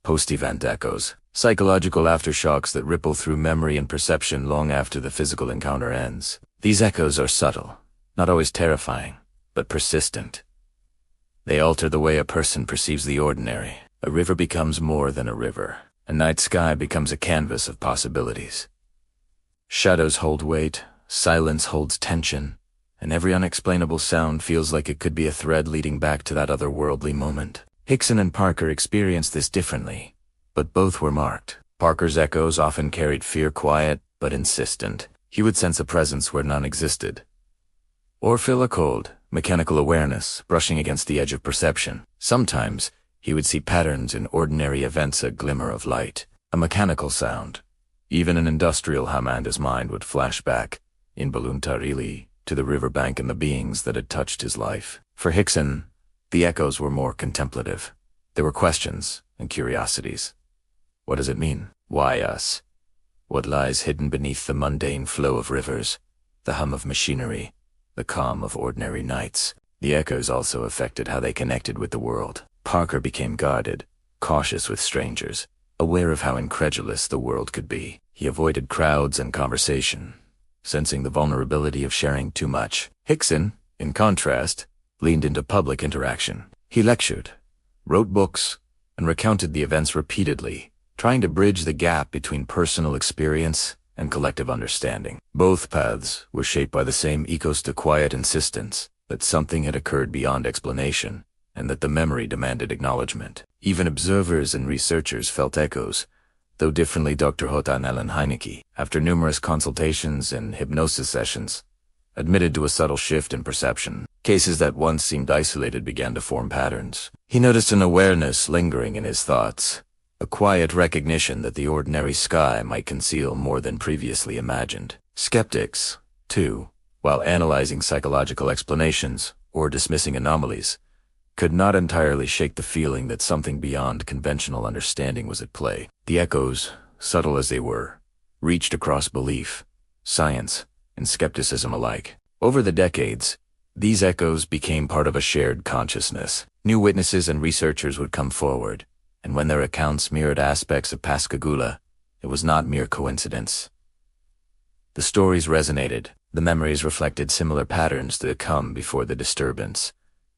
post-event echoes, psychological aftershocks that ripple through memory and perception long after the physical encounter ends. These echoes are subtle, not always terrifying, but persistent. They alter the way a person perceives the ordinary. A river becomes more than a river. A night sky becomes a canvas of possibilities. Shadows hold weight, silence holds tension, and every unexplainable sound feels like it could be a thread leading back to that otherworldly moment. Hickson and Parker experienced this differently, but both were marked. Parker's echoes often carried fear, quiet but insistent. He would sense a presence where none existed, or feel a cold, mechanical awareness brushing against the edge of perception. Sometimes he would see patterns in ordinary events, a glimmer of light, a mechanical sound. Even an industrial hum, and his mind would flash back, involuntarily, to the riverbank and the beings that had touched his life. For Hickson, the echoes were more contemplative. They were questions and curiosities. What does it mean? Why us? What lies hidden beneath the mundane flow of rivers, the hum of machinery, the calm of ordinary nights? The echoes also affected how they connected with the world. Parker became guarded, cautious with strangers, aware of how incredulous the world could be. He avoided crowds and conversation, sensing the vulnerability of sharing too much. Hickson, in contrast, leaned into public interaction. He lectured, wrote books, and recounted the events repeatedly, trying to bridge the gap between personal experience and collective understanding. Both paths were shaped by the same ethos, to quiet insistence that something had occurred beyond explanation, and that the memory demanded acknowledgement. Even observers and researchers felt echoes, though differently. Dr. Hota and Ellen Heinecke, after numerous consultations and hypnosis sessions, admitted to a subtle shift in perception. Cases that once seemed isolated began to form patterns. He noticed an awareness lingering in his thoughts, a quiet recognition that the ordinary sky might conceal more than previously imagined. Skeptics, too, while analyzing psychological explanations or dismissing anomalies, could not entirely shake the feeling that something beyond conventional understanding was at play. The echoes, subtle as they were, reached across belief, science, and skepticism alike. Over the decades, these echoes became part of a shared consciousness. New witnesses and researchers would come forward, and when their accounts mirrored aspects of Pascagoula, it was not mere coincidence. The stories resonated, the memories reflected similar patterns that had come before the disturbance.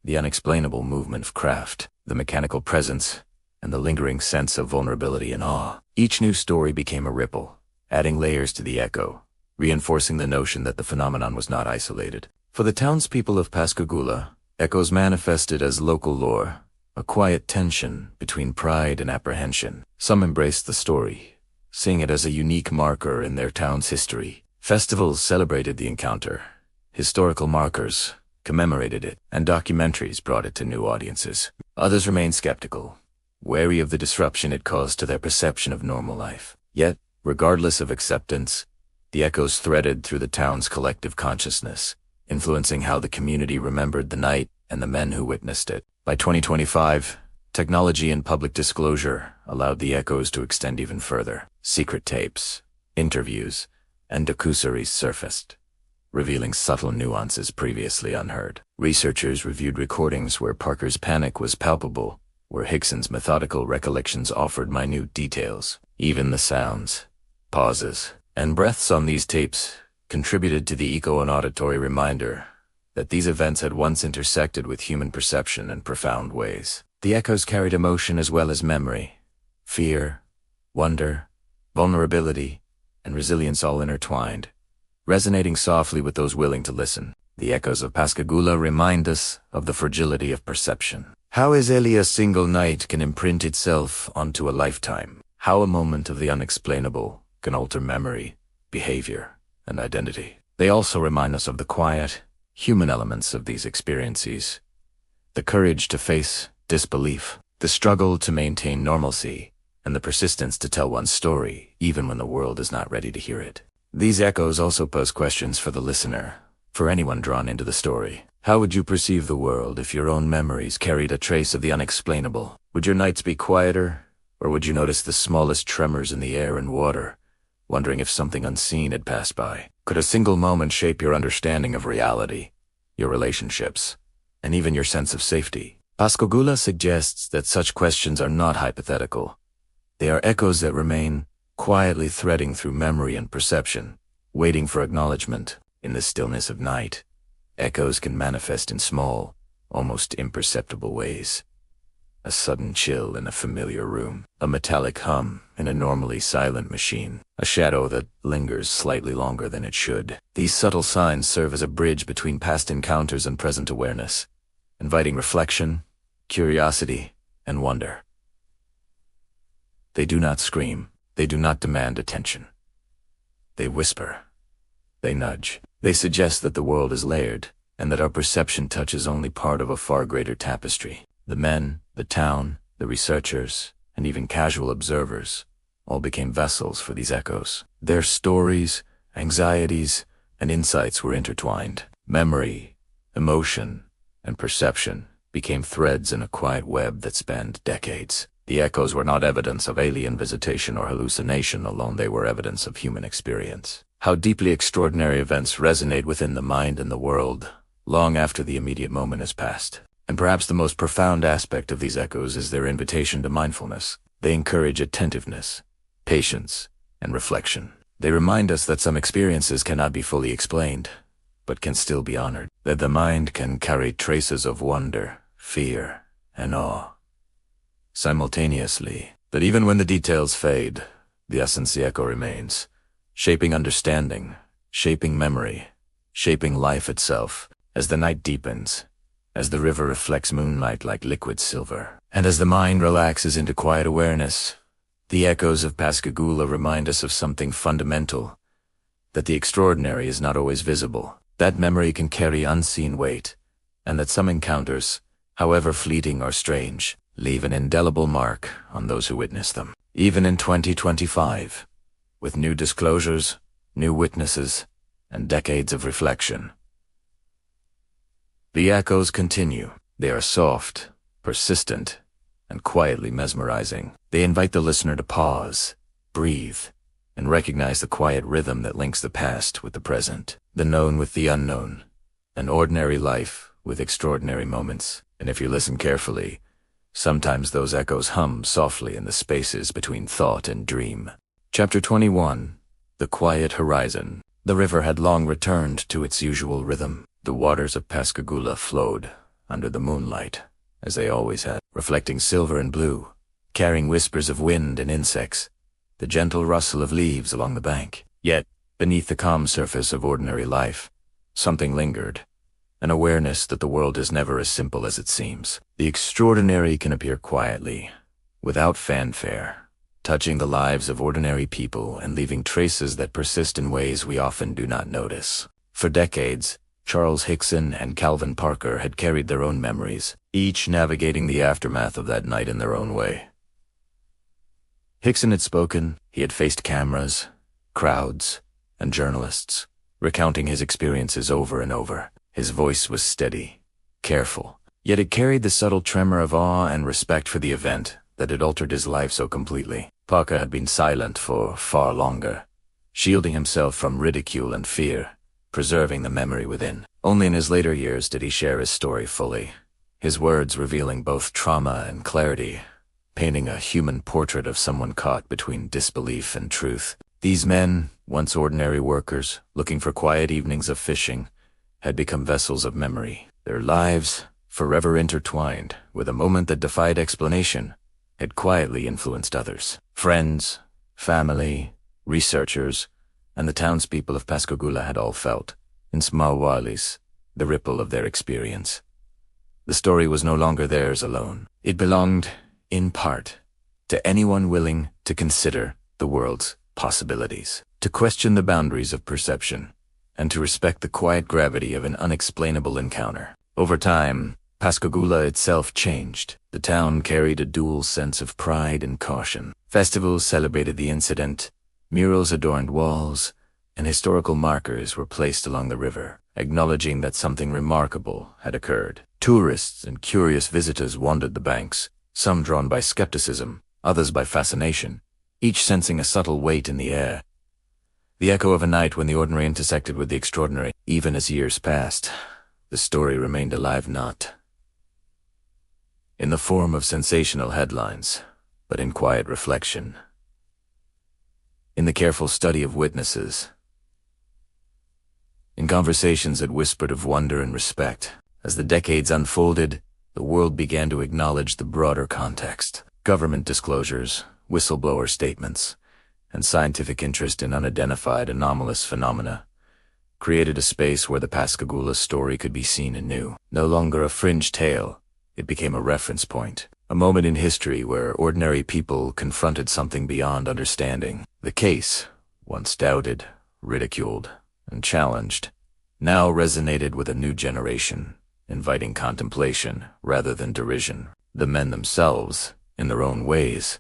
The unexplainable movement of craft, the mechanical presence, and the lingering sense of vulnerability and awe. Each new story became a ripple, adding layers to the echo, reinforcing the notion that the phenomenon was not isolated. For the townspeople of Pascagoula, echoes manifested as local lore, a quiet tension between pride and apprehension. Some embraced the story, seeing it as a unique marker in their town's history. Festivals celebrated the encounter, historical markers commemorated it, and documentaries brought it to new audiences. Others remained skeptical, wary of the disruption it caused to their perception of normal life. Yet, regardless of acceptance, the echoes threaded through the town's collective consciousness, influencing how the community remembered the night and the men who witnessed it. By 2025, technology and public disclosure allowed the echoes to extend even further. Secret tapes, interviews, and documentaries surfaced, revealing subtle nuances previously unheard. Researchers reviewed recordings where Parker's panic was palpable, where Hickson's methodical recollections offered minute details. Even the sounds, pauses, and breaths on these tapes contributed to the echo and auditory reminder that these events had once intersected with human perception in profound ways. The echoes carried emotion as well as memory, fear, wonder, vulnerability, and resilience all intertwined, resonating softly with those willing to listen. The echoes of Pascagoula remind us of the fragility of perception. How easily a single night can imprint itself onto a lifetime. How a moment of the unexplainable can alter memory, behavior, and identity. They also remind us of the quiet, human elements of these experiences. The courage to face disbelief, the struggle to maintain normalcy, and the persistence to tell one's story even when the world is not ready to hear it. These echoes also pose questions for the listener, for anyone drawn into the story. How would you perceive the world if your own memories carried a trace of the unexplainable? Would your nights be quieter, or would you notice the smallest tremors in the air and water, wondering if something unseen had passed by? Could a single moment shape your understanding of reality, your relationships, and even your sense of safety? Pascagoula suggests that such questions are not hypothetical. They are echoes that remain, quietly threading through memory and perception, waiting for acknowledgement. In the stillness of night, echoes can manifest in small, almost imperceptible ways. A sudden chill in a familiar room, a metallic hum in a normally silent machine, a shadow that lingers slightly longer than it should. These subtle signs serve as a bridge between past encounters and present awareness, inviting reflection, curiosity, and wonder. They do not scream. They do not demand attention. They whisper. They nudge. They suggest that the world is layered, and that our perception touches only part of a far greater tapestry. The men, the town, the researchers, and even casual observers all became vessels for these echoes. Their stories, anxieties, and insights were intertwined. Memory, emotion, and perception became threads in a quiet web that spanned decades. The echoes were not evidence of alien visitation or hallucination alone, they were evidence of human experience. How deeply extraordinary events resonate within the mind and the world, long after the immediate moment has passed. And perhaps the most profound aspect of these echoes is their invitation to mindfulness. They encourage attentiveness, patience, and reflection. They remind us that some experiences cannot be fully explained, but can still be honored. That the mind can carry traces of wonder, fear, and awe simultaneously. But even when the details fade, the essence of the echo remains, shaping understanding, shaping memory, shaping life itself. As the night deepens, as the river reflects moonlight like liquid silver, and as the mind relaxes into quiet awareness, the echoes of Pascagoula remind us of something fundamental, that the extraordinary is not always visible, that memory can carry unseen weight, and that some encounters, however fleeting or strange, leave an indelible mark on those who witness them. Even in 2025, with new disclosures, new witnesses, and decades of reflection, the echoes continue. They are soft, persistent, and quietly mesmerizing. They invite the listener to pause, breathe, and recognize the quiet rhythm that links the past with the present, the known with the unknown, an ordinary life with extraordinary moments. And if you listen carefully, sometimes those echoes hum softly in the spaces between thought and dream. Chapter 21. The Quiet Horizon. The river had long returned to its usual rhythm. The waters of Pascagoula flowed under the moonlight, as they always had, reflecting silver and blue, carrying whispers of wind and insects, the gentle rustle of leaves along the bank. Yet, beneath the calm surface of ordinary life, something lingered, an awareness that the world is never as simple as it seems. The extraordinary can appear quietly, without fanfare, touching the lives of ordinary people and leaving traces that persist in ways we often do not notice. For decades, Charles Hickson and Calvin Parker had carried their own memories, each navigating the aftermath of that night in their own way. Hickson had spoken, he had faced cameras, crowds, and journalists, recounting his experiences over and over. His voice was steady, careful, yet it carried the subtle tremor of awe and respect for the event that had altered his life so completely. Parker had been silent for far longer, shielding himself from ridicule and fear, preserving the memory within. Only in his later years did he share his story fully, his words revealing both trauma and clarity, painting a human portrait of someone caught between disbelief and truth. These men, once ordinary workers, looking for quiet evenings of fishing, had become vessels of memory. Their lives, forever intertwined with a moment that defied explanation, had quietly influenced others. Friends, family, researchers, and the townspeople of Pascagoula had all felt, in small walies, the ripple of their experience. The story was no longer theirs alone. It belonged, in part, to anyone willing to consider the world's possibilities, to question the boundaries of perception, and to respect the quiet gravity of an unexplainable encounter. Over time, Pascagoula itself changed. The town carried a dual sense of pride and caution. Festivals celebrated the incident, murals adorned walls, and historical markers were placed along the river, acknowledging that something remarkable had occurred. Tourists and curious visitors wandered the banks, some drawn by skepticism, others by fascination, each sensing a subtle weight in the air. The echo of a night when the ordinary intersected with the extraordinary. Even as years passed, the story remained alive, not in the form of sensational headlines, but in quiet reflection, in the careful study of witnesses, in conversations that whispered of wonder and respect. As the decades unfolded, the world began to acknowledge the broader context. Government disclosures, whistleblower statements, and scientific interest in unidentified anomalous phenomena created a space where the Pascagoula story could be seen anew. No longer a fringe tale, it became a reference point, a moment in history where ordinary people confronted something beyond understanding. The case, once doubted, ridiculed, and challenged, now resonated with a new generation, inviting contemplation rather than derision. The men themselves, in their own ways,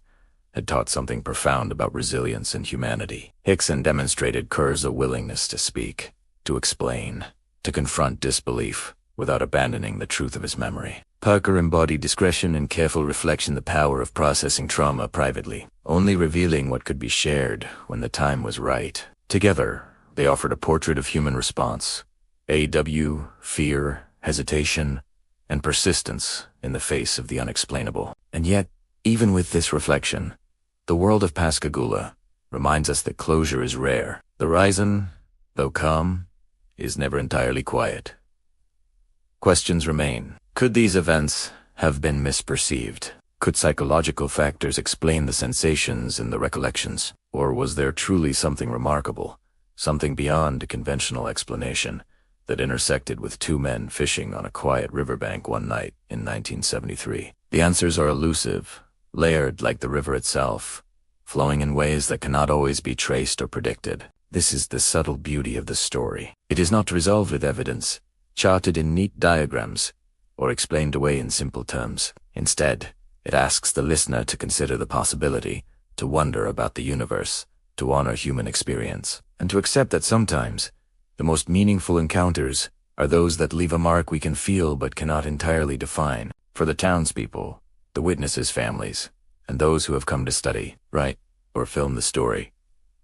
had taught something profound about resilience and humanity. Hickson demonstrated Kerr's willingness to speak, to explain, to confront disbelief without abandoning the truth of his memory. Parker embodied discretion and careful reflection, the power of processing trauma privately, only revealing what could be shared when the time was right. Together, they offered a portrait of human response, fear, hesitation, and persistence in the face of the unexplainable. And yet, even with this reflection, the world of Pascagoula reminds us that closure is rare. The horizon, though calm, is never entirely quiet. Questions remain. Could these events have been misperceived? Could psychological factors explain the sensations and the recollections? Or was there truly something remarkable, something beyond a conventional explanation, that intersected with two men fishing on a quiet riverbank one night in 1973? The answers are elusive, layered like the river itself, flowing in ways that cannot always be traced or predicted. This is the subtle beauty of the story. It is not resolved with evidence, charted in neat diagrams, or explained away in simple terms. Instead, it asks the listener to consider the possibility, to wonder about the universe, to honor human experience, and to accept that sometimes the most meaningful encounters are those that leave a mark we can feel but cannot entirely define. For the townspeople, the witnesses' families, and those who have come to study, write, or film the story,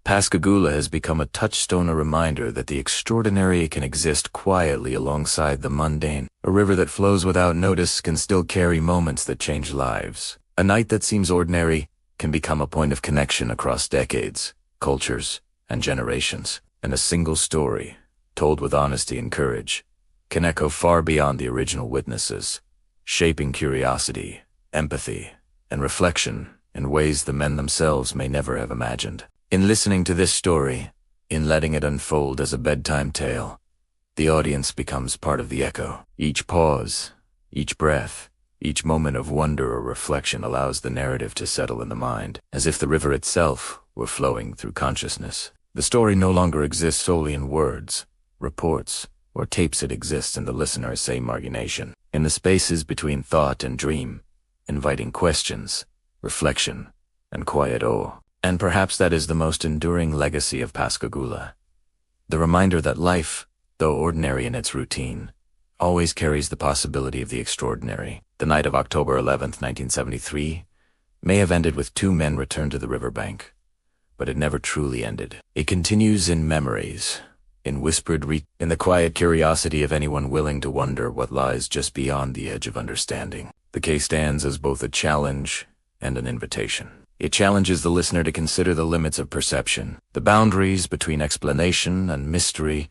Pascagoula has become a touchstone, a reminder that the extraordinary can exist quietly alongside the mundane. A river that flows without notice can still carry moments that change lives. A night that seems ordinary can become a point of connection across decades, cultures, and generations. And a single story, told with honesty and courage, can echo far beyond the original witnesses, shaping curiosity, empathy, and reflection in ways the men themselves may never have imagined. In listening to this story, in letting it unfold as a bedtime tale, the audience becomes part of the echo. Each pause, each breath, each moment of wonder or reflection allows the narrative to settle in the mind, as if the river itself were flowing through consciousness. The story no longer exists solely in words, reports, or tapes. It exists in the listener's imagination, in the spaces between thought and dream, inviting questions, reflection, and quiet awe. And perhaps that is the most enduring legacy of Pascagoula. The reminder that life, though ordinary in its routine, always carries the possibility of the extraordinary. The night of October 11th, 1973, may have ended with two men returned to the riverbank, but it never truly ended. It continues in memories, in in the quiet curiosity of anyone willing to wonder what lies just beyond the edge of understanding. The case stands as both a challenge and an invitation. It challenges the listener to consider the limits of perception, the boundaries between explanation and mystery,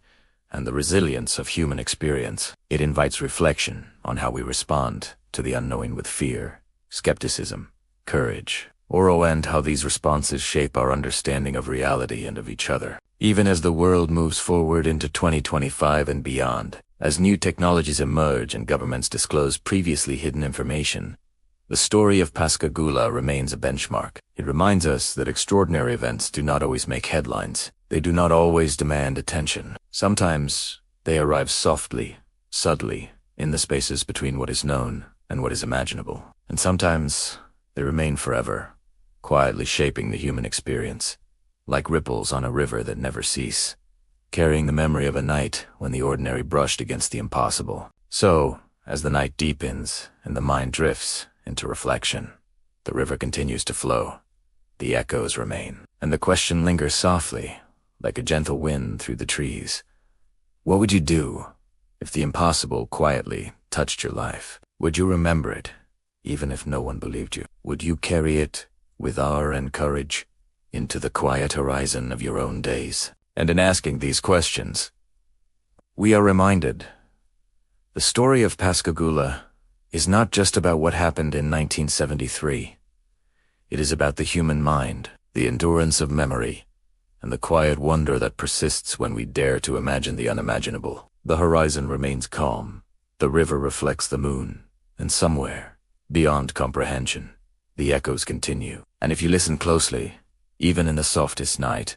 and the resilience of human experience. It invites reflection on how we respond to the unknown with fear, skepticism, courage, and how these responses shape our understanding of reality and of each other. Even as the world moves forward into 2025 and beyond, as new technologies emerge and governments disclose previously hidden information, the story of Pascagoula remains a benchmark. It reminds us that extraordinary events do not always make headlines. They do not always demand attention. Sometimes they arrive softly, subtly, in the spaces between what is known and what is imaginable. And sometimes they remain forever, quietly shaping the human experience, like ripples on a river that never cease, carrying the memory of a night when the ordinary brushed against the impossible. So, as the night deepens and the mind drifts into reflection, the river continues to flow, the echoes remain, and the question lingers softly, like a gentle wind through the trees. What would you do if the impossible quietly touched your life? Would you remember it, even if no one believed you? Would you carry it with awe and courage into the quiet horizon of your own days? And in asking these questions, we are reminded the story of Pascagoula is not just about what happened in 1973. It is about the human mind, the endurance of memory, and the quiet wonder that persists when we dare to imagine the unimaginable. The horizon remains calm, the river reflects the moon, and somewhere, beyond comprehension, the echoes continue. And if you listen closely, even in the softest night,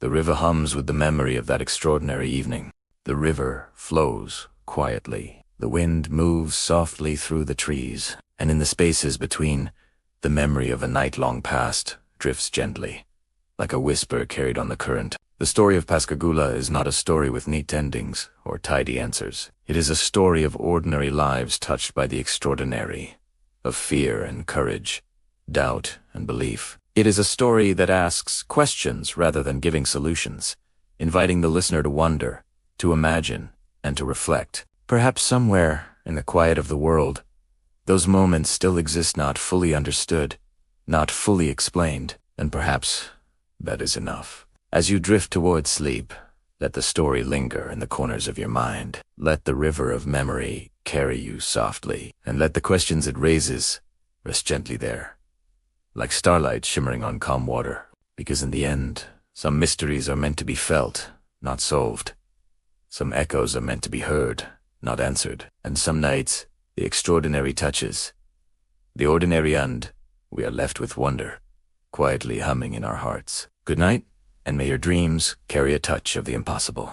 the river hums with the memory of that extraordinary evening. The river flows quietly. The wind moves softly through the trees, and in the spaces between, the memory of a night long past drifts gently, like a whisper carried on the current. The story of Pascagoula is not a story with neat endings or tidy answers. It is a story of ordinary lives touched by the extraordinary, of fear and courage, doubt and belief. It is a story that asks questions rather than giving solutions, inviting the listener to wonder, to imagine, and to reflect. Perhaps somewhere in the quiet of the world, those moments still exist, not fully understood, not fully explained, and perhaps that is enough. As you drift towards sleep, let the story linger in the corners of your mind. Let the river of memory carry you softly, and let the questions it raises rest gently there, like starlight shimmering on calm water. Because in the end, some mysteries are meant to be felt, not solved. Some echoes are meant to be heard, not answered. And some nights, the extraordinary touches the ordinary, and we are left with wonder, quietly humming in our hearts. Good night, and may your dreams carry a touch of the impossible.